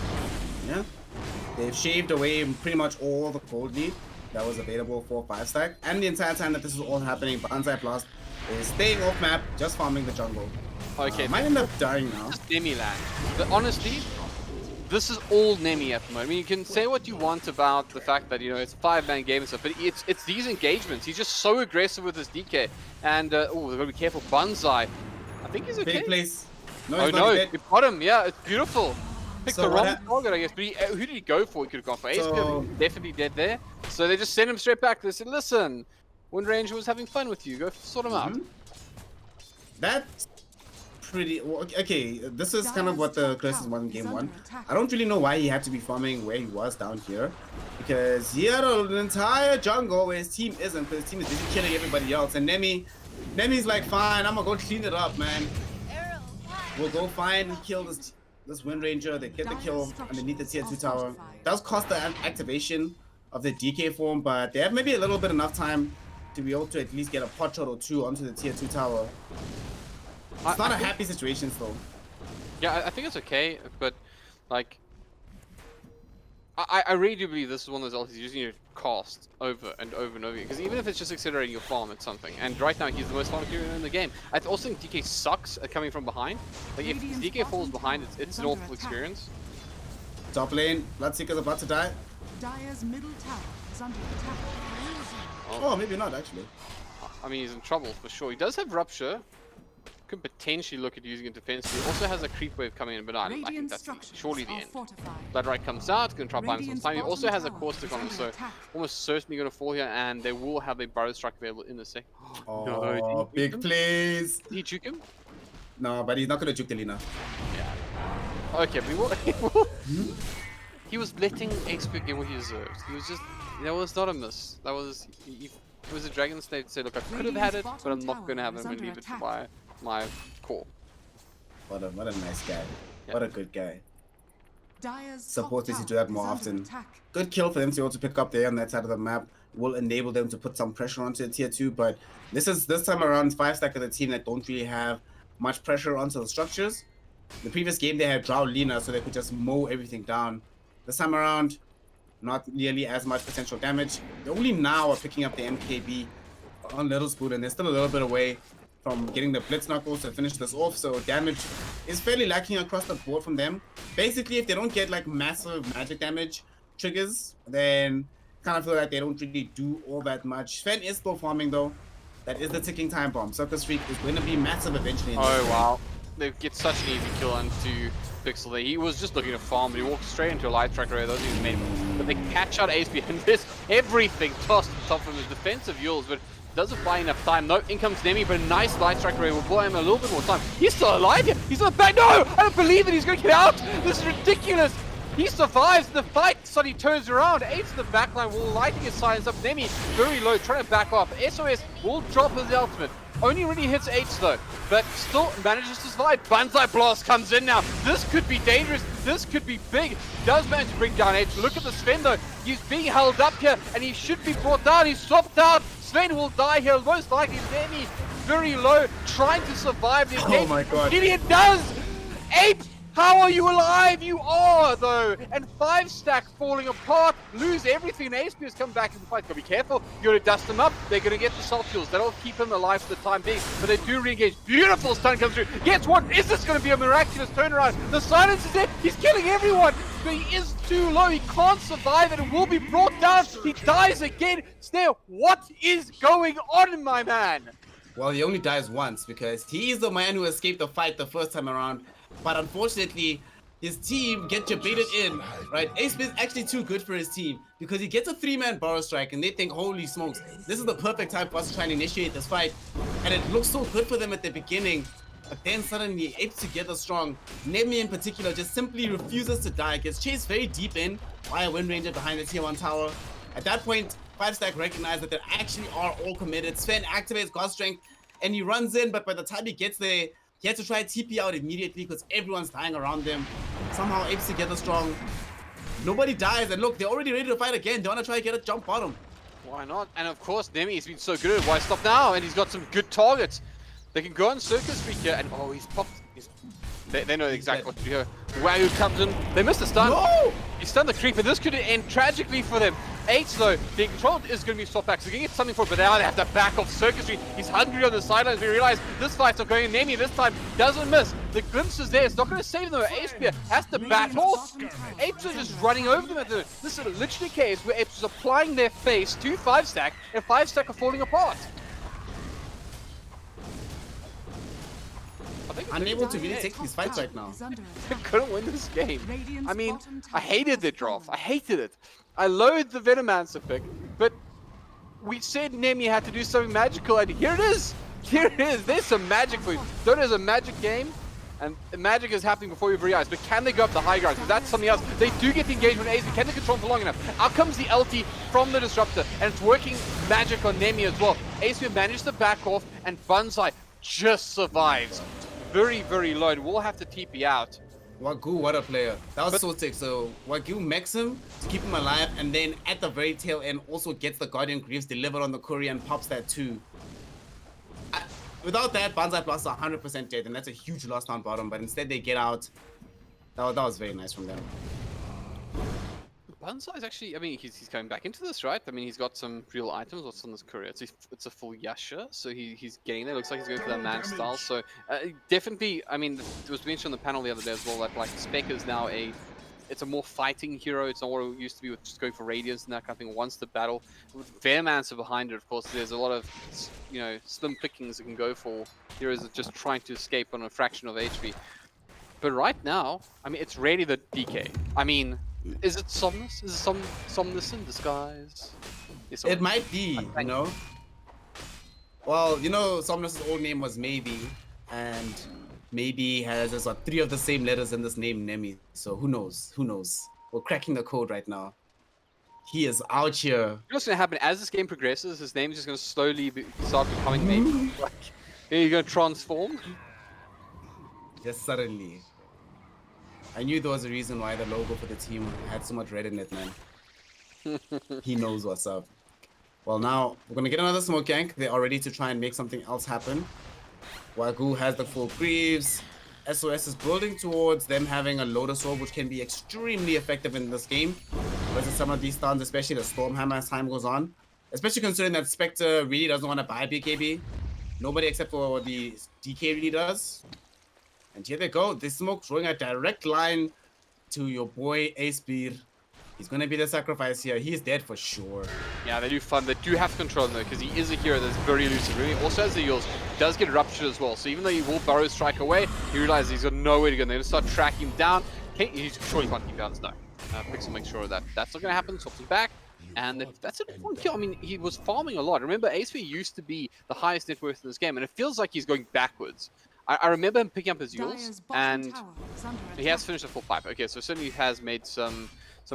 Yeah, they've shaved away pretty much all the gold lead that was available for 5-stack, and the entire time that this is all happening, Banzai Blast is staying off map, just farming the jungle. Okay, might end up dying now. Just Nemi land. But honestly, this is all Nemi at the moment. I mean, you can say what you want about the fact that, you know, it's a 5-man game and stuff, but it's these engagements. He's just so aggressive with his DK. And, oh, they've got to be careful. Banzai, I think he's okay. Big place. No, oh, no, he got him. Yeah, it's beautiful. Picked So the wrong target, I guess. But who did he go for? He could have gone for Ace. So- Definitely dead there. So they just sent him straight back. They said, listen, Wind Ranger was having fun with you. Go sort him out. That's pretty okay. This is kind of what the Crisis was in game 1. I don't really know why he had to be farming where he was down here, because he had an entire jungle where his team isn't, because his team is busy killing everybody else. And Nemi's like, fine, I'm gonna go clean it up, man. We'll go find and kill this Wind Ranger. They get the kill underneath the tier 2 tower. Does cost the activation of the DK form, but they have maybe a little bit enough time to be able to at least get a pot shot or 2 onto the tier 2 tower. It's not a happy situation though. Yeah, I think it's okay, but like, I really do believe this is one of those ultis you just need to cast over and over and over again. Because even if it's just accelerating your farm, it's something. And right now, he's the most farm hero in the game. I also think DK sucks at coming from behind. Like, if DK falls behind, it's an awful experience. Top lane, Bloodseeker's about to die. Dire's middle tower is under attack. Oh, maybe not actually. I mean, he's in trouble for sure. He does have Rupture. Could potentially look at using it defensively. Also has a creep wave coming in, but I think that's surely the end. Bloodright comes out, going to try to buy him some time. He also has a caustic on him, so almost certainly going to fall here, and they will have a burrow strike available in the sec. Oh, no, big plays. Did he juke him? No, but he's not going to juke the Lina. Yeah. Okay, we will. He was letting XP get what he deserves. He was just. That was not a miss. That was. It was a Dragon Slave to say, look, I could have had it, but I'm not going to have it. I'm going to leave it to my core. What a nice guy. Yeah. What a good guy. Dyer's Support this to do that more often. Good kill for them to also pick up there on that side of the map. Will enable them to put some pressure onto the tier 2, but this time around 5-stack of the team that don't really have much pressure onto the structures. The previous game they had Drow Lina, so they could just mow everything down. This time around, not nearly as much potential damage. They only now are picking up the MKB on Little Spoon, and they're still a little bit away from getting the Blitz Knuckles to finish this off, so damage is fairly lacking across the board from them. Basically, if they don't get like massive magic damage triggers, then kind of feel like they don't really do all that much. Sven is still farming though. That is the ticking time bomb. Circus Freak is going to be massive eventually. Oh wow. They get such an easy kill onto Pixel there. He was just looking to farm, but he walked straight into a light tracker array. Those are made. But they catch out Ace and there's everything tossed on top of his defensive Yules, but doesn't buy enough time. No, in comes Nemi, but a nice light tracker array will buy him a little bit more time. He's still alive here. He's on the back. No! I don't believe it. He's going to get out. This is ridiculous. He survives the fight, so he turns around. Apes in the backline will lighting his signs up. Nemi very low, trying to back off. SOS will drop his ultimate. Only really hits Apes though, but still manages to survive. Banzai Blast comes in now. This could be dangerous. This could be big. Does manage to bring down Apes. Look at the Sven though. He's being held up here, and he should be brought down. He's swapped out. Sven will die here. Most likely Nemi very low, trying to survive this game. Oh my god. Gideon does! Ape! How are you alive? You are, though. And 5-stack falling apart. Lose everything. ASP has come back in the fight. Gotta be careful. You're gonna dust him up. They're gonna get the salt fuels. That'll keep him alive for the time being. But they do re-engage. Beautiful stun comes through. Guess what? Is this gonna be a miraculous turnaround? The silence is there. He's killing everyone. But he is too low. He can't survive it. It will be brought down. He dies again. Snail, what is going on, my man? Well, he only dies once because he's the man who escaped the fight the first time around. But unfortunately, his team get debated in, right? Ace is actually too good for his team because he gets a 3-man Burrow Strike and they think, holy smokes, this is the perfect time for us to try and initiate this fight. And it looks so good for them at the beginning, but then suddenly Apes together strong. Nemi in particular just simply refuses to die, gets chased very deep in by a Wind Ranger behind the tier 1 tower. At that point, 5-stack recognize that they actually are all committed. Sven activates God Strength and he runs in, but by the time he gets there, he has to try TP out immediately because everyone's dying around them. Somehow Apes together strong. Nobody dies, and look, they're already ready to fight again. They want to try to get a jump bottom. Why not? And of course, Nemi has been so good. Why stop now? And he's got some good targets. They can go on Circus Freak here, and oh, he's popped. They know exactly what to do here. Wagyu comes in. They missed the stun. No! He stunned the creeper. This could end tragically for them. 8 though, the control is going to be swapped back. So they're going to get something for it, but now they have to back off Circus Street. He's hungry on the sidelines. We realize this fight's not going in. Nemi this time doesn't miss. The glimpse is there. It's not going to save them. Apes has to back off. Apes are just running over them. This is literally a case where Apes is applying their face to 5-stack, and 5-stack are falling apart. Unable to really take these fights right now. They couldn't win this game. I mean, I hated the draft. I hated it. I loathed the Venomancer pick, but we said Nemi had to do something magical, and here it is. Here it is. There's some magic for you. Dota is a magic game, and magic is happening before your very eyes. But can they go up the high ground? Because that's something else. They do get the engagement with AC. Can they control for long enough? Out comes the LT from the Disruptor, and it's working magic on Nemi as well. AC managed to back off, and Banzai just survives. Very, very low. We'll have to TP out. Wagyu, what a player. That was so sick. So Wagyu makes him to keep him alive, and then at the very tail end also gets the Guardian Greaves delivered on the Courier and pops that too. Without that, Banzai Plus is 100% dead, and that's a huge loss down bottom, but instead they get out. That was very nice from them. Banzai is actually, I mean, he's coming back into this, right? I mean, he's got some real items. What's on this Courier? It's a full Yasha, so he's getting there. Looks like he's going for that man style. So definitely, I mean, it was mentioned on the panel the other day as well that like Spec is now a it's a more fighting hero. It's not what it used to be with just going for radiance and that kind of thing. Once the battle, with Fairmancer behind it, of course, there's a lot of slim pickings that can go for heroes that just trying to escape on a fraction of HP. But right now, I mean, it's really the DK. I mean, is it Somnus? Is it Somnus in disguise? It might be, you know. Well, you know, Somnus' old name was Maybe, and Maybe has just 3 of the same letters in this name, Nemi. So who knows? Who knows? We're cracking the code right now. He is out here. You know what's going to happen as this game progresses? His name is just going to slowly start becoming Maybe. Like, he's going to transform. Just suddenly. I knew there was a reason why the logo for the team had so much red in it, man. He knows what's up. Well, now we're going to get another smoke gank. They are ready to try and make something else happen. Wagyu has the full Greaves. SOS is building towards them having a Lotus Orb, which can be extremely effective in this game versus some of these stuns, especially the Stormhammer as time goes on. Especially considering that Spectre really doesn't want to buy BKB. Nobody except for the DK really does. And here they go. This smoke drawing a direct line to your boy Ace-Beer. He's going to be the sacrifice here. He's dead for sure. Yeah, they do fun. They do have to control him though, because he is a hero that's very elusive. He also has the heals. Does get ruptured as well. So even though he will burrow strike away, he realizes he's got nowhere to go. They're going to start tracking him down. He surely can't keep down. No. Pixel makes sure that that's not going to happen. Swaps him back. And that's an important kill. I mean, he was farming a lot. Remember, Ace-Beer used to be the highest net worth in this game, and it feels like he's going backwards. I remember him picking up his heals, and he has finished a full pipe. Okay, so certainly has made some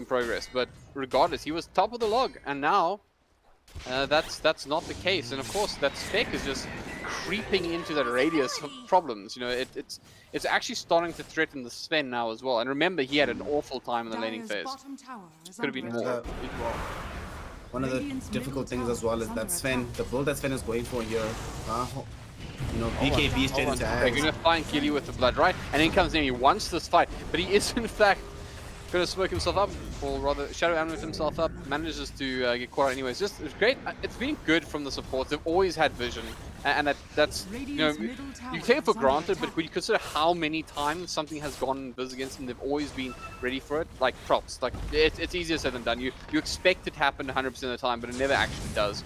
progress, but regardless, he was top of the log, and now that's not the case. And of course, that spec is just creeping into that radius of problems. You know, it's actually starting to threaten the Sven now as well. And remember, he had an awful time in the laning phase. Could have been more. One of the difficult things as well is that Sven, the build that Sven is going for here, you know, BKB is dead into They're going to try and kill you with the blood, right? And in comes Nemi. He wants this fight, but he is in fact going to smoke himself up, or rather Shadow Amuleth himself up. Manages to get caught anyways. Just it's great. It's been good from the supports. They've always had vision, and that's you know, you take it for granted, but when you consider how many times something has gone invis against them, they've always been ready for it. Like props. Like it's easier said than done. You expect it to happen 100% of the time, but it never actually does.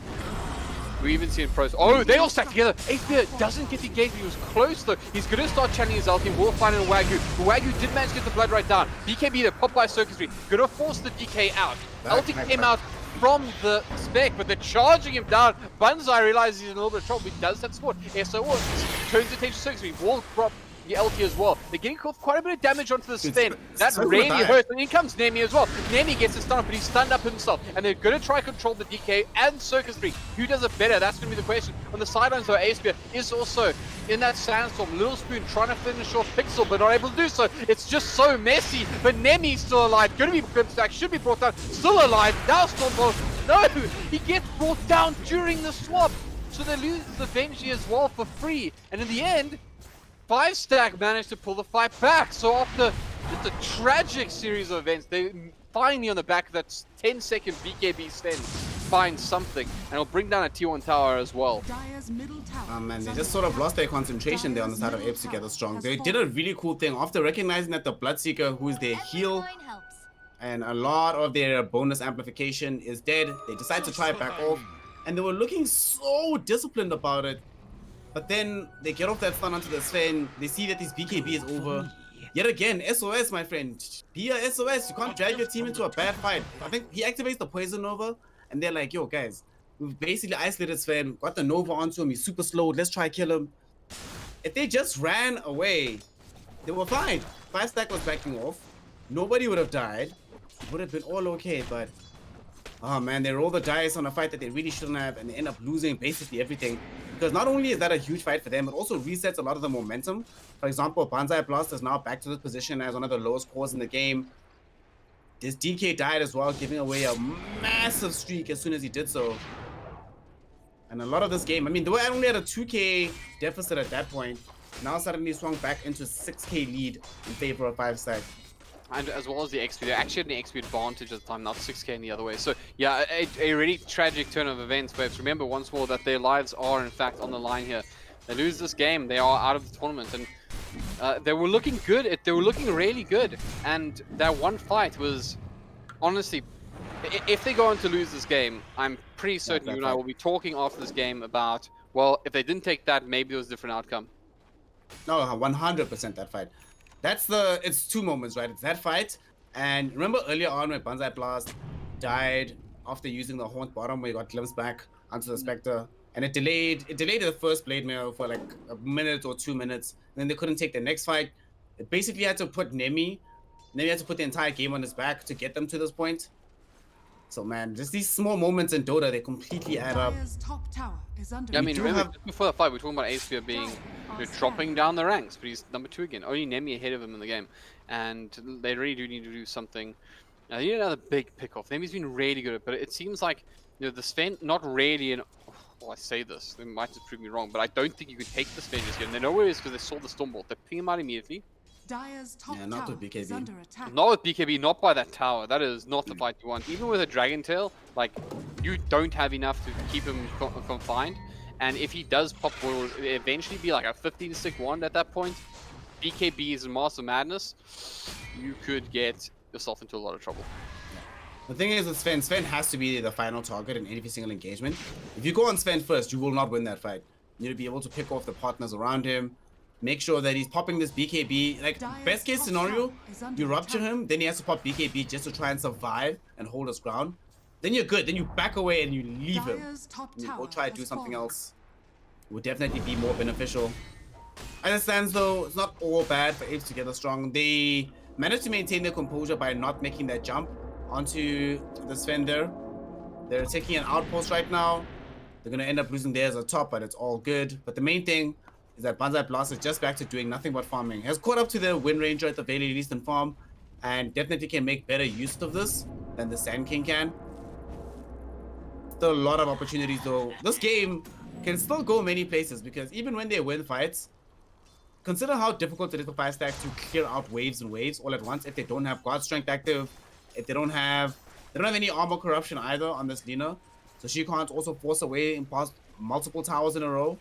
We even see in pros. Oh, they all stack together. Ace-Beer doesn't get the engagement. He was close though. He's going to start channeling his ulti. Will find a Wagyu. The Wagyu did manage to get the blood right down. BKB there, pop by circuitry. Going to force the DK out. Ulti came out from the spec, but they're charging him down. Banzai realizes he's in a little bit of trouble. He does have support. SOS turns attention to circuitry. Will drop the LT as well. They're getting quite a bit of damage onto the Sven. That really hurts. And in comes Nemi as well. Nemi gets a stun, but he's stunned up himself. And they're going to try to control the DK and Circus 3. Who does it better? That's going to be the question. On the sidelines, though, Ace-Beer is also in that sandstorm. Little Spoon trying to finish off Pixel, but not able to do so. It's just so messy. But Nemi's still alive. Going to be flip stack. Should be brought down. Still alive. Now Stormbolt. No! He gets brought down during the swap. So they lose the Venji as well for free. And in the end, 5stack managed to pull the fight back. So after just a tragic series of events, they finally on the back of that 10-second BKB stand find something, and it'll bring down a T1 tower as well. Man, they just sort of lost their concentration there on the side of Apes Together Strong. They did a really cool thing after recognizing that the Bloodseeker, who is their heal and a lot of their bonus amplification, is dead. They decide to try it back off, and they were looking so disciplined about it. But then they get off that stun onto the Sven. They see that this BKB is over. Yet again, SOS, my friend. Be a SOS. You can't drag your team into a bad fight. I think he activates the Poison Nova, and they're like, yo, guys, we've basically isolated Sven, got the Nova onto him. He's super slow. Let's try kill him. If they just ran away, they were fine. 5stack was backing off. Nobody would have died. It would have been all okay, but oh man, they roll the dice on a fight that they really shouldn't have, and they end up losing basically everything. Because not only is that a huge fight for them, it also resets a lot of the momentum. For example, Banzai Blast is now back to this position as one of the lowest cores in the game. This DK died as well, giving away a massive streak as soon as he did so. And a lot of this game, I mean, they were only at a 2k deficit at that point. Now suddenly swung back into 6k lead in favor of 5stack. And as well as the XP, they actually had an XP advantage at the time, not 6k in the other way. So yeah, a really tragic turn of events, but remember once more that their lives are in fact on the line here. They lose this game, they are out of the tournament, and They were looking good. They were looking really good. And that one fight was, honestly, if they go on to lose this game, I'm pretty certain you and I will be talking after this game about, well, if they didn't take that, maybe it was a different outcome. No, 100% that fight. It's two moments, right? It's that fight, and remember earlier on when Banzai Blast died after using the Haunt bottom where he got glimpsed back onto the Spectre, and it delayed the first Blade Mail for like a minute or 2 minutes, and then they couldn't take the next fight. It basically had to put Nemi had to put the entire game on his back to get them to this point. So man, just these small moments in Dota, they completely add up. Top tower is under Yeah, I mean, remember before the fight, we were talking about Aspia being dropping down the ranks, but he's number 2 again. Only Nemi ahead of him in the game, and they really do need to do something. They need another big pick-off. Nemi's been really good, but it seems like the Sven not really in. Oh, I say this, they might just prove me wrong, but I don't think you could take the Sven just yet. And they know where it is because they saw the Stormbolt. They ping him out immediately. Dyer's top not tower with BKB. is under attack. Not with BKB, not by that tower. That is not the fight you want. Even with a Dragon Tail, like, you don't have enough to keep him confined. And if he does pop, will eventually be like a 15-stick wand at that point. BKB is a Master Madness. You could get yourself into a lot of trouble. The thing is with Sven has to be the final target in every single engagement. If you go on Sven first, you will not win that fight. You need to be able to pick off the partners around him. Make sure that he's popping this BKB. Like, best case scenario, you rupture him, then he has to pop BKB just to try and survive and hold his ground. Then you're good. Then you back away and you leave him. You go try to do something else. It would definitely be more beneficial. As it stands though, it's not all bad for Apes Together Strong. They managed to maintain their composure by not making that jump onto the Sven there. They're taking an outpost right now. They're going to end up losing theirs at top, but it's all good. But the main thing is that Banzai Blast is just back to doing nothing but farming. Has caught up to the Wind Ranger at the very least in farm, and definitely can make better use of this than the Sand King can. Still a lot of opportunities though. This game can still go many places because even when they win fights, consider how difficult it is for 5-stack to clear out waves and waves all at once if they don't have God Strength active, if they don't have any armor corruption either on this Lina. So she can't also force away in past multiple towers in a row.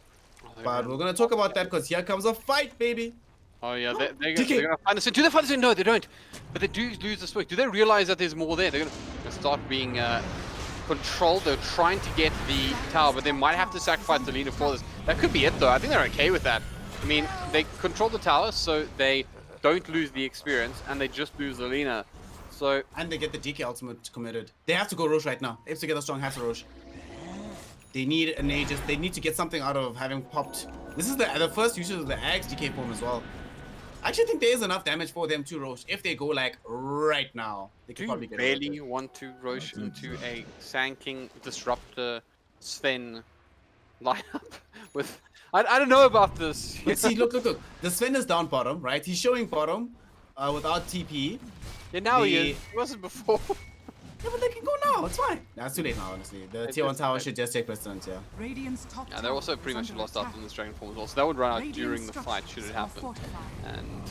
But we're going to talk about that because here comes a fight, baby. Oh, yeah, they're going to find us. Do they find us? No, they don't. But they do lose this week. Do they realize that there's more there? They're going to start being controlled. They're trying to get the tower, but they might have to sacrifice the Lina for this. That could be it, though. I think they're okay with that. I mean, they control the tower, so they don't lose the experience, and they just lose the Lina. So, and they get the DK ultimate committed. They have to go Roche right now. Apes Together Strong has to Roche. They need an Aegis. They need to get something out of having popped. This is the first usage of the Axe DK form as well. I actually think there is enough damage for them to Roche if they go like right now. They could probably get really want to Roche into a Sand King Disruptor Sven lineup with. I don't know about this. But see, look. The Sven is down bottom, right? He's showing bottom without TP. Yeah, now he is. He wasn't before. Yeah, but they can go now. It's fine. Nah, it's too late now, honestly. The tier 1 tower should just take precedence, yeah. Yeah, they're also pretty much lost out on this Dragon form as well. So that would run out during the fight, should it happen. And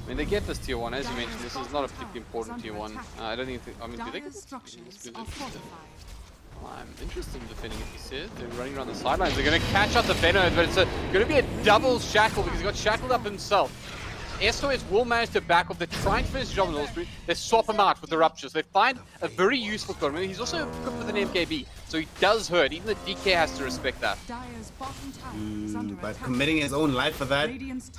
I mean, they get this tier 1, as you mentioned. This is not a particularly important tier 1. I don't think. I mean, do they get this? I'm interested in defending it, he said. They're running around the sidelines. They're going to catch out the Venom, but it's going to be a double shackle because he got shackled up himself. SOS will manage to back off. They're trying to finish the job on Spirit. They swap him out with the Ruptures. They find a very useful tournament. He's also equipped with an MKB, so he does hurt. Even the DK has to respect that. But committing his own life for that,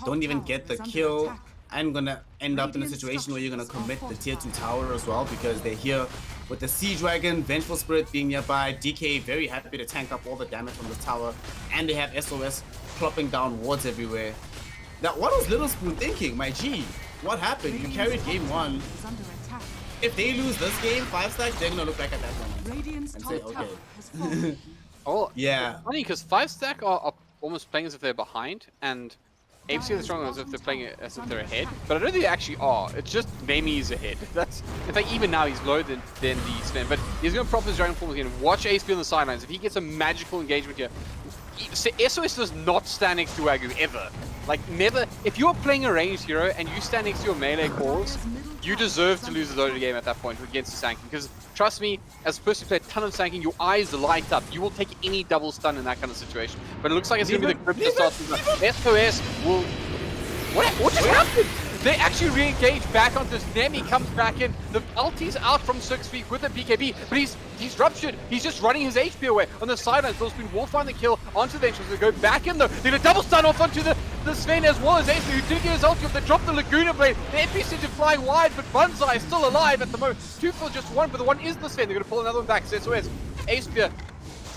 don't even get the kill. I'm going to end up in a situation where you're going to commit the tier 2 tower as well because they're here with the Siege Dragon, Vengeful Spirit being nearby. DK very happy to tank up all the damage from the tower, and they have SOS plopping down wards everywhere. Now, what was Little Spoon thinking, my G? What happened? You carried game 1. If they lose this game, 5-stack, they're gonna look back at that moment and say, okay. Oh, yeah. It's funny because 5-stack are almost playing as if they're behind, and Apes Together Strong as if they're playing as if they're ahead. But I don't think they actually are. It's just Nemi is ahead. That's in fact even now he's lower than the Sven. But he's gonna prop his Dragon form again. Watch Ace be on the sidelines. If he gets a magical engagement here, SOS does not stand next to Wagyu ever. Like, never. If you're playing a ranged hero and you stand next to your melee cores, you deserve to lose the Dota game at that point against the Sand King. Because, trust me, as a person who played a ton of Sand King, your eyes light up. You will take any double stun in that kind of situation. But it looks like it's going to be the grip to start. SOS will What just happened? They actually re-engage back onto this. Nemi comes back in. The ulti's out from 6 feet with the BKB, but he's ruptured. He's just running his HP away on the sidelines. Lilspoon will find the kill onto the entrance. They go back in though. They're gonna double stun off onto the Sven as well as Ace, who did get his ulti off. They dropped the Laguna Blade. The NPC to flying wide, but Banzai is still alive at the moment. 2 for just 1, but the one is the Sven. They're gonna pull another one back. SOS. Ace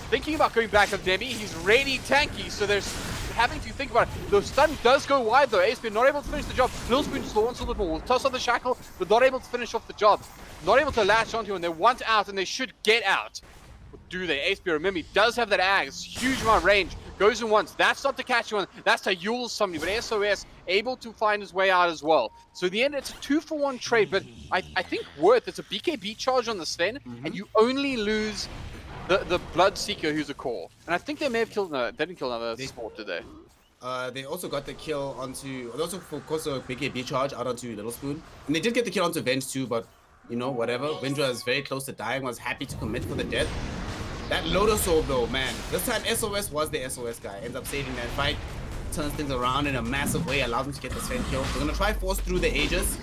thinking about going back on Nemi. He's really tanky, so there's having to think about it. The stun does go wide though. Ace not able to finish the job. Lilspoon just wants a little bit more. Will toss on the shackle, but not able to finish off the job. Not able to latch onto, and they want out, and they should get out. But do they? Ace, remember, he does have that Ags. Huge amount of range. Goes in once. That's not to catch one. That's to Yule somebody. But SOS able to find his way out as well. So in the end, it's a 2-for-1 trade. But I think worth it's a BKB charge on the Sven, and you only lose the Bloodseeker, who's a core. And I think they may have killed. No, they didn't kill another sport, did they? They also got the kill onto. They also focused a BKB charge out onto Lilspoon, and they did get the kill onto Venge too. But you know, whatever. Venge was very close to dying. Was happy to commit for the death. That Lotus Soul though, man. This time SOS was the SOS guy. Ends up saving that fight. Turns things around in a massive way. Allows them to get the Sven kill. They're gonna try force through the Aegis.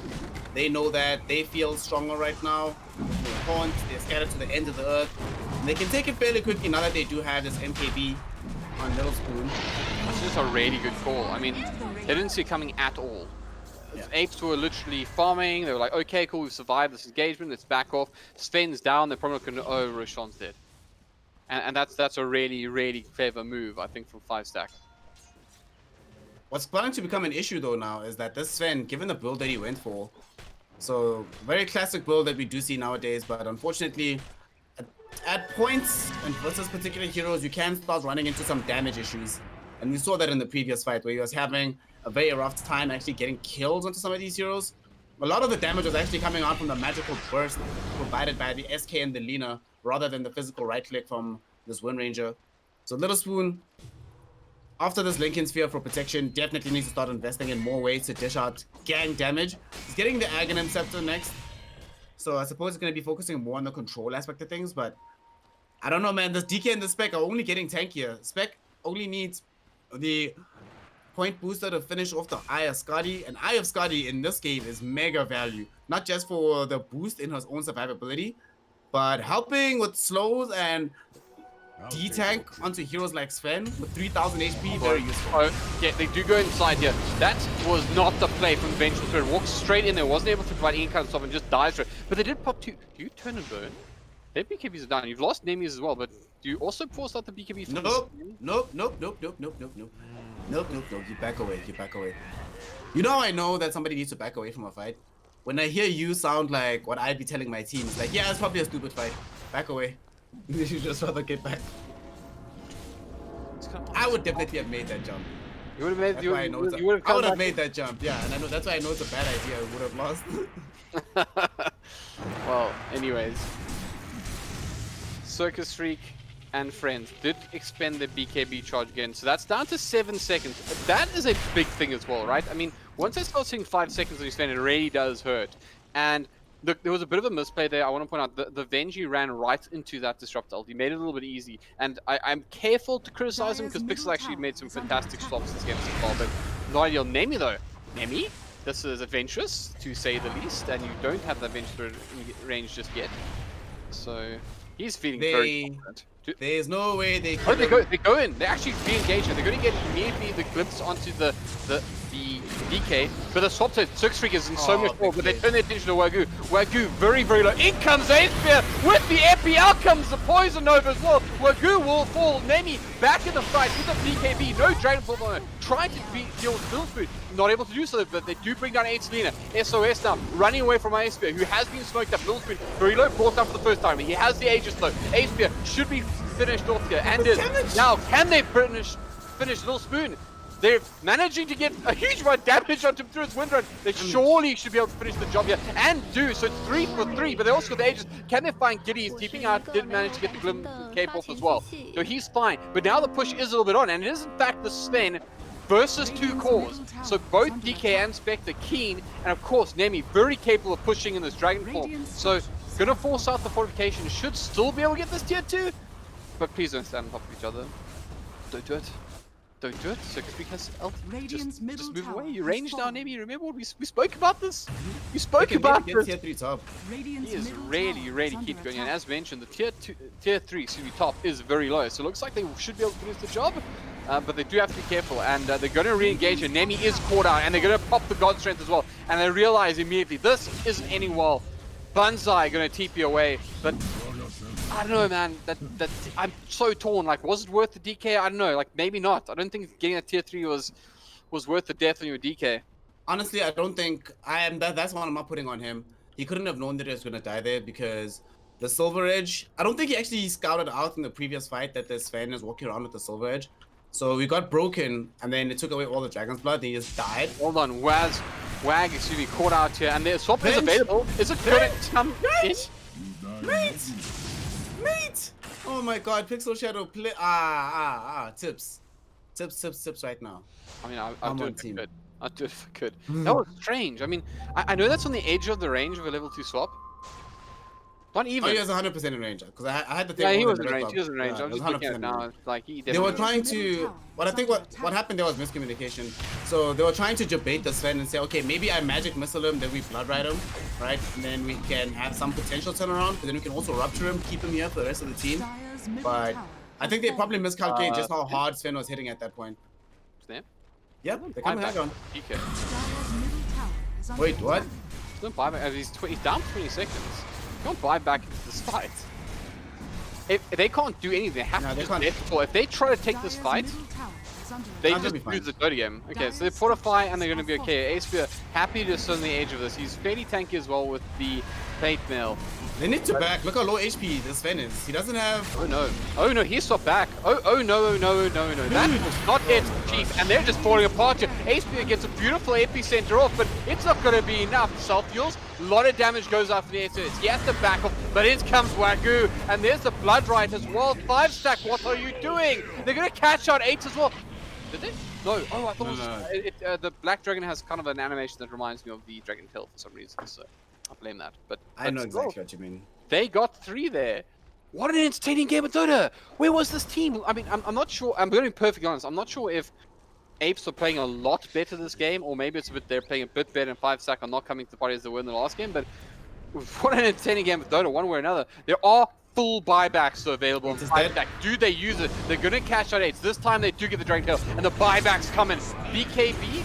They know that they feel stronger right now. They're haunt. They're scattered to the end of the earth. And they can take it fairly quickly now that they do have this MKB on Lilspoon. That's just a really good call. I mean, they didn't see it coming at all. Yeah. Apes were literally farming. They were like, okay, cool, we've survived this engagement. Let's back off. Sven's down. They're probably not going to. Oh, Roshan's dead. And that's a really, really clever move, I think, from 5stack. What's planning to become an issue though now is that this Sven, given the build that he went for, so very classic build that we do see nowadays, but unfortunately, at points and versus particular heroes, you can start running into some damage issues. And we saw that in the previous fight where he was having a very rough time actually getting kills onto some of these heroes. A lot of the damage was actually coming out from the magical burst provided by the SK and the Lina rather than the physical right click from this Wind Ranger. So Lilspoon, after this Lincoln Sphere for protection, definitely needs to start investing in more ways to dish out gang damage. He's getting the Aghanim Scepter next. So I suppose it's going to be focusing more on the control aspect of things, but I don't know, man. This DK and the Spec are only getting tankier. Spec only needs the point booster to finish off the Eye of Skadi, and Eye of Skadi in this game is mega value. Not just for the boost in his own survivability, but helping with slows and D-tank onto heroes like Sven with 3000 HP, very useful. Oh, yeah, they do go inside here. That was not the play from Vengeful Spirit. Walks straight in there, wasn't able to provide any kind of stop and just dies for it. But they did pop two. Do you turn and burn? Their BKBs are down. You've lost Nemis as well, but do you also force out the BKB? Nope. Nope. You back away. You back away. You know, I know that somebody needs to back away from a fight. When I hear you sound like what I'd be telling my team, it's like, yeah, it's probably a stupid fight. Back away. You should just rather get back. I would definitely have made that jump. You would have made. I would have made that jump. Yeah, and I know that's why I know it's a bad idea. I would have lost. Well, anyways, Circus Freak and friends did expend their BKB charge again, so that's down to 7 seconds. That is a big thing as well, right? I mean, once they start seeing 5 seconds on your spend, it really does hurt. And look, there was a bit of a misplay there. I want to point out the Venji ran right into that Disrupt ult. He made it a little bit easy. And I'm careful to criticize him because Pixel actually made some fantastic swaps this game as well. But not ideal. Nemi though. Nemi, this is adventurous to say the least. And you don't have that adventure range just yet. So he's feeling very confident. There's no way they can. Oh, they go in. They actually re-engage her. They're going to get immediately the glimpse onto the DK, but the swap to Circus Freak is in so much more, but they turn their attention to Wagyu. Wagyu very, very low. In comes Asphere with the Epi. Out comes the Poison Nova as well. Wagyu will fall. Nemi back in the fight with the BKB. No Dragon Ball on her. Trying to deal with Lilspoon. Not able to do so, but they do bring down Selena. SOS now, running away from Asphere, who has been smoked up. Lilspoon very low, brought down for the first time. He has the Aegis though. Asphere should be finished off here, and is. Now, can they finish Lilspoon? They're managing to get a huge amount of damage onto him through his wind run. They surely should be able to finish the job here, and do. So it's 3 for 3, but they also got the Aegis. Can they find Giddy? He's keeping out, didn't manage to get the cape off as well. So he's fine, but now the push is a little bit on, and it is in fact the Sven versus 2 cores. So both DK and Spectre keen, and of course Nemi very capable of pushing in this Dragonfall. So gonna force out the fortification, should still be able to get this tier 2, but please don't stand on top of each other. Don't do it. Don't do it, Six, because LT just move away. You tower range has down, Nemi. Remember what we spoke about this? We spoke They can about maybe this. get tier 3 top. He is really keep going. And as mentioned, the tier 3 top is very low. So it looks like they should be able to finish the job. But they do have to be careful. And they're going to re-engage. And Nemi is caught out. And they're going to pop the God Strength as well. And they realize immediately this isn't ending well. Banzai going to TP away. But I don't know, man. That I'm so torn. Like, was it worth the DK? I don't know. Like, maybe not. I don't think getting a tier 3 was worth the death on your DK. Honestly, I don't think that's one I'm not putting on him. He couldn't have known that he was gonna die there because the Silver Edge. I don't think he actually scouted out in the previous fight that this Sven is walking around with the Silver Edge. So we got broken, and then it took away all the Dragon's Blood, and he just died. Hold on, Wag, excuse me, caught out here, and the swap is available. Is it gonna come in? Mate! Oh my God, Pixel Shadow play. Tips right now. I mean, I'll do it if I could. I'll do it if I could. That was strange. I mean, I know that's on the edge of the range of a level 2 swap. Not even. Oh, he was 100% in range because I had the thing. Yeah, he was in range. He was in range. I'm just looking at it now. Like he. They were trying to. But I think what happened there was miscommunication. So they were trying to debate the Sven and say, okay, maybe I magic missile him, then we blood ride him, right? And then we can have some potential turnaround. But then we can also rupture him, keep him here for the rest of the team. But I think they probably miscalculated just how hard Sven was hitting at that point. Snap. Yep, they come back on. DK. Wait, what? Don't buy back. He's down 20 seconds. Don't buy back into this fight. If they can't do anything, they have to just let fall. If they try to take this fight, they just lose the Dota game. Okay, so they fortify and they're going to be okay. Aspia happy to sit on the edge of this. He's fairly tanky as well with the plate mail. They need to back. Look how low HP this Sven is. He doesn't have. Oh no! Oh no! He swapped back. Oh no! No! That was not it, Chief. And they're just falling apart here. Aspia gets a beautiful epicenter off, but it's not going to be enough. Self heals. A lot of damage goes after the SS. He has to back off, but in comes Wagyu, and there's the Blood Right as well. 5-stack. What are you doing? They're going to catch out Apes as well. Did they? No. Oh, I thought the Black Dragon has kind of an animation that reminds me of the Dragon Tail for some reason. So I blame that. But I know exactly what you mean. They got 3 there. What an entertaining game of Dota. Where was this team? I mean, I'm not sure. I'm going to be perfectly honest. I'm not sure if Apes are playing a lot better this game, or maybe it's they're playing a bit better and 5-stack are not coming to the party as they were in the last game. But what an entertaining game of Dota, one way or another. There are full buybacks available on 5-stack. Do they use it? They're going to cash out Apes. This time they do get the Dragon Tail, and the buybacks come in. BKB?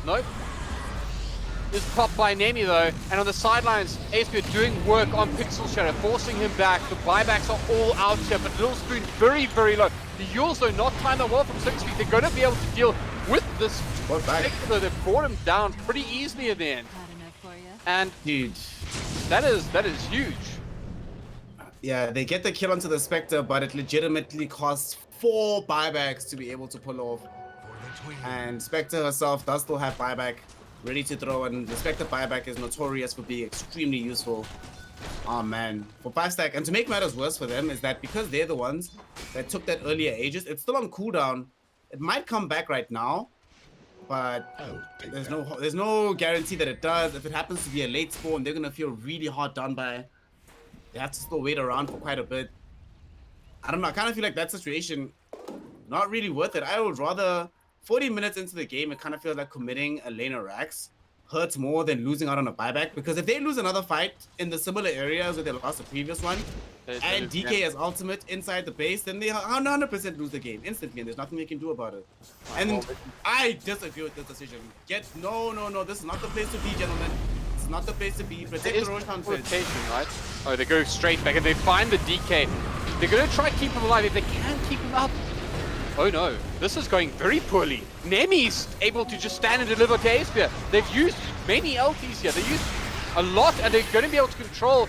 Nope. Is popped by Nemi though, and on the sidelines, Aspia doing work on Pixel Shadow, forcing him back. The buybacks are all out here, but Little Spoon very, very low. The Yules though not timed that well from 6 feet. They're going to be able to deal with this. Though they brought him down pretty easily at the end. And huge. That is huge. Yeah, they get the kill onto the Spectre, but it legitimately costs 4 buybacks to be able to pull off. And Spectre herself does still have buyback ready to throw, and the Spectre buyback is notorious for being extremely useful. Oh man, for 5-stack. And to make matters worse for them is that because they're the ones that took that earlier Aegis, it's still on cooldown. It might come back right now, but there's no guarantee that it does. If it happens to be a late spawn, they're gonna feel really hard done by. They have to still wait around for quite a bit. I don't know, I kind of feel like that situation not really worth it. I would rather 40 minutes into the game, it kind of feels like committing a laner Rax hurts more than losing out on a buyback, because if they lose another fight in the similar areas where they lost the previous one, and DK has ultimate inside the base, then they 100% lose the game instantly, and there's nothing they can do about it. And I disagree with this decision. No, this is not the place to be, gentlemen. This is not the place to be. Protect the Roshan rotation, right? Oh, they go straight back, and they find the DK. They're going to try to keep him alive. If they can keep him up, oh no, this is going very poorly. Nemi's able to just stand and deliver to Aspia. They've used many LTs here. They used a lot, and they're going to be able to control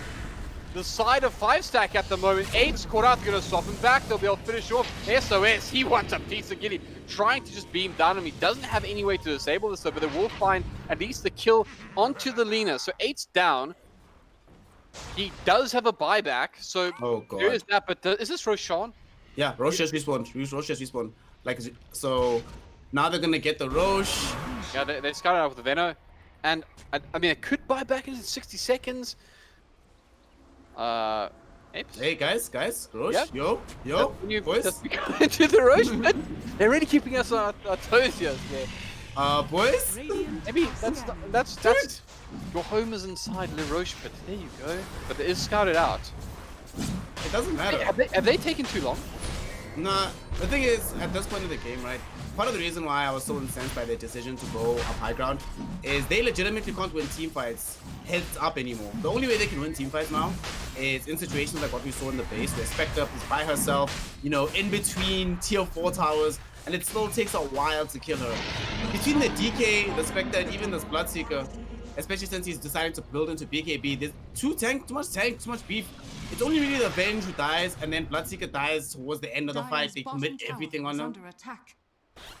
the side of 5-stack at the moment. 8's caught out, they're going to swap him back. They'll be able to finish off. SOS, he wants a piece of Gilly, trying to just beam down him. He doesn't have any way to disable this, though, but they will find at least the kill onto the Lina. So 8's down. He does have a buyback, so there is that, but is this Roshan? Yeah, Roche just respawned. Roche just respawned. Like, so now they're gonna get the Roche. Yeah, they started out with the Veno, and I mean, it could buy back in 60 seconds. Apes? Hey guys, Roche, Yeah? yo, You boys. just into the Roche pit. They're really keeping us on our toes here. Boys. Maybe that's your home is inside Le Roche pit. There you go. But it is scouted out. It doesn't matter. Have they taken too long? Nah, the thing is, at this point of the game, right, part of the reason why I was so incensed by their decision to go up high ground is they legitimately can't win team fights heads up anymore. The only way they can win team fights now is in situations like what we saw in the base, where Spectre is by herself, you know, in between tier 4 towers, and it still takes a while to kill her. Between the DK, the Spectre, and even this Bloodseeker, especially since he's decided to build into BKB, there's too much beef. It's only really the Venge who dies, and then Bloodseeker dies towards the end of the fight. They commit everything on him.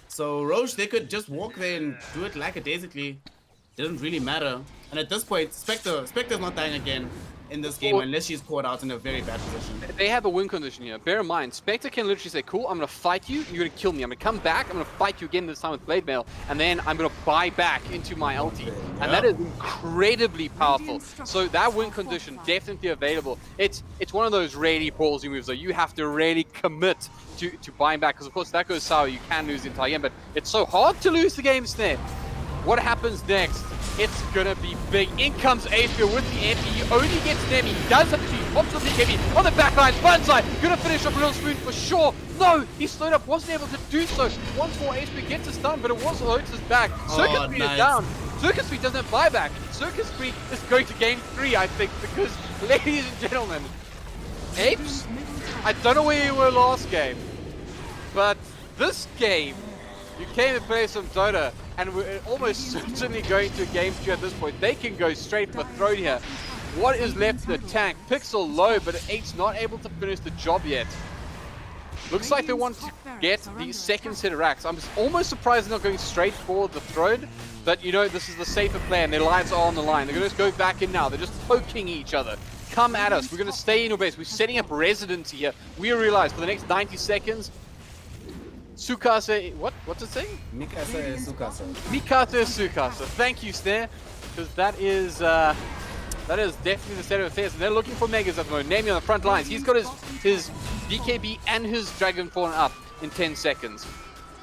So Roche, they could just walk there and do it lackadaisically. Didn't really matter. And at this point, Spectre's not dying again in this game unless she's caught out in a very bad position. They have a win condition here. Bear in mind, Spectre can literally say, cool, I'm going to fight you, you're going to kill me. I'm going to come back, I'm going to fight you again this time with Blade Mail, and then I'm going to buy back into my ulti. And that is incredibly powerful. So that win condition, definitely available. It's one of those really ballsy moves, though. You have to really commit to buying back, because of course, if that goes sour, you can lose the entire game, but it's so hard to lose the game, Snare. What happens next? It's gonna be big. In comes Aspia with the MP. He only gets Nemi. He does have to shoot. Pops with the KB on the backline. Fun side. Gonna finish up Little Spoon for sure. No, he slowed up. Wasn't able to do so. Once more, Aspia gets a stun, but it was Lotus's back. Circus Speed is down. Circus Speed doesn't have buyback. Circus Speed is going to game 3, I think, because, ladies and gentlemen, Apes, I don't know where you were last game, but this game, you came to play some Dota, and we're almost certainly going to game 2 at this point. They can go straight for throne here. What is left in the tank? Pixel low, but Apes not able to finish the job yet. Looks like they want to get the second set of racks. I'm almost surprised they're not going straight for the throne, but you know, this is the safer play and their lives are on the line. They're going to go back in now. They're just poking each other. Come at us. We're going to stay in your base. We're setting up residency here. We realize for the next 90 seconds, Sukasa, what's it saying? Mikasa is Sukasa. Mikasa is Sukasa. Thank you, Snare, because that is definitely the state of affairs. And they're looking for Megas at the moment. Nami on the front lines. He's got his BKB and his Dragonborn up in 10 seconds.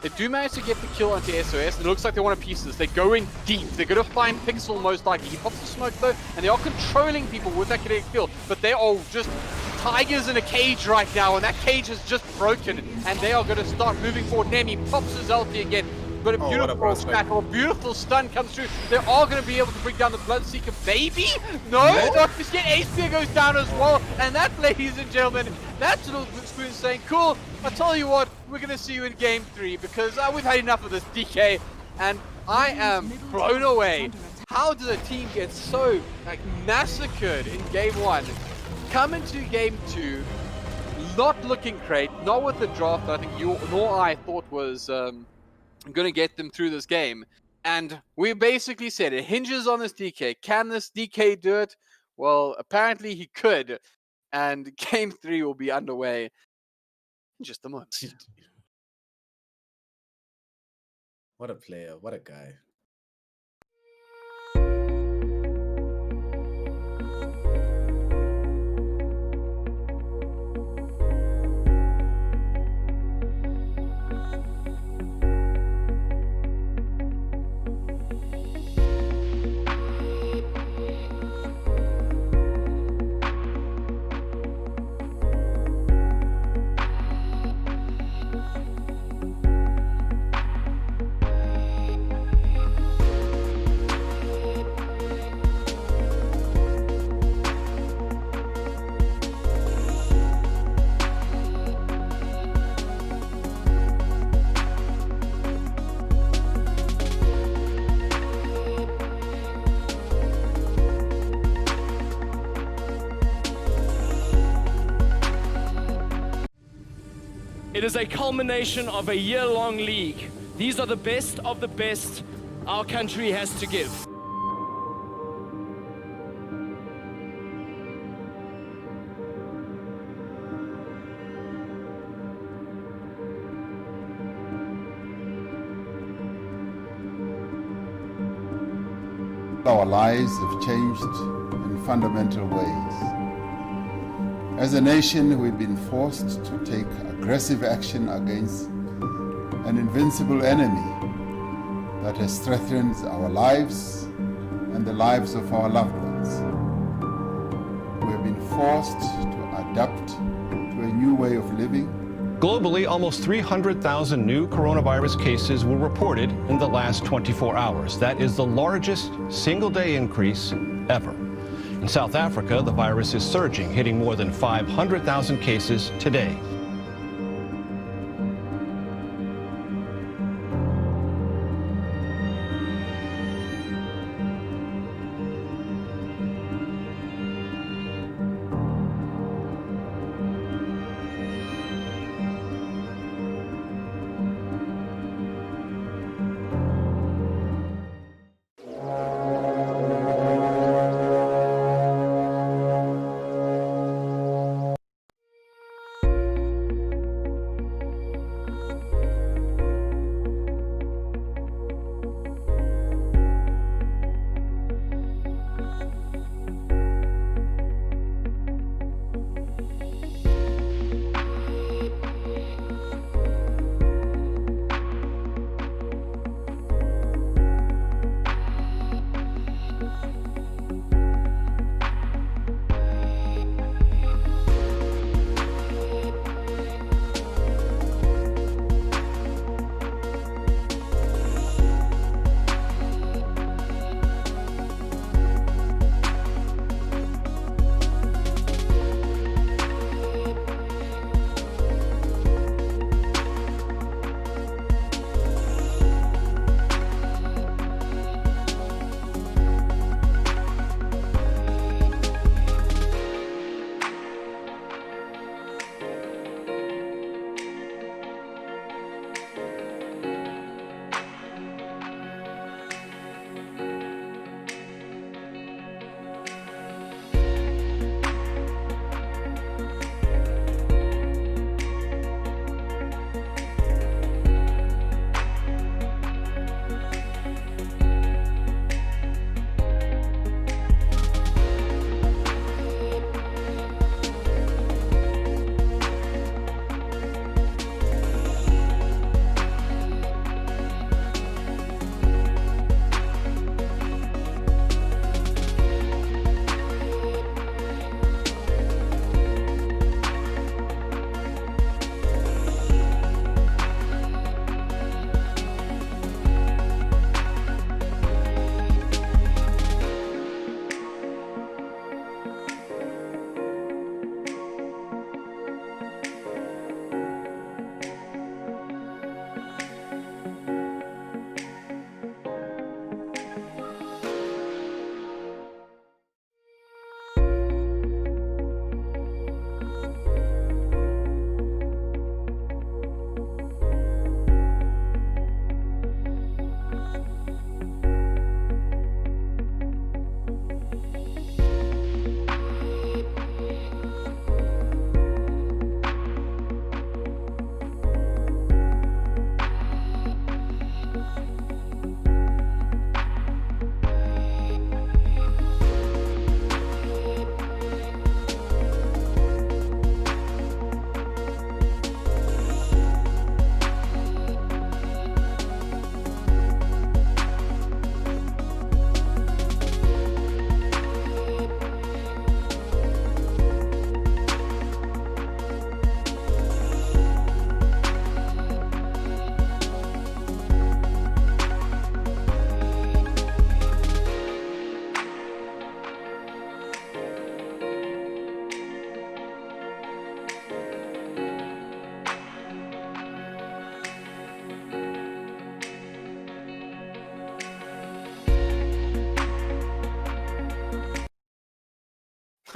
They do manage to get the kill onto SOS. It looks like they want to piece this. They're going deep. They're going to find Pixel most likely. He pops the smoke though, and they are controlling people with that kinetic kill. But they are just tigers in a cage right now, and that cage is just broken. And they are going to start moving forward. Nemi pops his ulti again. But a beautiful tackle, a beautiful stun comes through. They are going to be able to bring down the Bloodseeker. Maybe? No, not just yet. Aspia goes down as well. And that, ladies and gentlemen, that's Little Spoon saying, cool, I'll tell you what, we're going to see you in game 3 because we've had enough of this DK. And I am blown away. How did a team get so massacred in game 1? Come into game 2, not looking great, not with the draft I think you nor I thought was going to get them through this game. And we basically said it hinges on this DK. Can this DK do it? Well, apparently he could. And game 3 will be underway in just a moment. What a player. What a guy. It is a culmination of a year-long league. These are the best of the best our country has to give. Our lives have changed in fundamental ways. As a nation, we've been forced to take aggressive action against an invincible enemy that has threatened our lives and the lives of our loved ones. We have been forced to adapt to a new way of living. Globally, almost 300,000 new coronavirus cases were reported in the last 24 hours. That is the largest single-day increase ever. In South Africa, the virus is surging, hitting more than 500,000 cases today.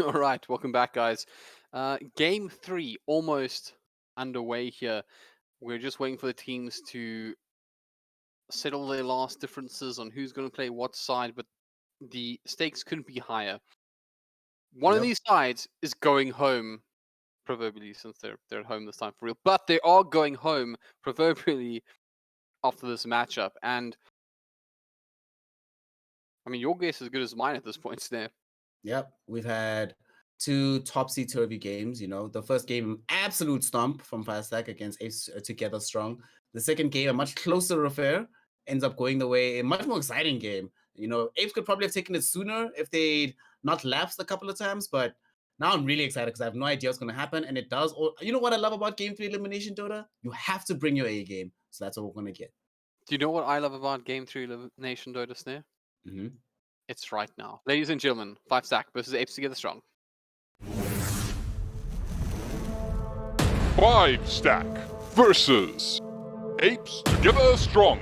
All right, welcome back, guys. Game 3 almost underway here. We're just waiting for the teams to settle their last differences on who's going to play what side, but the stakes couldn't be higher. One of these sides is going home, proverbially, since they're at home this time for real. But they are going home, proverbially, after this matchup. And I mean, your guess is as good as mine at this point, Snare. Yep, we've had two topsy-turvy games. You know, the first game, absolute stomp from Firestack against Apes Together Strong. The second game, a much closer affair, ends up going the way, a much more exciting game. You know, Apes could probably have taken it sooner if they'd not lapsed a couple of times, but now I'm really excited because I have no idea what's going to happen, and it does. You know what I love about Game 3 Elimination, Dota? You have to bring your A game, so that's what we're going to get. Do you know what I love about Game 3 Elimination, Dota Snare? Mm-hmm. It's right now. Ladies and gentlemen, 5stack versus Apes Together Strong. 5stack versus Apes Together Strong.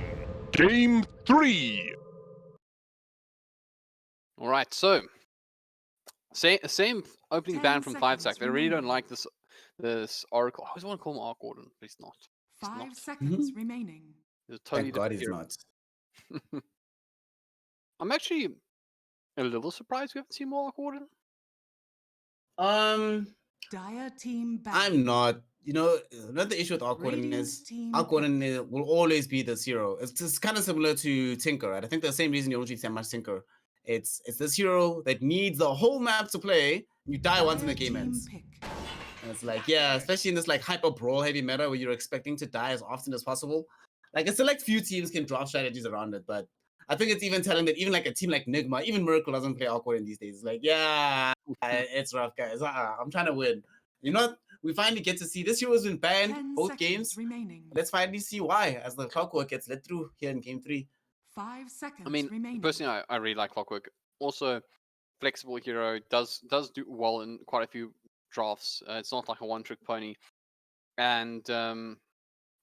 Game 3. All right, so same opening ban from 5stack. They really don't like this Oracle. I always want to call him Arc Warden, but he's not. 5 seconds remaining. He's a totally Thank God different he's hero. I'm actually a little surprised we haven't seen more Arc Warden. Dire team back. I'm not. You know, another issue with Arc Warden is Arc Warden will always be this hero. It's kind of similar to Tinker, right? I think the same reason you don't see much Tinker. It's this hero that needs the whole map to play. You die once and the game ends. And it's like, yeah, especially in this like hyper brawl heavy meta where you're expecting to die as often as possible. Like a select few teams can draft strategies around it, but I think it's even telling that even like a team like Nigma, even Miracle doesn't play Arc Warden these days. It's like, yeah, it's rough, guys. I'm trying to win. You know what? We finally get to see this hero has been banned both games. Remaining. Let's finally see why as the Clockwork gets let through here in Game 3. 5 seconds I mean, remaining. personally, I really like Clockwork. Also, flexible hero does do well in quite a few drafts. It's not like a one-trick pony. And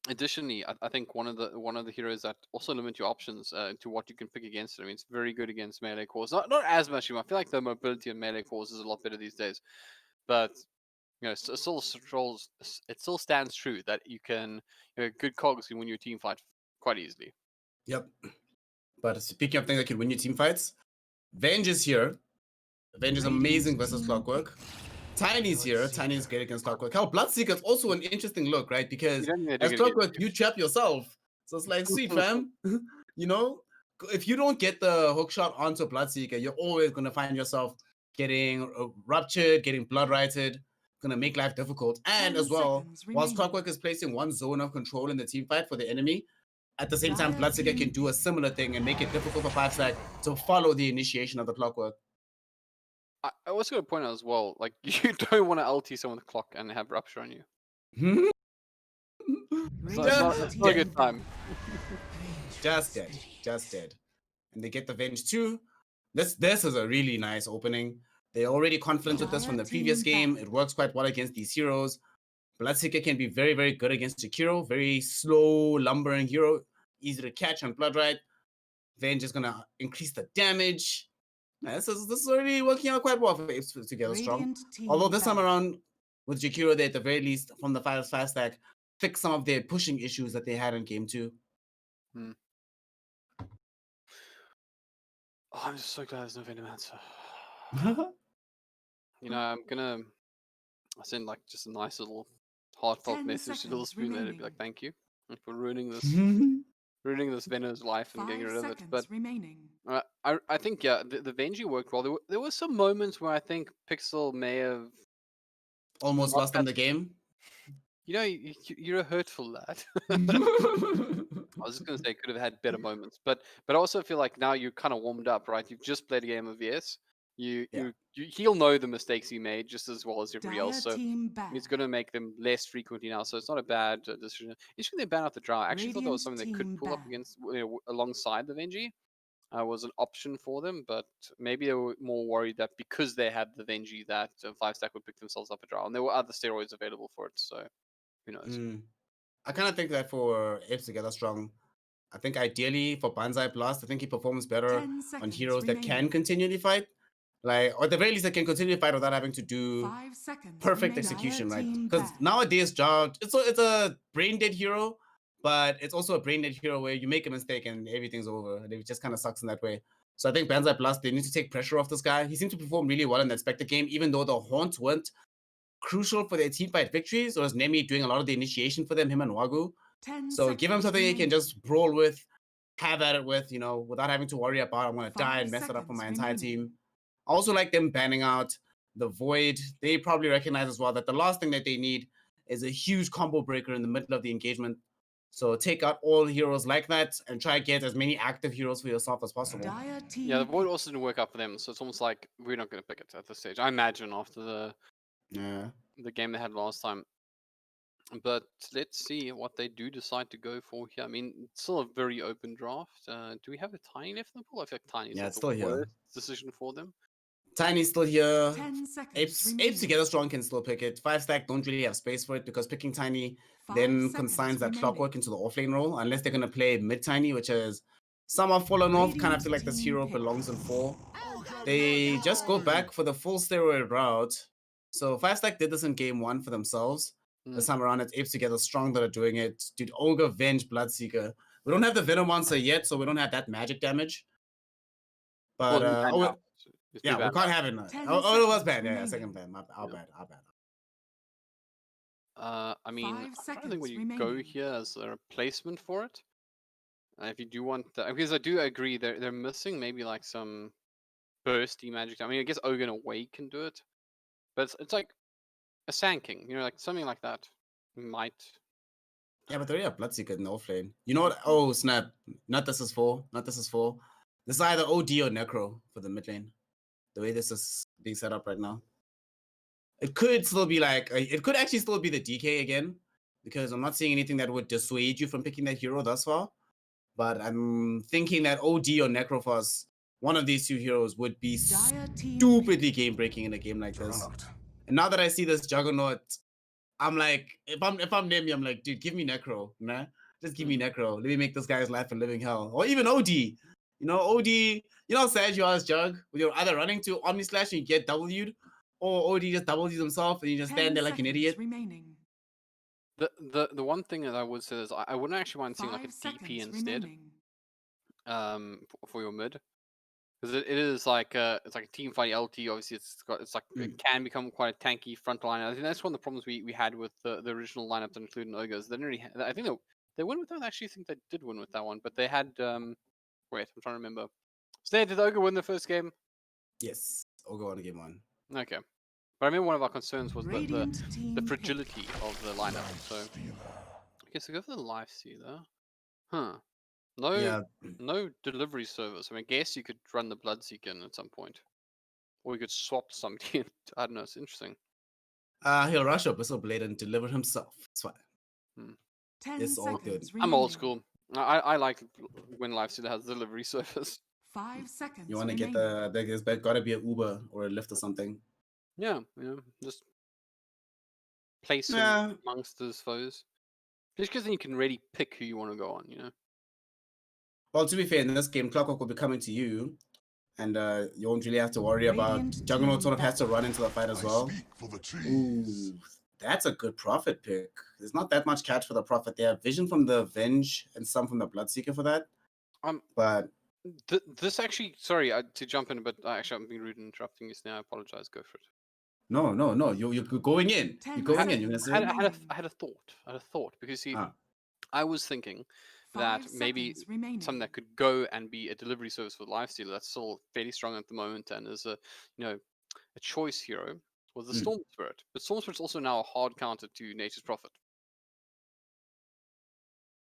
additionally, I think one of the heroes that also limit your options to what you can pick against it. I mean, it's very good against melee cores. Not as much. I feel like the mobility in melee cores is a lot better these days. But you know, it still stands true that you can, good cogs can win your team fight quite easily. Yep. But speaking of things that can win your team fights, Venge is here. Venge is amazing versus Clockwork. Tiny's here. Tiny is great against Clockwork. Hell, Bloodseeker is also an interesting look, right? Because as Clockwork, you trap yourself. So it's like, sweet fam. You know, if you don't get the hook shot onto Bloodseeker, you're always going to find yourself getting ruptured, getting blood righted. Going to make life difficult. And as well, whilst Clockwork is placing one zone of control in the team fight for the enemy, at the same time, Bloodseeker can do a similar thing and make it difficult for 5stack to follow the initiation of the Clockwork. I also got to point out as well, like, you don't want to LT someone with clock and have rupture on you. It's not a good time. Just dead. And they get the Venge too. This is a really nice opening. They're already confident with this from the previous game. It works quite well against these heroes. Bloodseeker can be very, very good against Jakiro. Very slow, lumbering hero. Easy to catch on Blood Right. Venge is going to increase the damage. This is already working out quite well for Apes Together Strong. Although this time around, with Jakiro, they at the very least, from the 5stack, fix some of their pushing issues that they had in Game 2. Oh, I'm just so glad there's no Venom answer. You know, I'm gonna send like just a nice little heartfelt message to Little Spoon there to be like, thank you for ruining this Venom's life and getting rid of it. But I think the Venji worked well. There were some moments where I think Pixel may have almost lost them the game. You know, you're a hurtful lad. I was just gonna say could have had better moments, but I also feel like now you're kind of warmed up, right? You've just played a game of VS. He'll know the mistakes he made just as well as everybody else, so he's gonna make them less frequently now. So it's not a bad decision. Interesting they ban out the draw. I actually thought that was something they could pull up against alongside the Venji. Was an option for them, but maybe they were more worried that because they had the Venji that 5stack would pick themselves up a draw, and there were other steroids available for it. So who knows? I kind of think that for Apes Together Strong, I think ideally for Banzai Blast, I think he performs better on heroes that can continually fight. Like, or at the very least, they can continue to fight without having to do perfect execution, right? Because nowadays, Jarl, it's a brain dead hero, but it's also a brain dead hero where you make a mistake and everything's over. And it just kind of sucks in that way. So I think Banzai Blast, they need to take pressure off this guy. He seemed to perform really well in that Spectre game, even though the Haunts weren't crucial for their team fight victories. It was Nemi doing a lot of the initiation for them, him and Wagyu. So give him something he can just brawl with, have at it with, without having to worry about, I'm going to die and mess it up for my entire team. I also like them banning out the Void, they probably recognize as well that the last thing that they need is a huge combo breaker in the middle of the engagement. So take out all heroes like that and try to get as many active heroes for yourself as possible. Yeah, the Void also didn't work out for them, so it's almost like we're not going to pick it at this stage. I imagine after the game they had last time. But let's see what they do decide to go for here. I mean, it's still a very open draft. Do we have a Tiny left in the pool? I feel like Tiny's Yeah, not it's the still here. worst decision for them. Tiny's still here. 10 seconds Apes remaining. together strong can still pick it. 5-stack don't really have space for it because picking Tiny 5 then seconds consigns that remaining. Clockwork into the offlane role unless they're gonna play mid Tiny, which is somewhat fallen off. Kind of feel like this hero belongs in 4. They just go back for the full steroid route. So 5-stack did this in game 1 for themselves. This time around, it's Apes together strong that are doing it. Dude, Ogre, Venge, Bloodseeker. We don't have the Venom monster yet, so we don't have that magic damage. But yeah, we can't have it now. Oh, it was bad. Yeah, second ban. Our bad. I mean, 5 I'm trying to think seconds what you remaining. go here as a replacement for it. If you do want that, because I do agree they're missing maybe like some bursty magic. I mean, I guess Ogre in a way can do it, but it's like a Sand King, you know, like something like that might. Yeah, but they already have Bloodseeker in the offlane. You know what? Oh, snap. Not this is 4. This is either OD or Necro for the mid lane. The way this is being set up right now. It could still be like, it could actually still be the DK again, because I'm not seeing anything that would dissuade you from picking that hero thus far. But I'm thinking that OD or Necrophos, one of these two heroes, would be stupidly game breaking in a game like this. And now that I see this Juggernaut, I'm like, if I'm Nemi, I'm like, dude, give me Necro, man. Just give me Necro. Let me make this guy's life a living hell. Or even OD. You know, OD, you know how sad you are as Jug? When you're either running to Omni Slash and you get W'd, or OD just W's himself and you just stand there like an idiot. Remaining. The one thing that I would say is I wouldn't actually mind seeing like a DP instead. For your mid. Because it is like it's like a team fight LT. Obviously, it can become quite a tanky front line. I think that's one of the problems we had with the original lineup, including Ogres. They didn't really. I think they won with that. I actually think they did win with that one, but they had. Wait, I'm trying to remember. So did Ogre win the first game? Yes, Ogre won game 1. Okay, but I remember one of our concerns was the fragility of the lineup. So I guess we go for the life stealer. Huh. No delivery service. I mean, I guess you could run the Bloodseeker in at some point. Or you could swap something. I don't know, it's interesting. He'll rush up Abyssal Blade and deliver himself. It's fine. It's all good. I'm old school. I like when Lifestealer has delivery service. 5 seconds. You want to get there's gotta be an Uber or a Lyft or something. Yeah, just place amongst his foes. Just because then you can really pick who you want to go on, you know? Well, to be fair, in this game, Clockwork will be coming to you, and you won't really have to worry about Juggernaut. Sort of has to run into the fight as well. Ooh, that's a good Prophet pick. There's not that much catch for the Prophet. They have vision from the Venge and some from the Bloodseeker for that. But this actually, sorry to jump in, but actually I'm being rude and interrupting you now. I apologize. Go for it. No. You're going in. You're going in. You're gonna say. I had a thought because see, I was thinking that maybe something that could go and be a delivery service for Lifestealer that's still fairly strong at the moment and is a choice hero was the Storm Spirit. But Storm Spirit's also now a hard counter to Nature's Prophet.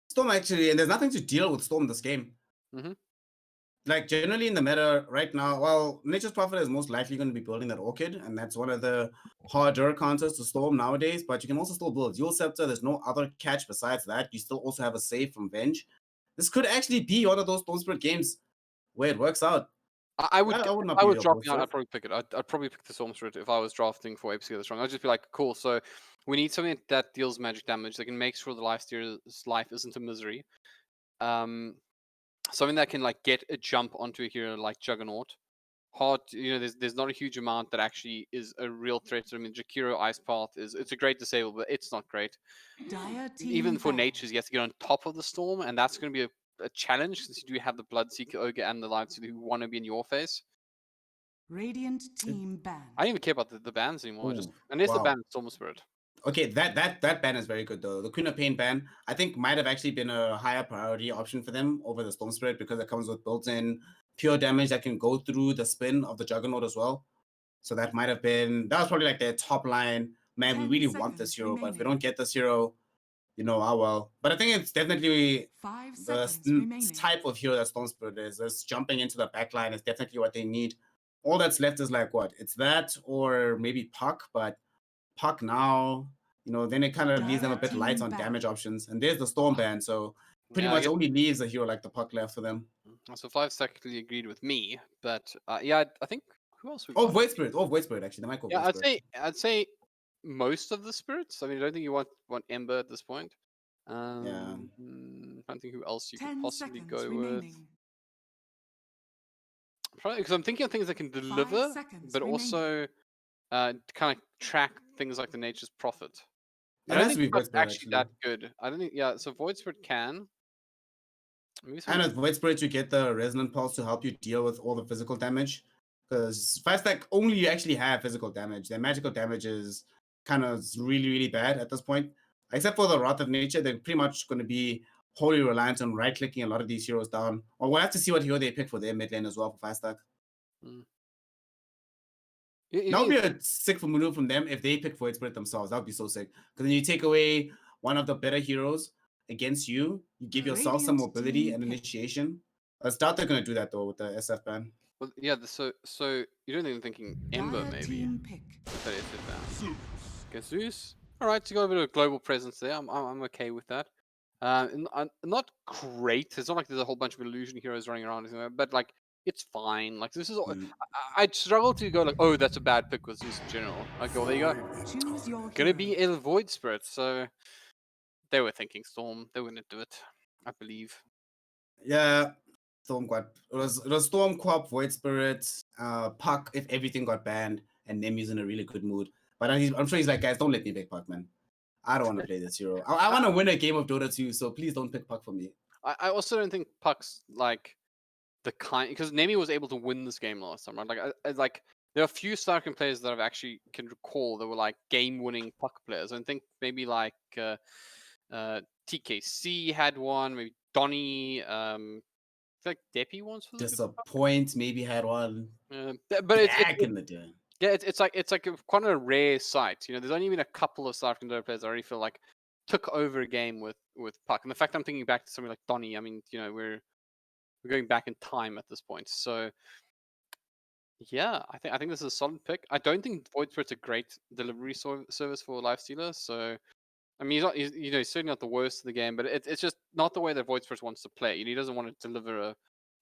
Storm actually, and there's nothing to deal with Storm this game. Like generally in the meta right now, well, Nature's Prophet is most likely going to be building that Orchid, and that's one of the harder counters to Storm nowadays. But you can also still build Dual Scepter. There's no other catch besides that. You still also have a save from Venge. This could actually be one of those Storm Spirit games where it works out. I was dropping out. I'd probably pick it. I'd probably pick the Storm Spirit if I was drafting for Apes Together Strong. I'd just be like, cool. So we need something that deals magic damage that can make sure the Lifestealer's life isn't a misery. Something that can like get a jump onto a hero like Juggernaut. Hard, there's not a huge amount that actually is a real threat. I mean, Jakiro Ice Path it's a great disable, but it's not great. Even for Natures, you have to get on top of the Storm, and that's going to be a challenge since you do have the Bloodseeker Ogre and the Lifestealer who want to be in your face. Radiant team ban. I don't even care about the bans anymore. Unless the ban is Storm Spirit. Okay, that ban is very good though. The Queen of Pain ban, I think, might have actually been a higher priority option for them over the Storm Spirit because it comes with built-in pure damage that can go through the spin of the Juggernaut as well. So that might have been, that was probably like their top line. Man, we really want this hero, but if we don't get this hero, you know, ah well. But I think it's definitely the type of hero that Storm Spirit is. Just jumping into the back line is definitely what they need. All that's left is like what? It's that or maybe Puck, but Puck now, you know, then it kind of leaves them a bit light on damage options. And there's the Storm ban, so pretty Yeah, I much guess- only leaves a hero like the Puck left for them. So 5 technically agreed with me, but yeah, I think who else we Oh, got? Void Spirit. Oh, Void Spirit, actually. They might go Yeah, Void Spirit. I'd say most of the spirits. I mean, I don't think you want Ember at this point. I don't think who else you could possibly go with. Probably because I'm thinking of things that can deliver, but also kind of track things like the Nature's Prophet. Yeah, I don't it has to think be Void that's Spirit, actually that good. I don't think. Yeah, so Void Spirit can. Maybe And with Void Spirit, you get the Resonant Pulse to help you deal with all the physical damage. Because 5-stack only you actually have physical damage. Their magical damage is kind of really, really bad at this point. Except for the Wrath of Nature, they're pretty much going to be wholly reliant on right-clicking a lot of these heroes down. Or we'll have to see what hero they pick for their mid lane as well for 5-stack. That would be a sick maneuver from them if they pick Void Spirit themselves. That would be so sick. Because then you take away one of the better heroes against you. You give yourself some mobility and initiation. I doubt they're going to do that though with the SF ban. Well, yeah. So you don't even thinking Ember maybe. If that is it ban. Okay, Zeus. All right, so you got a bit of global presence there. I'm okay with that. Not great. It's not like there's a whole bunch of illusion heroes running around, but like it's fine. Like this is. I'd struggle to go like, oh, that's a bad pick with Zeus in general. Like, well, there you go. Gonna be a Void Spirit, so they were thinking Storm. They were gonna do it, I believe. Yeah, Storm got it was Storm Quap, Void Spirit, Puck if everything got banned, and Nemi's in a really good mood. But I'm sure he's like, guys, don't let me pick Puck, man. I don't want to play this hero. I want to win a game of Dota 2, so please don't pick Puck for me. I also don't think Puck's like the kind because Nemi was able to win this game last time, right? Like there are a few Starcraft players that I've actually can recall that were like game-winning Puck players. I think maybe like TKC had one, maybe Donny, like Deppy once was Disappoint maybe had one. but it's back in the day. Yeah, it's like quite a rare sight. You know, there's only been a couple of South African Dota players I already feel like took over a game with Puck. And the fact I'm thinking back to something like Donny, I mean, you know, we're going back in time at this point. So yeah, I think this is a solid pick. I don't think Void Spirit's a great delivery service for Lifestealer. So I mean, he's certainly not the worst of the game, but it's just not the way that Void Spirit wants to play. You know, he doesn't want to deliver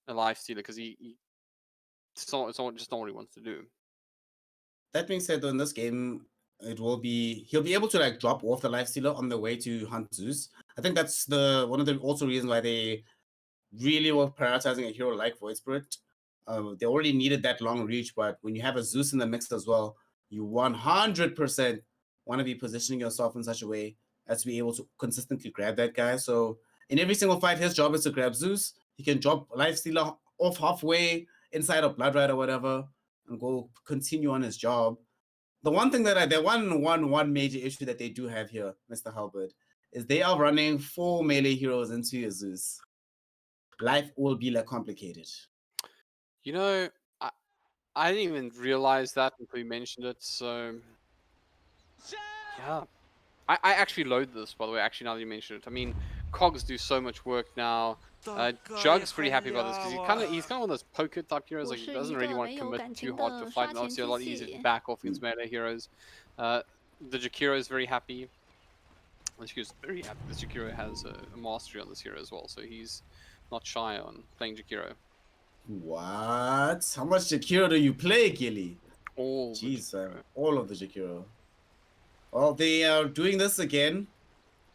a Lifestealer because it's just not what he wants to do. That being said, though, in this game, he'll be able to like drop off the Lifestealer on the way to hunt Zeus. I think that's one of the also reasons why they really were prioritizing a hero like Void Spirit. They already needed that long reach, but when you have a Zeus in the mix as well, you 100% want to be positioning yourself in such a way as to be able to consistently grab that guy. So in every single fight, his job is to grab Zeus. He can drop Lifestealer off halfway inside of Blood Ride or whatever and go continue on his job. The one thing that one major issue that they do have here, Mr. Halbert, is they are running 4 melee heroes into your Zeus. Life will be like complicated. You know, I didn't even realize that until you mentioned it. So yeah, I actually load this, by the way. Actually, now that you mentioned it, I mean, cogs do so much work now. Jug's pretty happy about this because he's kind of one of those poker type heroes. Like he doesn't really want to commit too hard to a fight, and obviously a lot easier to back off against melee heroes. The Jakiro is very happy. The Jakiro's very happy. The Jakiro has a mastery on this hero as well, so he's not shy on playing Jakiro. What? How much Jakiro do you play, Gilly? All all of the Jakiro. Well, they are doing this again.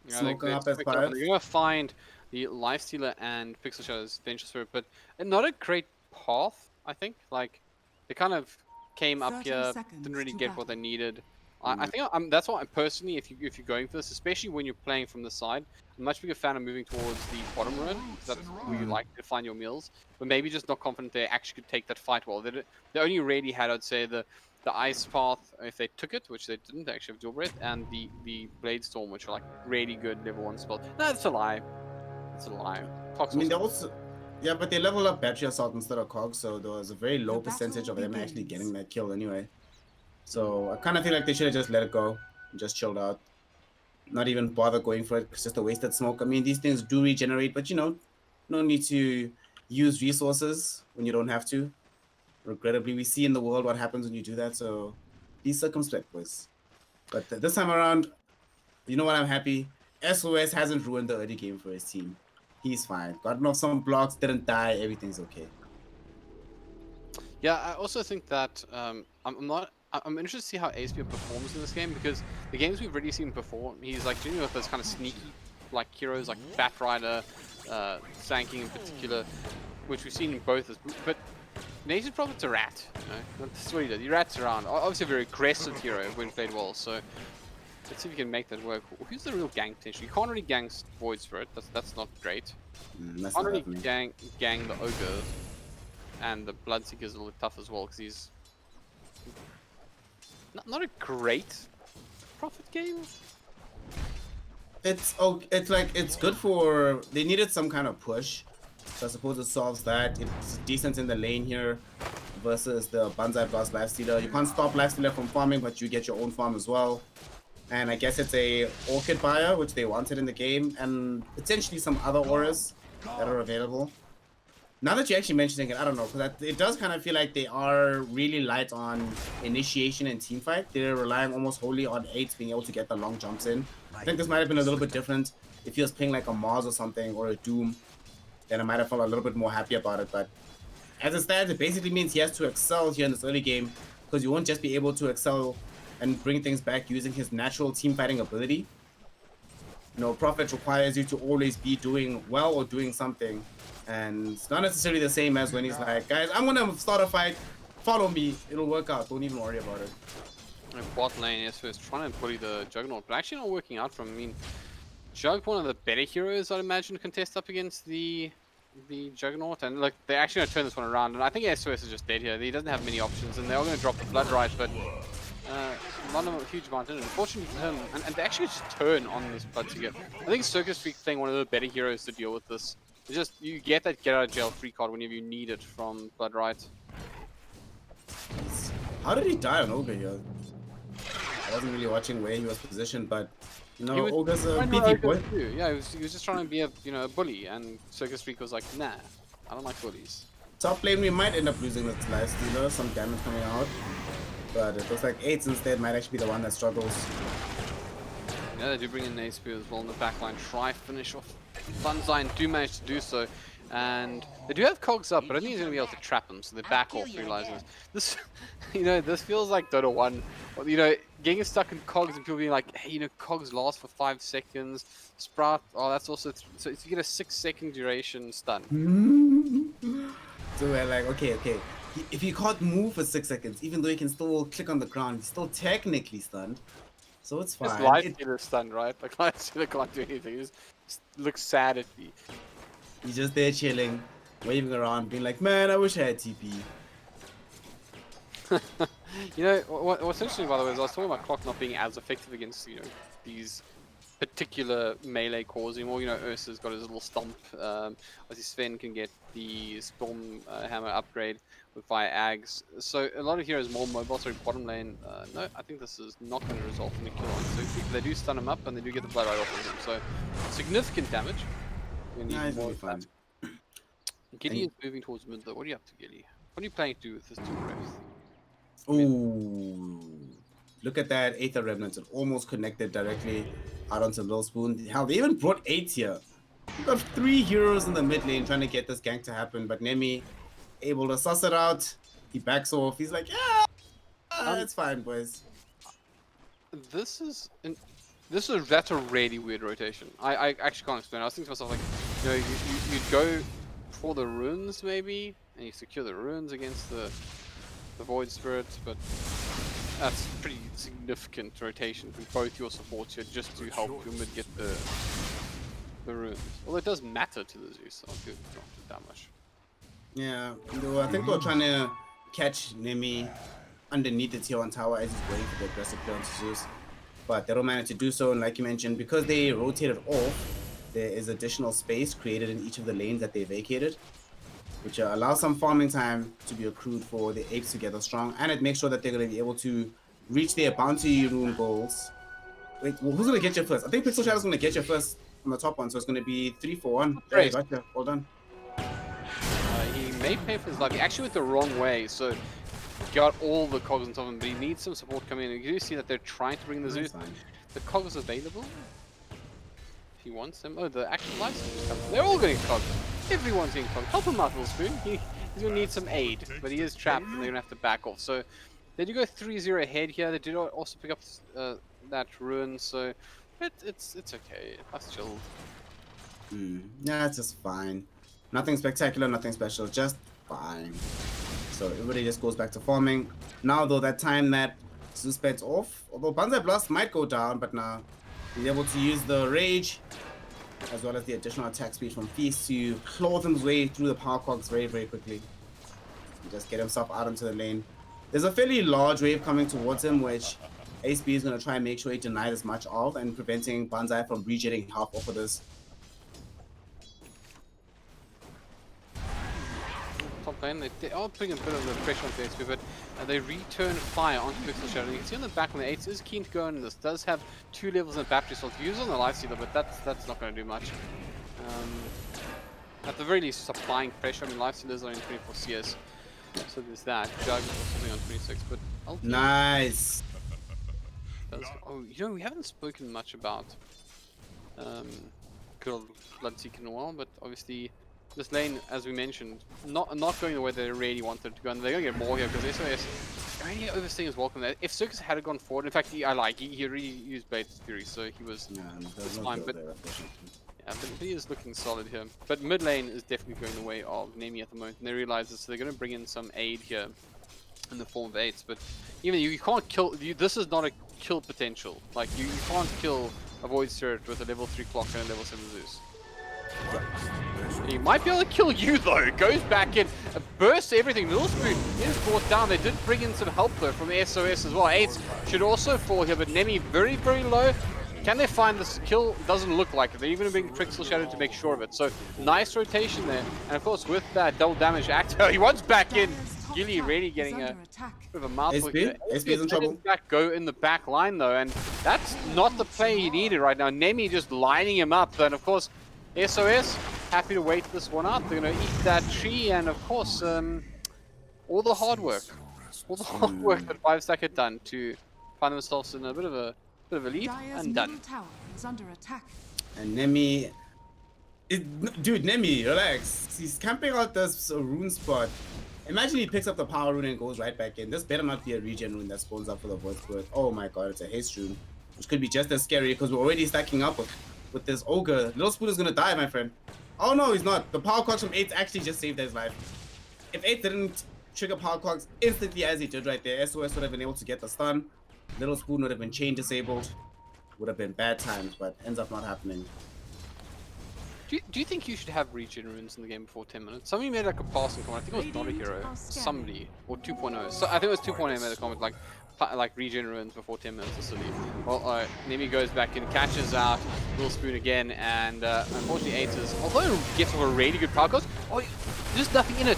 Yeah, Smoking up as they're pipe. gonna find the Lifestealer and Pixel Shadow's Venture Spirit, but not a great path, I think. Like they kind of came up here, didn't really get what they needed. I think that's why personally, if you're going for this, especially when you're playing from the side, I'm a much bigger fan of moving towards the bottom run. That's where you like to find your meals, but maybe just not confident they actually could take that fight well. They only really had, I'd say, the Ice Path if they took it, which they didn't. They actually have Dual Breath, and the Blade Storm, which are like really good level 1 spells. No, that's a lie. It's a lie. I mean, they also, yeah, but they level up Battery Assault instead of Cogs, so there was a very low percentage of them actually getting that kill anyway. So I kind of feel like they should have just let it go, just chilled out, not even bother going for it. It's just a wasted smoke. I mean, these things do regenerate, but you know, no need to use resources when you don't have to. Regrettably, we see in the world what happens when you do that. So be circumspect, boys. But this time around, you know what? I'm happy. SOS hasn't ruined the early game for his team. He's fine. Gotten off some blocks, didn't die. Everything's okay. Yeah, I also think that I'm interested to see how Aspia performs in this game, because the games we've already seen before, he's like dealing with those kind of sneaky like heroes like Batrider, Sanking in particular, which we've seen in both. But Nature's Prophet's a rat. You know? That's what he does. He rats around. Obviously a very aggressive hero when played well. So let's see if we can make that work. Who's the real gang potential? You can't really gang Void Spirit. That's not great. That's can't not really happening. gang the Ogre. And the Bloodseeker's a little tough as well, because he's not a great Prophet game. It's like it's good for, they needed some kind of push, so I suppose it solves that. It's decent in the lane here versus the Banzai Blast Lifestealer. You can't stop Lifestealer from farming, but you get your own farm as well. And I guess it's a Orchid buyer, which they wanted in the game, and potentially some other auras that are available. Now that you're actually mentioning it, I don't know, because it does kind of feel like they are really light on initiation and teamfight. They're relying almost wholly on Apes being able to get the long jumps in. I think this might have been a little bit different. If he was playing like a Mars or something, or a Doom, then I might have felt a little bit more happy about it. But as it stands, it basically means he has to excel here in this early game, because you won't just be able to excel and bring things back using his natural team fighting ability. You know, Prophet requires you to always be doing well or doing something. And it's not necessarily the same as when he's like, guys, I'm going to start a fight. Follow me. It'll work out. Don't even worry about it. Bot lane, yes, is trying to bully the Juggernaut, but actually not working out for him. I mean, Jug, one of the better heroes, I'd imagine, to contest up against the Juggernaut. And look, they're actually going to turn this one around. And I think SOS is just dead here. He doesn't have many options, and they're all going to drop the Blood Right, but not a huge advantage. Unfortunately for him, and they actually just turn on this Bloodseeker. I think Circus Freak playing one of the better heroes to deal with this. It's just, you get that get out of jail free card whenever you need it from Blood Right. How did he die on Ogre here? I wasn't really watching where he was positioned, but you know, Ogre's a beefy boy. Yeah, he was just trying to be a bully, and Circus Freak was like, nah, I don't like bullies. Top lane, we might end up losing this Lifestealer, some damage coming out, but it looks like Apes instead might actually be the one that struggles. Yeah, they do bring in Ace as well in the backline, try finish off Banzai, and do manage to do so. And they do have cogs up, but I don't think he's going to be able to trap them, so they back off, realizing this, you know, this feels like Dota 1. You know, getting stuck in cogs and people being like, hey, you know, cogs last for 5 seconds. Sprout, oh, that's also, so you get a 6-second duration stun. So we're like, okay. If you can't move for 6 seconds, even though you can still click on the ground, he's still technically stunned. So it's fine. His Lifestealer stunned, right? Like, Lifestealer can't do anything. He just looks sad at me. He's just there chilling, waving around, being like, man, I wish I had TP. You know, what's interesting, by the way, is I was talking about Clock not being as effective against, you know, these particular melee cores anymore. You know, Ursa's got his little stomp. Obviously, Sven can get the Storm Hammer upgrade via Ags. So a lot of heroes more mobile. Sorry, bottom lane. No, I think this is not going to result in a kill on. So they do stun him up, and they do get the blood right off of him. So significant damage. Nice, really fun. Gilly is moving towards mid though. What are you up to, Gilly? What are you planning to do with this 2 reps? Ooh, look at that Aether Remnants. It almost connected directly out onto Lil Spoon. Hell, they even brought 8 here. You got 3 heroes in the mid lane trying to get this gank to happen, but Nemi able to suss it out. He backs off. He's like, yeah, it's fine, boys. That's a really weird rotation. I actually can't explain. I was thinking to myself, like, you know, you'd go for the runes maybe, and you secure the runes against the Void Spirits, but that's pretty significant rotation from both your supports here just to help your mid get the runes. Although it does matter to the Zeus, so I'll do that much. Yeah, though I think we're trying to catch Nemi underneath the tier 1 tower as he's waiting for the aggressive play onto Zeus. But they don't manage to do so, and like you mentioned, because they rotated off, there is additional space created in each of the lanes that they vacated, which allows some farming time to be accrued for the Apes to get strong, and it makes sure that they're going to be able to reach their bounty rune goals. Wait, well, who's gonna get you first? I think Pixel Shadow's gonna get you first on the top one, so it's gonna be 3-4-1. Yeah, you got you. Well done. He may pay for his life. He actually went the wrong way, so got all the cogs on top of him, but he needs some support coming in. You do see that they're trying to bring the Zeus. The cog is available. If he wants them. Oh, the actual license is coming. They're all getting cogs. Everyone's getting cogs. Help him out, Little Spoon. He's gonna need some aid, but he is trapped and they're gonna have to back off. So they do go 3-0 ahead here. They did also pick up that ruin, so it's okay. That's chilled. Yeah, it's just fine. Nothing spectacular, nothing special, just fine. So everybody just goes back to farming. Now though, that time that Zeus bets off, although Banzai Blast might go down, but now he's able to use the Rage as well as the additional attack speed from Feast to claw his way through the power cogs very, very quickly. And just get himself out into the lane. There's a fairly large wave coming towards him, which ASB is going to try and make sure he denies as much of and preventing Banzai from regenerating half off of this. Top lane, they are putting a bit of the pressure on the XP, but they return fire onto Pixel Shadow. You can see on the back when the 8 is keen to go in. This does have 2 levels of battery, so to use on the Lifestealer, but that's not going to do much. At the very least, supplying pressure. I mean, Lifestealers are in 24 CS, so there's that. Jug is also on 26, but ultimately, nice. Oh, you know, we haven't spoken much about good old Bloodseeker in a while, but obviously this lane, as we mentioned, not going the way they really wanted to go, and they're going to get more here because SOS already overstaying his welcome there. If Circus had gone forward, in fact, he really used Blade's Fury, so he was fine. But yeah, but he is looking solid here. But mid lane is definitely going the way of Nemi at the moment, and they realize this, so they're going to bring in some aid here in the form of 8s. But even you can't kill. This is not a kill potential. Like you can't kill a Void Spirit with a level 3 clock and a level 7 Zeus. He might be able to kill you though. Goes back in, bursts everything. Little Spoon is brought down. They did bring in some help though from SOS as well. 8s should also fall here, but Nemi very, very low. Can they find this kill? Doesn't look like it. They're even bring Pixel Shadow to make sure of it. So nice rotation there. And of course with that double damage actor, he wants back in. Gilly really getting a bit of a mouthful here. SB is in trouble. Go in the back line though, and that's not the play he needed right now. Nemi just lining him up, and of course SOS happy to wait this one out. They're gonna eat that tree, and of course all the hard work that 5stack had done to find themselves in a bit of a lead and done. And Nemi, dude, Nemi, relax. He's camping out this rune spot. Imagine he picks up the power rune and goes right back in. This better not be a regen rune that spawns up for the Void Spirit. Oh my god, it's a haste rune, which could be just as scary because we're already stacking up with this ogre. Little Spoon is gonna die, my friend. Oh no, he's not. The power cogs from 8 actually just saved his life. If 8 didn't trigger power cogs instantly as he did right there, SOS would have been able to get the stun. Little Spoon would have been chain disabled. Would have been bad times, but ends up not happening. Do you think you should have regen runes in the game before 10 minutes? Somebody made like a passing comment. I think it was Not a Hero. Somebody. Or 2.0. So I think it was 2.0 made a comment like regen runes before 10 minutes is silly. Well, Nemi goes back in, catches out Little Spoon again, and unfortunately 8 is, although it gets a really good power cost, there's nothing in it.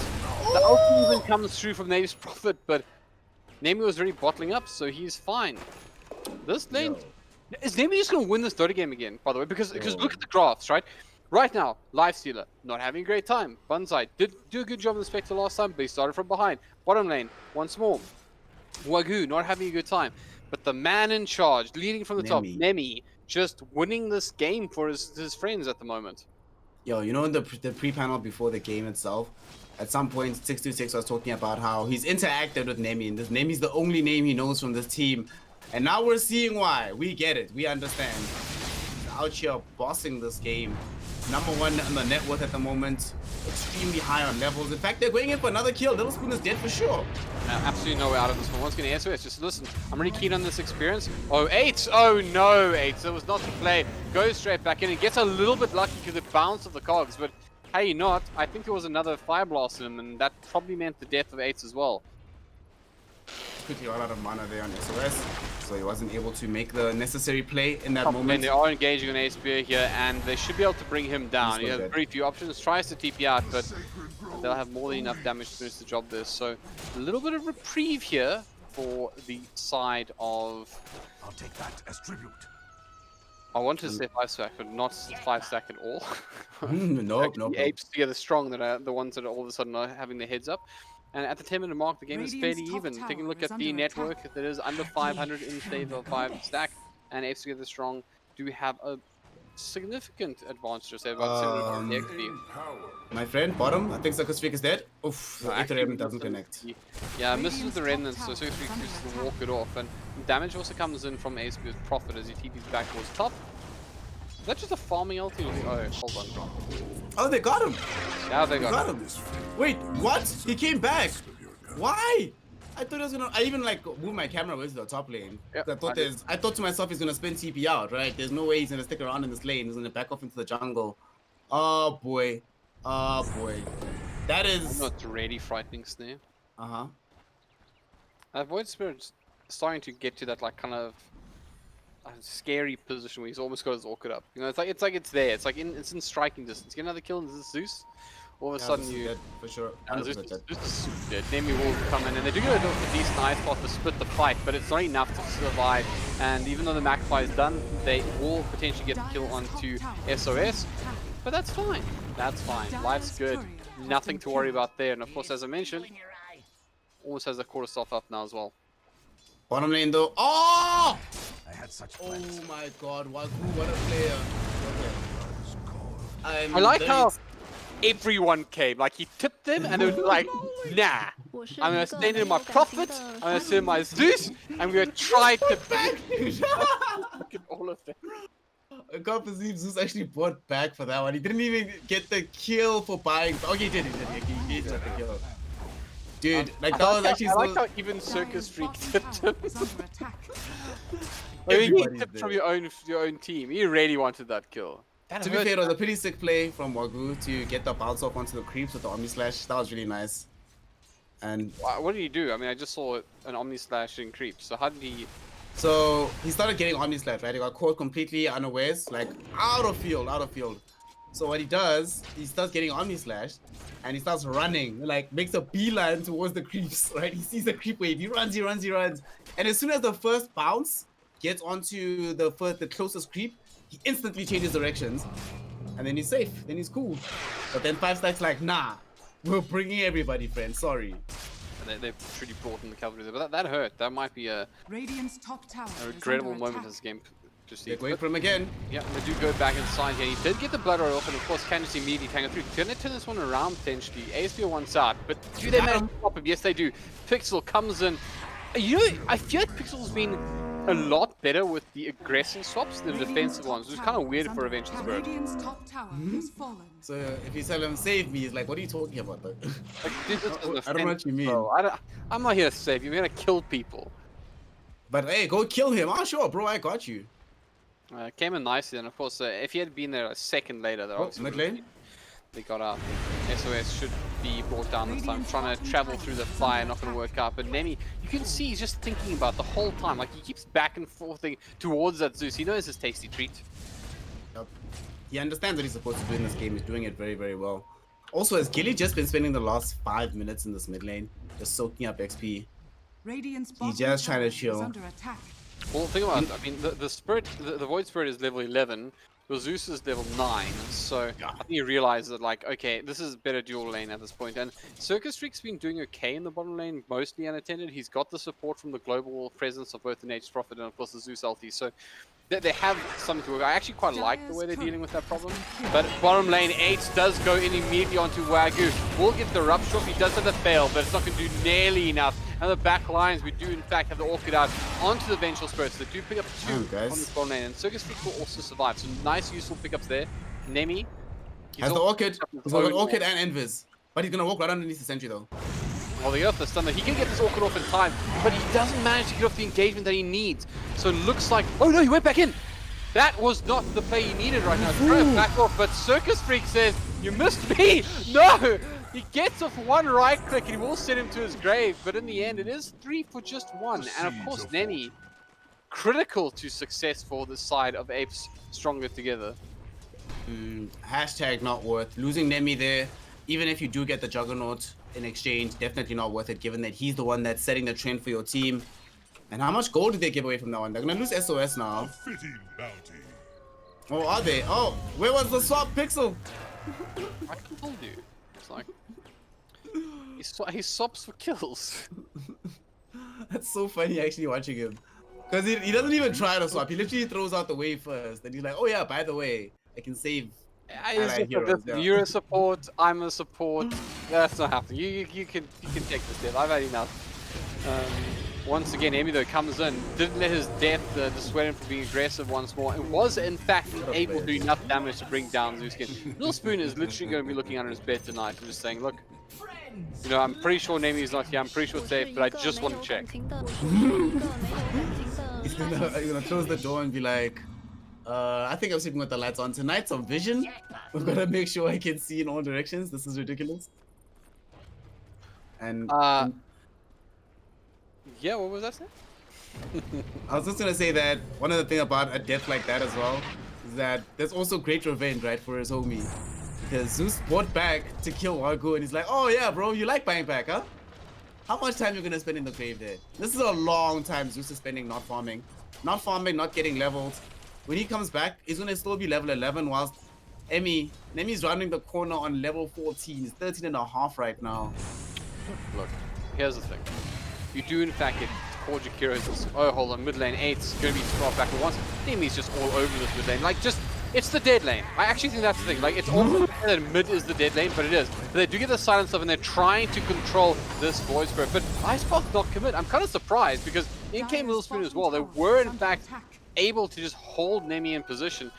The ultimate even comes through from Nemi's Prophet, but Nemi was already bottling up, so he's fine. This lane, is Nemi just going to win this Dota game again, by the way? Because look at the graphs, right? Right now, Lifestealer, not having a great time. Banzai did do a good job in the Spectre last time, but he started from behind. Bottom lane, once more. Wagyu, not having a good time. But the man in charge, leading from the top, Nemi, just winning this game for his friends at the moment. Yo, you know in the pre-panel before the game itself, at some point 626 was talking about how he's interacted with Nemi, and this Nemi's the only name he knows from this team. And now we're seeing why. We get it. We understand. He's out here bossing this game. #1 on the net worth at the moment. Extremely high on levels. In fact, they're going in for another kill. Little Spoon is dead for sure. Absolutely no way out of this one. Once again, SOS, just listen. I'm really keen on this experience. Oh, 8! Oh no, 8. That was not the play. Goes straight back in and gets a little bit lucky to the bounce of the cogs. But hey, not. I think there was another fire blast in him, and that probably meant the death of 8 as well. Quickly all out of mana there on SOS, so he wasn't able to make the necessary play in that moment. And they are engaging on a spear here, and they should be able to bring him down. He has very few options, tries to TP out, but they'll have more than enough damage to finish the job there. So a little bit of reprieve here for the side of... I'll take that as tribute. I wanted to say 5-stack, but not 5-stack at all. Nope. Apes together strong that are the ones that are all of a sudden are having their heads up. And at the 10-minute mark, the game is fairly even. Taking a look at the network, that is under 500 in favor of 5-stack, and Apes together strong do have a significant advantage to say about 700 XP. My friend, bottom, I think Circus Freak is dead. Oof, the Actually, Remnant doesn't connect. Yeah, misses with the remnants, so Circus Freak chooses to walk it off. And damage also comes in from Ace with Profit as he TPs back towards top. Is that just a farming ulti? Oh, hold on. Oh, they got him! Yeah, they got him. Wait, what? He came back! Why? I thought I was gonna. I even like move my camera with the top lane. Yep, I thought to myself he's gonna spin TP out, right? There's no way he's gonna stick around in this lane. He's gonna back off into the jungle. Oh boy. Oh boy. That is. Not really frightening snare. Uh-huh. Void Spirit's starting to get to that like kind of scary position where he's almost got his orchid up. You know, it's like it's there. It's like it's in striking distance. Get another kill and this is Zeus. All of a sudden you dead, for sure. Zeus is super dead. Nemi will come in and they do get a decent ice spot to split the fight, but it's not enough to survive. And even though the Magpie is done, they will potentially get the kill onto SOS. But that's fine. That's fine. Life's good. Nothing to worry about there. And of course, as I mentioned, almost has a quarter self up now as well. Bottom lane though. Oh! I had such plans. Oh my god, Wagyu, what a player. Okay. I like how everyone came. Like he tipped them and it was like, nah. I'm gonna stand in my Prophet, I'm gonna send my Zeus, I'm gonna try to back Look at all of them. I can't believe Zeus actually bought back for that one. He didn't even get the kill for buying. Okay, he did. He did get the kill. Dude, like that was actually I so... like how even Circus Freak tipped him. I mean, he tipped from your own team. He really wanted that kill. To be fair, it was a pretty sick play from Wagyu to get the bounce off onto the creeps with the Omni Slash. That was really nice. And what did he do? I mean, I just saw an Omni Slash in creeps. So how did he... So he started getting Omni Slash, right? He got caught completely unawares, like out of field. So what he does, he starts getting Omni Slash and he starts running, like makes a beeline towards the creeps, right? He sees the creep wave, he runs. And as soon as the first bounce gets onto the closest creep, he instantly changes directions. And then he's safe, then he's cool. But then 5-stack's like, nah, we're bringing everybody, friend, sorry. They've truly brought in the cavalry there, but that hurt. That might be a regrettable moment in this game. They're going for him again. Yeah, they do go back inside here. He did get the blood oil off, and of course, can just immediately tangle through. Can they turn this one around potentially? ASB wants out, but do they manage to stop him? Yes, they do. Pixel comes in. You know, I feel like Pixel's been a lot better with the aggressive swaps than the defensive ones, which is kind of weird for a Venture Spirit. So if you tell him, save me, he's like, what are you talking about? Like, dude, I don't know what you mean. Bro. I'm not here to save you. I'm here to kill people. But hey, go kill him. Oh, sure, bro, I got you. Came in nicely, and of course, if he had been there a second later, mid lane? They got out. SOS should be brought down this time. Trying to travel through the fire, not going to work out. But Nemi, you can see he's just thinking about the whole time. Like he keeps back and forthing towards that Zeus. He knows his tasty treat. Yep. He understands what he's supposed to do in this game. He's doing it very, very well. Also, has Gilly just been spending the last 5 minutes in this mid lane, just soaking up XP? He's just trying to chill. Well, think about it. I mean, the Void Spirit is level 11. The Zeus is level 9, so I think he realized that, like, okay, this is better dual lane at this point. And Circus Freak's been doing okay in the bottom lane, mostly unattended. He's got the support from the global presence of both the Nature's Prophet and, of course, the Zeus ulti. So they have something to work. I actually quite like the way they're dealing with that problem. But bottom lane, Apes does go in immediately onto Wagyu. Will get the rupture off. He does have the fail, but it's not going to do nearly enough. And the back lines, we do in fact have the Orchid out onto the Vengeful Spirits. They do pick up 2 on the bottom lane, and Circus Freak will also survive. So nice, useful pickups there. Nemi has the Orchid. He's got an Orchid and Envis. But he's going to walk right underneath the sentry though. Well, they got the stun. He can get this Orchid off in time, but he doesn't manage to get off the engagement that he needs. So it looks like... Oh no, he went back in! That was not the play he needed right now. Try to back off, but Circus Freak says, you missed me! No! He gets off one right click and he will send him to his grave, but in the end it is 3 for just 1. And of course Nemi, critical to success for the side of Apes stronger together. Hashtag not worth. Losing Nemi there, even if you do get the Juggernaut, in exchange. Definitely not worth it, given that he's the one that's setting the trend for your team. And how much gold did they give away from that one? They're gonna lose SOS now. Oh, are they? Oh, where was the swap pixel? I told you. It's like he swaps for kills. That's so funny actually watching him. Because he doesn't even try to swap. He literally throws out the wave first. And he's like, oh yeah, by the way, I can save allied heroes. Yeah. You're a support, I'm a support. That's not happening. You can take this step. I've had enough. Once again, Emi though comes in, didn't let his death dissuade him from being aggressive once more, and was in fact able to do enough damage to bring down Zeuskin. Little Spoon is literally going to be looking under his bed tonight and just saying, look, you know, I'm pretty sure Nemi's not here, I'm pretty sure it's safe, but I just want to check. He's gonna close the door and be like, I think I'm sleeping with the lights on. Tonight's on vision. We've got to make sure I can see in all directions. This is ridiculous. And yeah, what was that saying? I was just gonna say that one of the things about a death like that as well is that there's also great revenge, right, for his homie. Because Zeus bought back to kill Wagu, and he's like, oh yeah, bro, you like buying back, huh? How much time you gonna spend in the grave there? This is a long time Zeus is spending not farming, not getting leveled. When he comes back, he's gonna still be level 11, whilst Nemi's rounding the corner on level 14. He's 13 and a half right now. Look, here's the thing. You do in fact get Forger Heroes. Oh, hold on, mid lane 8's gonna be scrolled back at once. Nemi's just all over this mid lane. Like, just, it's the dead lane. I actually think that's the thing. Like, it's almost that mid is the dead lane, but it is. But they do get the silence of, and they're trying to control this void spirit. But Icepath not commit. I'm kind of surprised because in came Little Spoon as well. They were in fact able to just hold Nemi in position.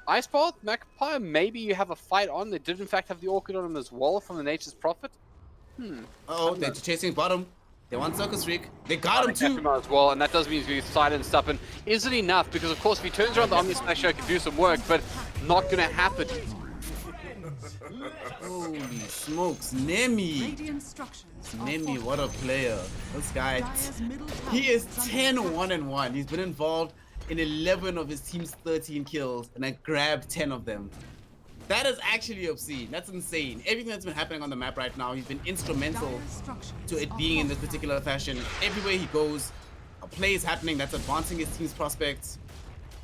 Icepath, Magpie, maybe you have a fight on. They did in fact have the Orchid on him as well from the Nature's Prophet. Oh, they're chasing bottom. They want Circus Freak. They got him too. As well, and that does mean he's going to silenced up. And is it enough? Because of course, if he turns around, the Omni Smasher can do some work, but not going to happen. Holy smokes, Nemi! Nemi, what a player. This guy, he is 10-1-1. He's been involved in 11 of his team's 13 kills, and I grabbed 10 of them. That is actually obscene. That's insane. Everything that's been happening on the map right now, he's been instrumental to it being in this particular fashion. Everywhere he goes, a play is happening that's advancing his team's prospects.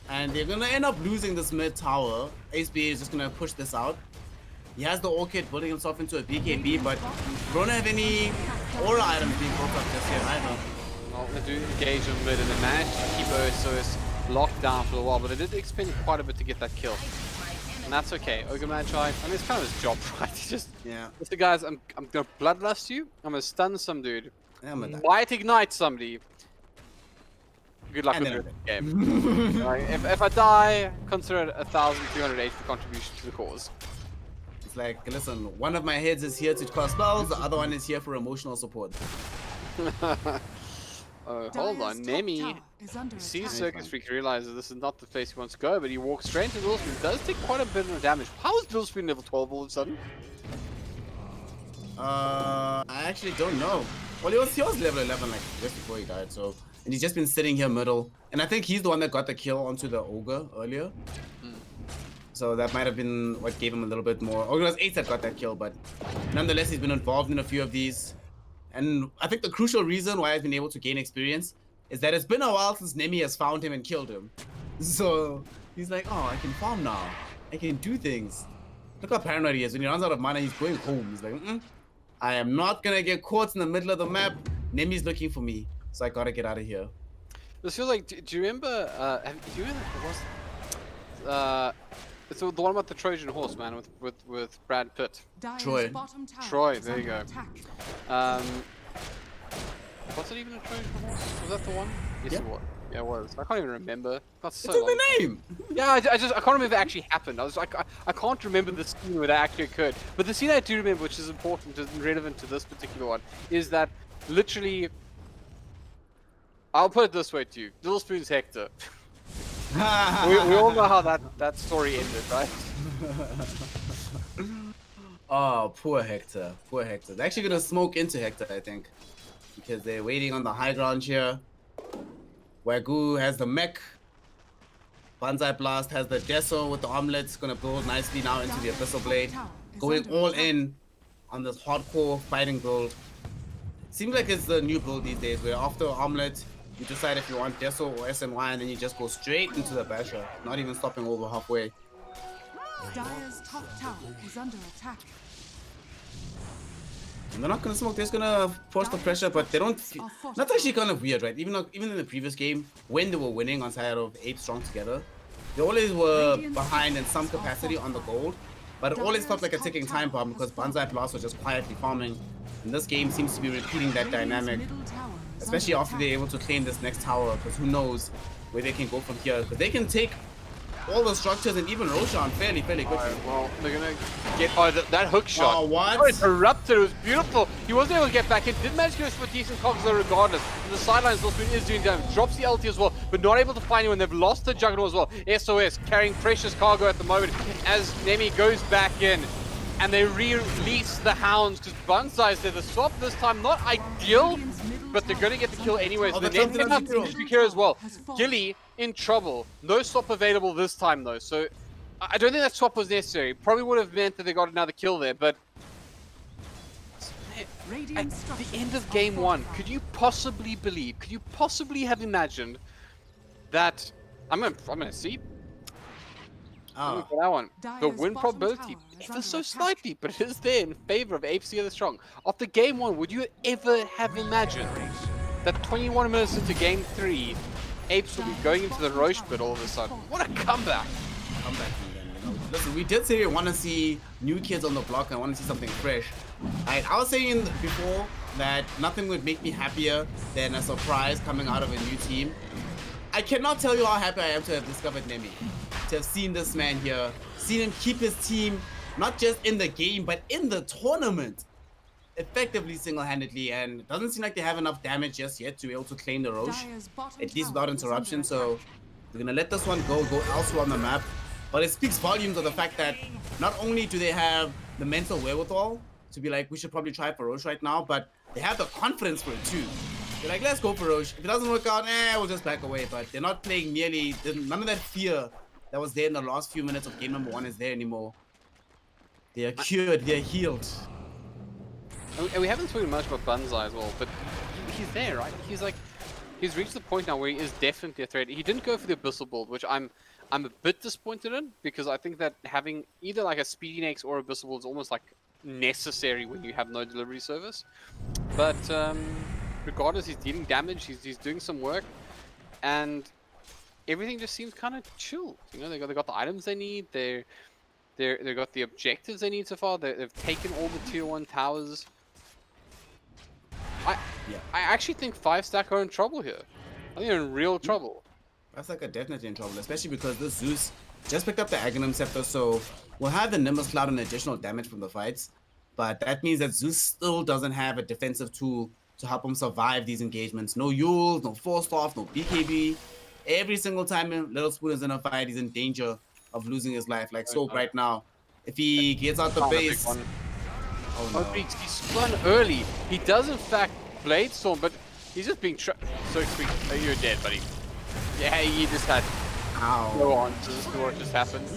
And they're going to end up losing this mid tower. AceBA is just going to push this out. He has the Orchid building himself into a BKB, but don't have any aura items being built up just yet either. Well, they do engage on mid, and they managed to keep OSOS locked down for a while, but they did expend quite a bit to get that kill. And that's okay. Ogre Magi, I mean, it's kind of his job, right? He just, yeah. Listen, guys, I'm gonna bloodlust you. I'm gonna stun some dude. Might ignite somebody. Good luck with the game. Like, if I die, consider it 1,200 HP contribution to the cause. It's like, listen, one of my heads is here to cast spells, the other one is here for emotional support. Hold on, Nemi sees Circus Freak, realizes this is not the place he wants to go, but he walks straight into Little Spoon. Does take quite a bit of damage. How is Little Spoon level 12 all of a sudden? I actually don't know. Well, he was level 11 like just before he died, so, and he's just been sitting here middle, and I think he's the one that got the kill onto the Ogre earlier. So that might have been what gave him a little bit more. Or it was Apes that got that kill, but nonetheless, he's been involved in a few of these. And I think the crucial reason why I've been able to gain experience is that it's been a while since Nemi has found him and killed him. So he's like, oh, I can farm now. I can do things. Look how paranoid he is. When he runs out of mana, he's going home. He's like, I am not going to get caught in the middle of the map. Nemi's looking for me. So I got to get out of here. This feels like, do you remember, do you remember, it's the one about the Trojan horse, man, with Brad Pitt. Troy. Troy, there you go. Was it even a Trojan horse? Was that the one? Yes, it was. Yeah, it was. I can't even remember. That's so long. It's in the name! Yeah, I can't remember if it actually happened. I was like, I can't remember the scene where that actually occurred. But the scene I do remember, which is important and relevant to this particular one, is that literally, I'll put it this way to you. Little Spoon's Hector. we all know how that story ended, right? Oh, poor Hector. Poor Hector. They're actually going to smoke into Hector, I think. Because they're waiting on the high ground here. Wagyu has the mech. Banzai Blast has the Deso with the omelets. Going to build nicely now into the Abyssal Blade. Going all in on this hardcore fighting build. Seems like it's the new build these days, where after Omelette, you decide if you want Deso or SNY, and then you just go straight into the Basher, not even stopping over halfway. Dire's top tower is under attack. And they're not gonna smoke, they're just gonna force the pressure, but they don't. That's actually kind of weird, right? Even in the previous game, when they were winning on side of Apes strong together, they always were behind in some capacity on the gold, but it always felt like a ticking time bomb because Banzai Blast was just quietly farming. And this game seems to be repeating that dynamic, especially after they're able to claim this next tower, because who knows where they can go from here, because they can take all the structures and even Roshan fairly quickly. Well, they're gonna get that hook shot. Oh, what? Oh, it erupted. It was beautiful. He wasn't able to get back in. Did manage to go for a decent cogs though, regardless. And the sidelines also is doing damage. Drops the LT as well, but not able to find anyone. They've lost the Juggernaut as well. SOS carrying precious cargo at the moment as Nemi goes back in. And they release the Hounds because Banzai said the swap this time not ideal, but they're going to get the kill anyways. Oh, But they end up here as well. Gilly in trouble. No swap available this time though, so I don't think that swap was necessary. Probably would have meant that they got another kill there, but at the end of game one, could you possibly believe? Could you possibly have imagined that? I'm gonna see. That one. The win probability, ever so slightly, but it is there in favor of Apes the strong. After game one, would you ever have imagined that 21 minutes into game 3, Apes will be going into the Roche pit all of a sudden? What a comeback! Listen, we did say we want to see new kids on the block and want to see something fresh. I was saying before that nothing would make me happier than a surprise coming out of a new team. I cannot tell you how happy I am to have discovered Nemi. To have seen this man here, seen him keep his team, not just in the game, but in the tournament, effectively single-handedly, and it doesn't seem like they have enough damage just yet to be able to claim the Roche, at least without interruption, so we're gonna let this one go elsewhere on the map. But it speaks volumes of the fact that not only do they have the mental wherewithal to be like, we should probably try for Roche right now, but they have the confidence for it too. They're like, let's go for Roche. If it doesn't work out, we'll just back away. But they're not playing nearly, none of that fear that was there in the last few minutes of game number 1 is there anymore. They are cured, they are healed. And we haven't spoken much about Banzai as well, but he's there, right? He's reached the point now where he is definitely a threat. He didn't go for the Abyssal build, which I'm a bit disappointed in, because I think that having either like a Speedy Nex or Abyssal build is almost like necessary when you have no delivery service. But regardless, he's dealing damage, he's doing some work, and everything just seems kind of chill. You know, they got the items they need. They got the objectives they need so far. They've taken all the tier 1 towers. I actually think 5-stack are in trouble here. I think they're in real trouble. That's like definitely in trouble, especially because this Zeus just picked up the Aghanim Scepter, so we'll have the Nimbus Cloud and additional damage from the fights. But that means that Zeus still doesn't have a defensive tool to help him survive these engagements. No Yules, no Force Staff, no BKB. Every single time Little Spoon is in a fight, he's in danger of losing his life. Like Soap right now. If he gets out the base... Oh no. He spun early. He does in fact Blade Storm, but he's just being so quick. Oh, you're dead, buddy. Yeah, he just had go on to just see what just happened.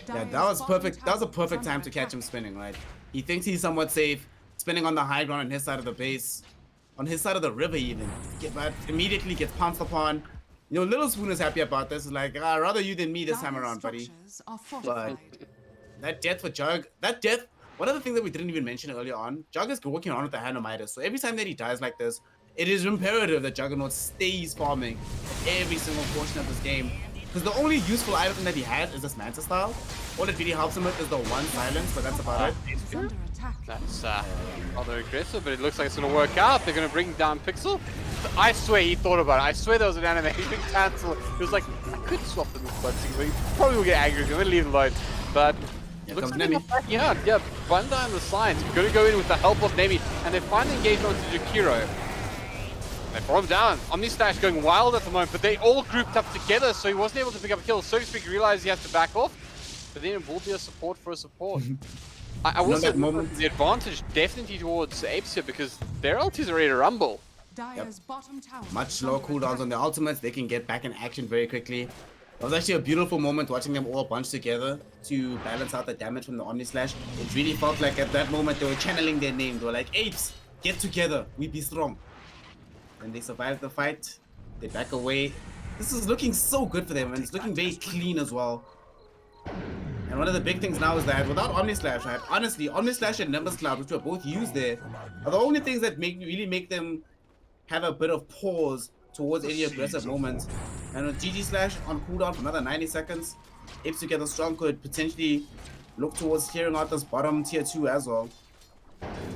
Yeah, that was perfect. That was a perfect time to catch him spinning, right? He thinks he's somewhat safe, spinning on the high ground on his side of the base, on his side of the river even. But immediately gets pounced upon. You know, Little Spoon is happy about this. It's like, rather you than me this time around, buddy. But that death for Jug, one of the things that we didn't even mention earlier on, Jug is working on with the Hand of Midas. So every time that he dies like this, it is imperative that Juggernaut stays farming every single portion of this game. Because the only useful item that he has is this Manta style. All it really helps him with is the one silence, but that's about it. That's rather aggressive, but it looks like it's going to work out. They're going to bring down Pixel. I swear he thought about it. I swear there was an animation cancel. He was like, I could swap them with Bud, but he probably will get angry. I'm going to leave it alone. But looks like they're not backing out. Yeah, Bandai on the sides. Going to go in with the help of Nemi, and they finally engage onto Jakiro. They brought him down. Omnistash going wild at the moment, but they all grouped up together, so he wasn't able to pick up a kill. So to speak, he realized he has to back off, but then it will be a support for a support. I will say the advantage definitely towards Apes here, because their ultis are ready to rumble. Yep. Much slower cooldowns on their ultimates. They can get back in action very quickly. It was actually a beautiful moment watching them all bunch together to balance out the damage from the Omni Slash. It really felt like at that moment they were channeling their name. They were like, Apes, get together, we be strong. And they survived the fight. They back away. This is looking so good for them, and it's looking very clean as well. And one of the big things now is that without Omni Slash, right? Honestly, Omni Slash and Nimbus Cloud, which were both used there, are the only things that really make them have a bit of pause towards any aggressive moments. And with GG Slash on cooldown for another 90 seconds, Apes Together Strong could potentially look towards clearing out this bottom tier 2 as well.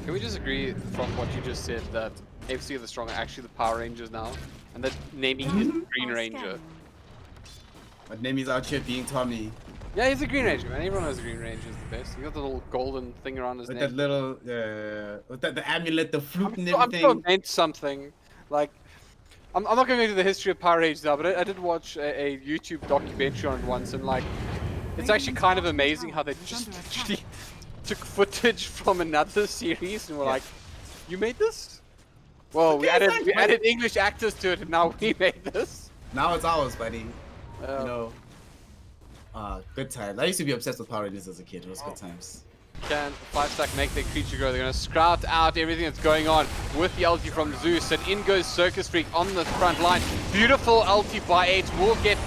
Can we just agree from what you just said that Apes Together Strong are actually the Power Rangers now? And that Nemi is the Green Ranger. But Nemi's out here being Tommy. Yeah, he's a Green Ranger, man. Everyone knows the Green Ranger is the best. He got the little golden thing around his With neck. that little, with the amulet, the flute and I'm everything. sure it meant something. Like, I'm not going into the history of Power Rangers now, but I did watch a YouTube documentary on it once, and like, it's actually kind of amazing how they just literally took footage from another series and were like, "You made this? Well, we added English actors to it, and now we made this. Now it's ours, buddy. You know, good times. I used to be obsessed with Power Rangers as a kid. It was good times. Can 5-stack make their creature grow? They're going to scout out everything that's going on with the ulti from Zeus, and in goes Circus Freak on the front line. Beautiful ulti by 8. Will get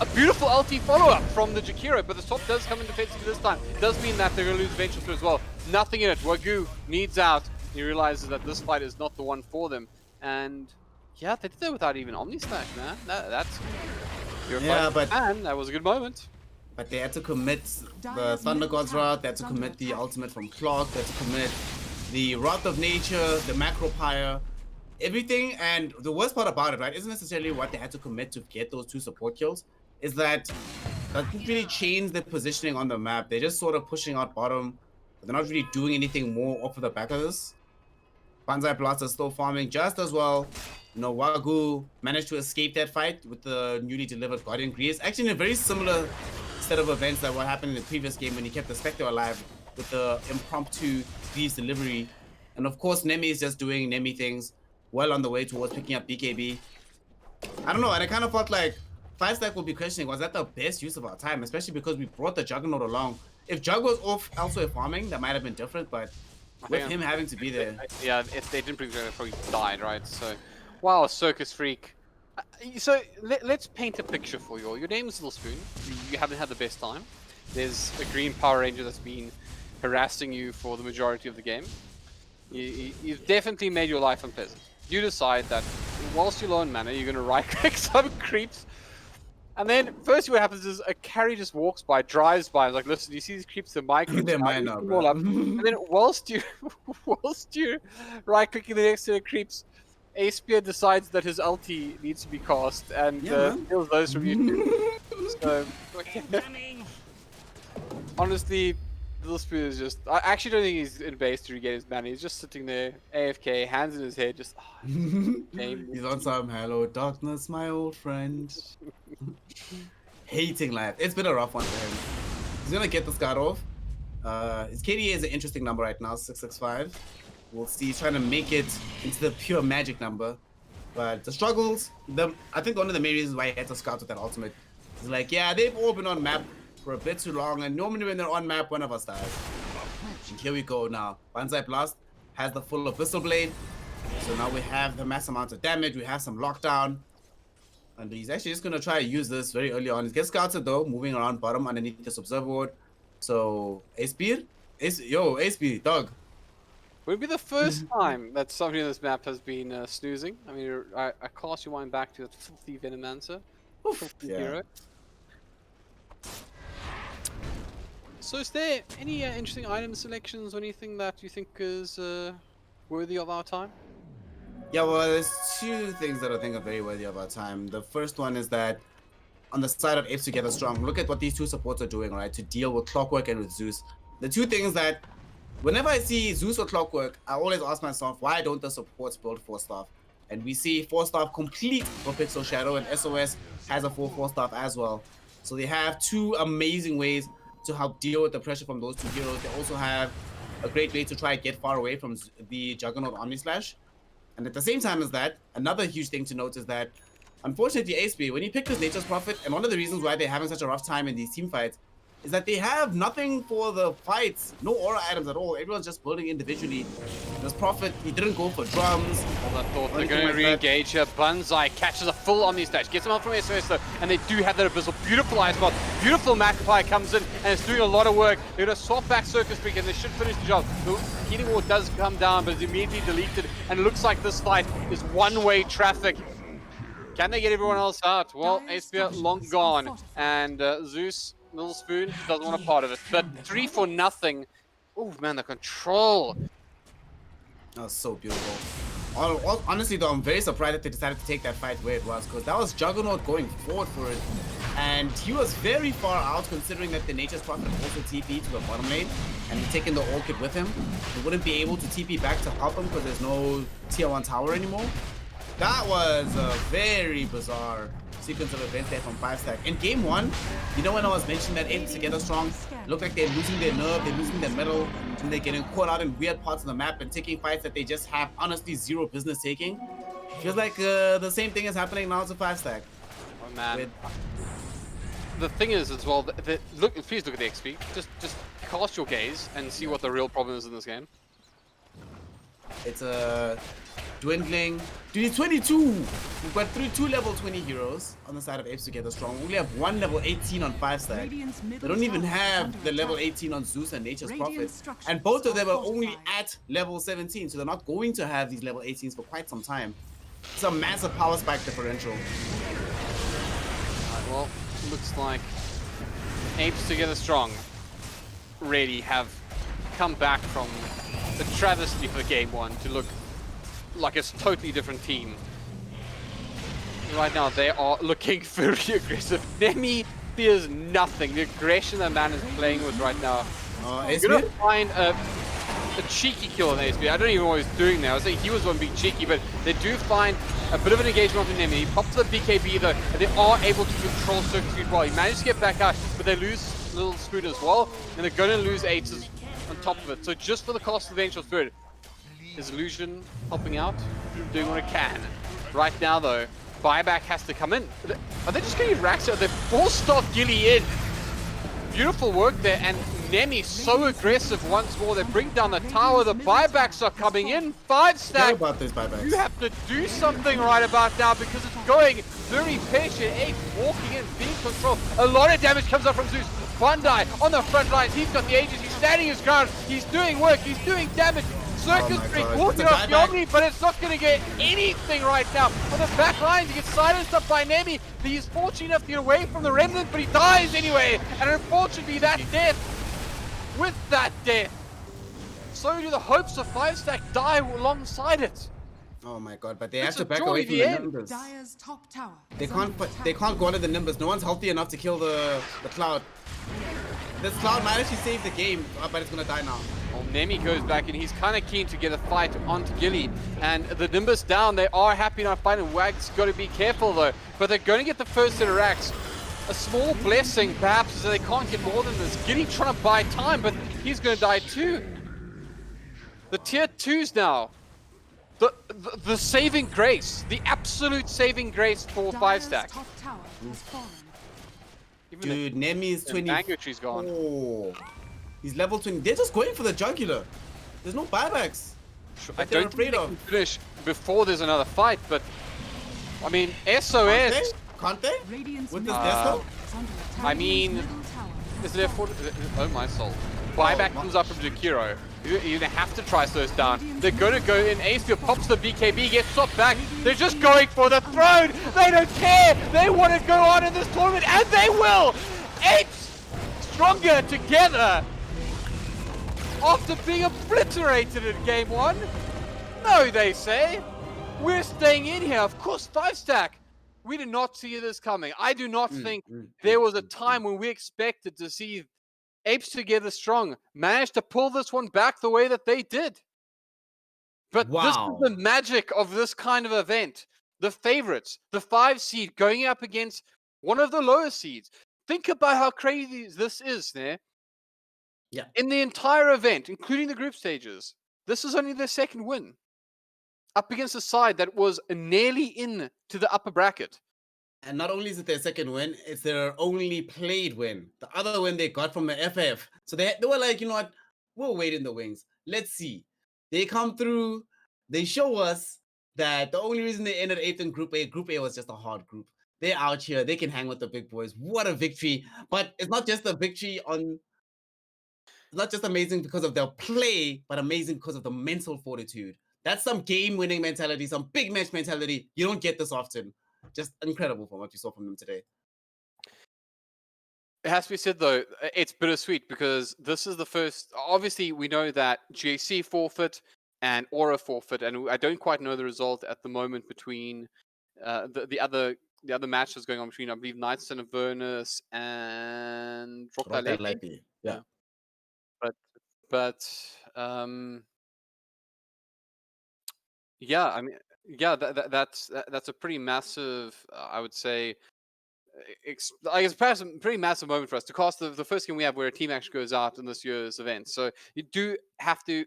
a beautiful ulti follow-up from the Jakiro, but the swap does come in defensively this time. It does mean that they're going to lose Vengeful Spirit as well. Nothing in it. Wagyu needs out. He realizes that this fight is not the one for them, and yeah, they did that without even Omni Slash, man. That's and that was a good moment. But they had to commit the Thunder God's Wrath, they had to commit the ultimate from Clock, they had to commit the Wrath of Nature, the Macro Pyre, everything. And the worst part about it, right, isn't necessarily what they had to commit to get those 2 support kills, is that didn't really change their positioning on the map. They're just sort of pushing out bottom, but they're not really doing anything more off of the back of this. Banzai Blast is still farming just as well. You know, Wagyu managed to escape that fight with the newly delivered Guardian Greaves. Actually, in a very similar set of events that what happened in the previous game when he kept the Spectre alive with the impromptu Greaves delivery. And of course, Nemi is just doing Nemi things, well on the way towards picking up BKB. I don't know, and I kind of felt like 5-stack would be questioning, was that the best use of our time? Especially because we brought the Juggernaut along. If Jug was off elsewhere farming, that might have been different, but with him having to be there. Yeah, if they didn't bring Juggernaut, they probably died, right? So, wow, Circus Freak. So let's paint a picture for you all. Your name is Little Spoon. You haven't had the best time. There's a green Power Ranger that's been harassing you for the majority of the game. You've definitely made your life unpleasant. You decide that whilst you're low in mana, you're going to right-click some creeps. And then, first what happens is a carry just walks by, drives by, and is like, listen, you see these creeps? They're my creeps. They're mine now, bro. And then whilst you're right-clicking the next set of creeps, Aspia decides that his ulti needs to be cast and kills those from you. So, honestly, Little Spoon is just... I actually don't think he's in base to regain his mana. He's just sitting there, AFK, hands in his head, just... He's on some hello darkness, my old friend. Hating life. It's been a rough one for him. He's gonna get this guard off. His KDA is an interesting number right now, 665. We'll see. He's trying to make it into the pure magic number. But the struggles, I think one of the main reasons why he had to scout with that ultimate is like, yeah, they've all been on map for a bit too long, and normally when they're on map, one of us dies. And here we go now. Banzai Blast has the full Abyssal Blade. So now we have the mass amount of damage, we have some lockdown. And he's actually just going to try to use this very early on. He gets scouted though, moving around bottom underneath this observer ward. So, Ace-Beard? Ace-Beard, dog. Would it be the first time that somebody on this map has been snoozing? I mean, I cast your mind back to that filthy Venomancer. Filthy hero. So is there any interesting item selections or anything that you think is worthy of our time? Yeah, well, there's 2 things that I think are very worthy of our time. The first one is that on the side of Apes Together Strong, look at what these 2 supports are doing, right, to deal with Clockwork and with Zeus. The 2 things that, whenever I see Zeus or Clockwork, I always ask myself, why don't the supports build 4-staff? And we see 4-staff complete for Pixel Shadow, and SOS has a full 4-staff as well. So they have 2 amazing ways to help deal with the pressure from those 2 heroes. They also have a great way to try and get far away from the Juggernaut Omni Slash. And at the same time as that, another huge thing to note is that unfortunately, ASB, when he picked his Nature's Prophet, and one of the reasons why they're having such a rough time in these team fights is that they have nothing for the fights, no aura items at all. Everyone's just building individually. This Prophet, he didn't go for drums. I thought they're going to re-engage here. Banzai catches a full Omni stage, gets him out from SOS though, and they do have that Abyssal. Beautiful ice spot, beautiful Magpie comes in, and it's doing a lot of work. They're going to swap back Circus Freak, and they should finish the job. The Healing Ward does come down, but it's immediately deleted, and it looks like this fight is one-way traffic. Can they get everyone else out? Well, Aspia long gone, and Zeus, Little Spoon, doesn't want a part of it. But 3 for nothing. Oh man, the control. That was so beautiful. Honestly though, I'm very surprised that they decided to take that fight where it was, because that was Juggernaut going forward for it. And he was very far out, considering that the Nature's Prophet also TP to the bottom lane, and he's taking the Orchid with him. He wouldn't be able to TP back to help him because there's no tier 1 tower anymore. That was a very bizarre sequence of events there from 5stack. In game 1, you know when I was mentioning that Apes together strong, look like they're losing their nerve, they're losing their metal, and they're getting caught out in weird parts of the map and taking fights that they just have honestly zero business taking. Feels like the same thing is happening now to 5stack. Oh man. The thing is as well, look, please look at the XP. Just cast your gaze and see what the real problem is in this game. It's dwindling. Dude, he's 22. We've got two level 20 heroes on the side of Apes Together Strong. We only have one level 18 on 5stack. They don't even have the level 18 on Zeus and Nature's Prophet. And both of them are only at level 17, so they're not going to have these level 18s for quite some time. It's a massive power spike differential. Well, looks like Apes Together Strong really have come back from the travesty for game 1 to look like a totally different team. Right now, they are looking very aggressive. Nemi fears nothing. The aggression that man is playing with right now. He's gonna find a cheeky kill on ASB. I don't even know what he's doing now. I was saying he was going to be cheeky, but they do find a bit of an engagement on Nemi. He pops the BKB though, and they are able to control Circuit Street well. He managed to get back out, but they lose Little Spoon as well, and they're going to lose Apes on top of it. So just for the cost of the Vengeful Spirit, is Illusion helping out? Doing what it can. Right now though, buyback has to come in. Are they just going to use Raxa? They're forced off Gilly in. Beautiful work there, and Nemi so aggressive once more. They bring down the tower. The buybacks are coming in. 5stack. About those buybacks. You have to do something right about now because it's going very patient. Apes walking in, being controlled. A lot of damage comes up from Zeus. Bandai on the front lines. He's got the Aegis. He's standing his ground. He's doing work. He's doing damage. Circus Freak walking off the Omni, but it's not going to get anything right now. On the back lines, he gets silenced up by Nemi. He's fortunate enough to get away from the Remnant, but he dies anyway. And unfortunately, that death, with that death, so do the hopes of 5stack die alongside it. Oh my god, but they have to back away from the Nimbus. Dire's top tower. They can't go under the Nimbus. No one's healthy enough to kill the Cloud. This Cloud might actually save the game, but it's gonna die now. Well, Nemi goes back and he's kind of keen to get a fight onto Gilly. And the Nimbus down, they are happy not fighting. Wag's got to be careful though. But they're going to get the first set of racks. A small blessing perhaps, so they can't get more than this. Gilly trying to buy time, but he's going to die too. The tier 2s now. The saving grace. The absolute saving grace for 5stack. Dude, Nemi is 20. Mangotree gone. Oh. He's level 20. They're just going for the jugular. There's no buybacks. I don't think they can finish before there's another fight, but I mean, SOS. Can't they? With this Desktop? I mean, is there oh my soul. Buyback comes up from Jakiro. You're gonna have to try Surge down. They're gonna go in. Aspia pops the BKB, gets swapped back. They're just going for the throne. They don't care. They want to go on in this tournament, and they will. Apes stronger together. After being obliterated in game 1? No, they say. We're staying in here. Of course, 5stack. We did not see this coming. I do not think there was a time when we expected to see Apes Together Strong manage to pull this one back the way that they did. But this is the magic of this kind of event. The favorites, the 5 seed going up against one of the lower seeds. Think about how crazy this is, there. Yeah. In the entire event, including the group stages, this is only their second win. Up against a side that was nearly in to the upper bracket. And not only is it their second win, it's their only played win. The other win they got from the FF. So they were like, you know what? We'll wait in the wings. Let's see. They come through. They show us that the only reason they ended 8th in Group A was just a hard group. They're out here. They can hang with the big boys. What a victory. But it's not just a victory on... It's not just amazing because of their play, but amazing because of the mental fortitude. That's some game-winning mentality, some big match mentality. You don't get this often. Just incredible from what you saw from them today. It has to be said, though, it's bittersweet because this is the first... Obviously, we know that GAC forfeit and Aura forfeit, and I don't quite know the result at the moment between the other matches going on between, I believe, Knights and Avernus and Rock Lady. Yeah. But yeah, I mean, yeah, that's a pretty massive, I would say, I guess perhaps a pretty massive moment for us to cast the first game we have where a team actually goes out in this year's event. So you do have to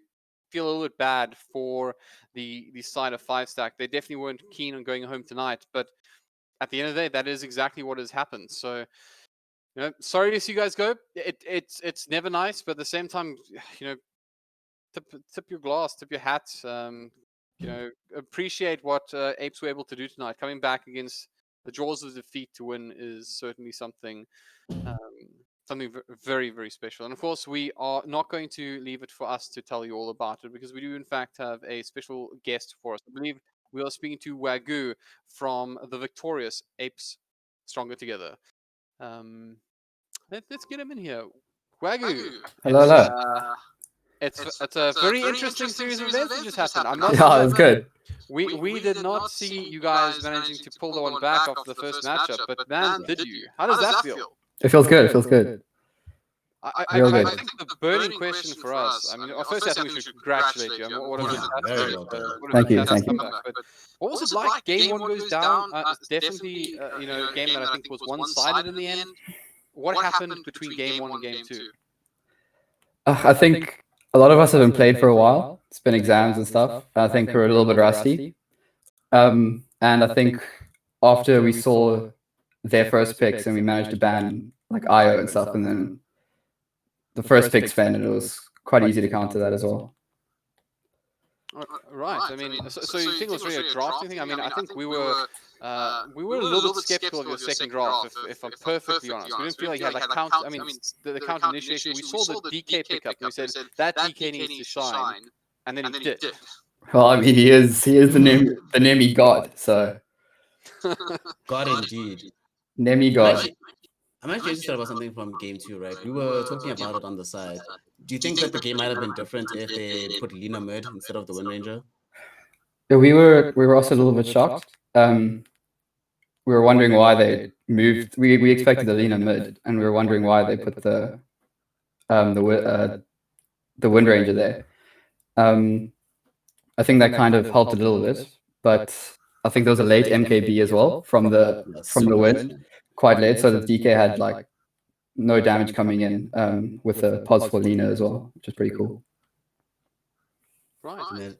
feel a little bit bad for the side of 5-stack. They definitely weren't keen on going home tonight, but at the end of the day, that is exactly what has happened. So, you know, sorry to see you guys go. It's never nice, but at the same time, you know, tip your glass, tip your hat. You know, appreciate what Apes were able to do tonight. Coming back against the jaws of defeat to win is certainly something very, very special. And of course, we are not going to leave it for us to tell you all about it because we do, in fact, have a special guest for us. I believe we are speaking to Wagyu from the victorious Apes Stronger Together. Let's get him in here. Wagyu. Hello. It's a very interesting series of events that just happened. I'm not Yeah, it was good. We did not see you guys managing to pull the one back after the first matchup, but man, did you? How does that feel? It feels good. It feels good. I think the burning question for us, I mean, firstly, I think we should congratulate you. What a fantastic comeback. But what was it like? Game 1 goes down. It's definitely you know, a game that I think was one-sided in the end. What happened between Game 1 and Game 2? I think a lot of us haven't played for a while. It's been exams and stuff. I think we're a little bit rusty. And I think after we saw their first picks and we managed to ban like IO and stuff, and then the first pick spin, and it was quite easy to counter that as well. Right. I mean, so you think it was really a drafting thing? I mean, I think we were a little bit skeptical of your second draft, if I'm perfectly honest. We didn't feel like you had like count. I mean, the count initiation. We saw the DK pickup, and we said that DK needs to shine, and then he did. Well, I mean, he is the Nemi god. So God indeed. Nemi god. I'm actually interested about something from Game 2, right? We were talking about it on the side. Do you think that the game might have been different if they put Lina mid instead of the Wind Ranger? Yeah, we were also a little bit shocked. We were wondering why they moved. We expected the Lina mid, and we were wondering why they put the Wind Ranger there. I think that kind of helped a little bit, but I think there was a late MKB as well from the Wind. Quite late, so the DK had like no damage coming in with a pos for Lina as well, which is pretty cool. Right.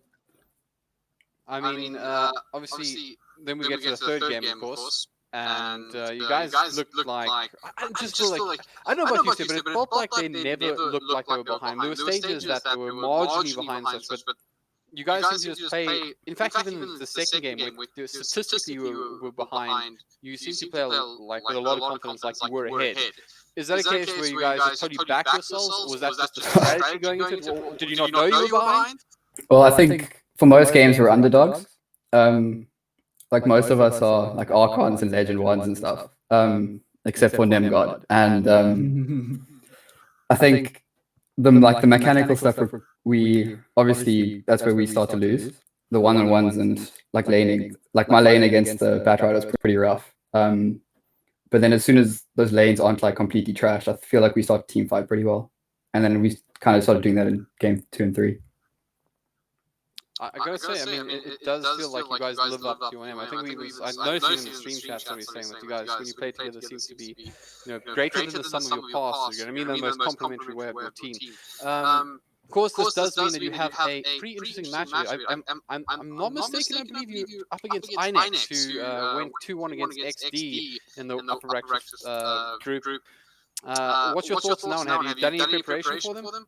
I mean, obviously, then we get to the third game, of course, and you guys looked like... I just feel like... I don't know about you, but it felt like they never looked like they were behind. There were stages that they were marginally behind such, but you guys seem to just play... In fact, even the second game, where statistically you were behind, you seem to play like with a lot of confidence, like you were ahead. Is that a case where you guys just totally back yourselves, or was that just a strategy going into it? Or did you not know you were behind? Well, I think for most games we're underdogs. Like most of us are like Archons and Legend 1s and stuff, except for Nemgod. And I think the mechanical stuff, we obviously, that's where we start to lose. The one-on-ones and like laning. Like my lane against the Batrider is pretty rough. But then as soon as those lanes aren't like completely trashed, I feel like we start team fight pretty well. And then we kind of started doing that in game 2 and 3. I gotta say, I mean, it does feel like you guys live up to your name. I think I noticed in the stream chat somebody saying that you guys, when you play together, seem to be, you know, greater than the sum of your parts. I mean, the most complimentary way of your team. course, this does mean that you have a pretty interesting match. I'm not mistaken. I believe you're up against Inex, who went 2-1 against XD in the upper bracket group. What's your thoughts now, and have you done any preparation for them?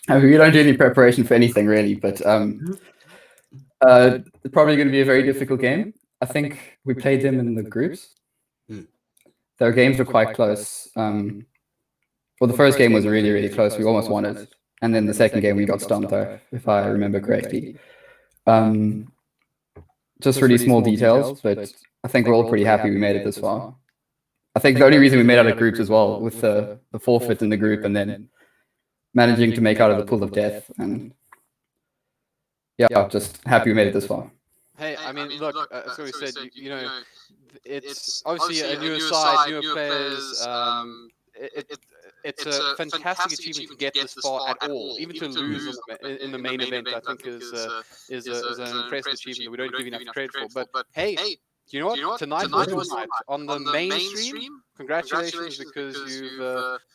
We don't do any preparation for anything really, but it's probably going to be a very difficult game. I think we played them in the groups. Their games were quite close. Well, the first game was really, really close. We almost won it. And then the second game we got stomped out, if I remember correctly. Just really small details, but I think we're all pretty happy we made it this far. I think the only reason we made out of groups as well, with the forfeit in the group and then managing to make out of the pool of death. And yeah, just happy we made it this far. Hey, I mean, look, as we said, you know, it's obviously a newer side, newer players. It's a fantastic achievement to get this far at all. Even to lose in the main event, I think is an impressive achievement that we don't give enough credit for. But hey, you know what? Tonight was your night on the mainstream. Congratulations, because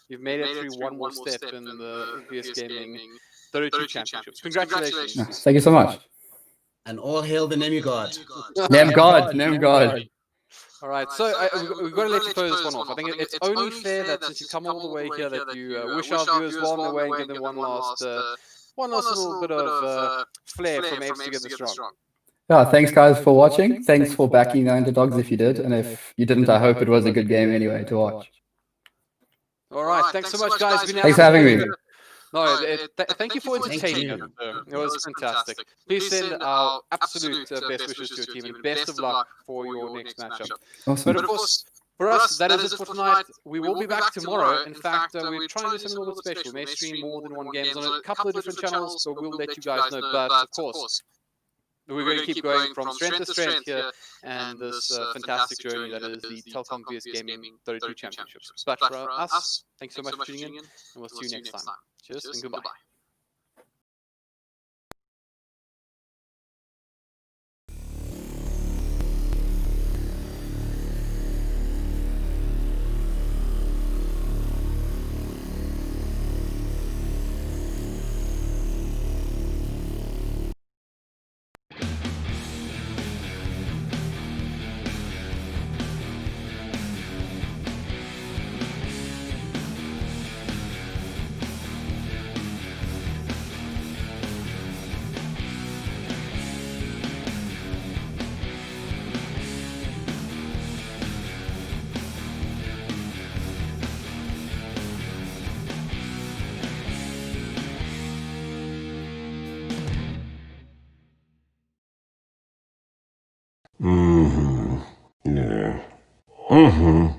you've made it through one more step in the VS Gaming 32 Championships. Congratulations! Thank you so much. And all hail the Nemigod. Nemgod. All right, so we've got to let you close this one off. I think it's only fair that since you come all the way here, that you wish our viewers well on their way and give them one last little bit of flair from Apes Together Strong. Yeah, thanks guys for watching. Thanks for backing the underdogs if you did, and if you didn't, I hope it was a good game anyway to watch. All right, thanks so much, guys. Thanks for having me. No, thank you for entertaining us. It was fantastic. Please send our absolute best wishes to your team and best of luck for your next matchup. Awesome. But of course, for us, that is it for tonight. We will be back tomorrow. In fact, we're trying to do something a little bit special. We may stream more than one game on a couple of different channels, so we'll let you guys know. But of course, we're going to keep going from strength to strength here, and this fantastic journey that is the Telkom VS Gaming 32 Championships. But for us, thanks so much for tuning in, and we'll see you next time. Cheers and goodbye. Yeah. Mm-hmm.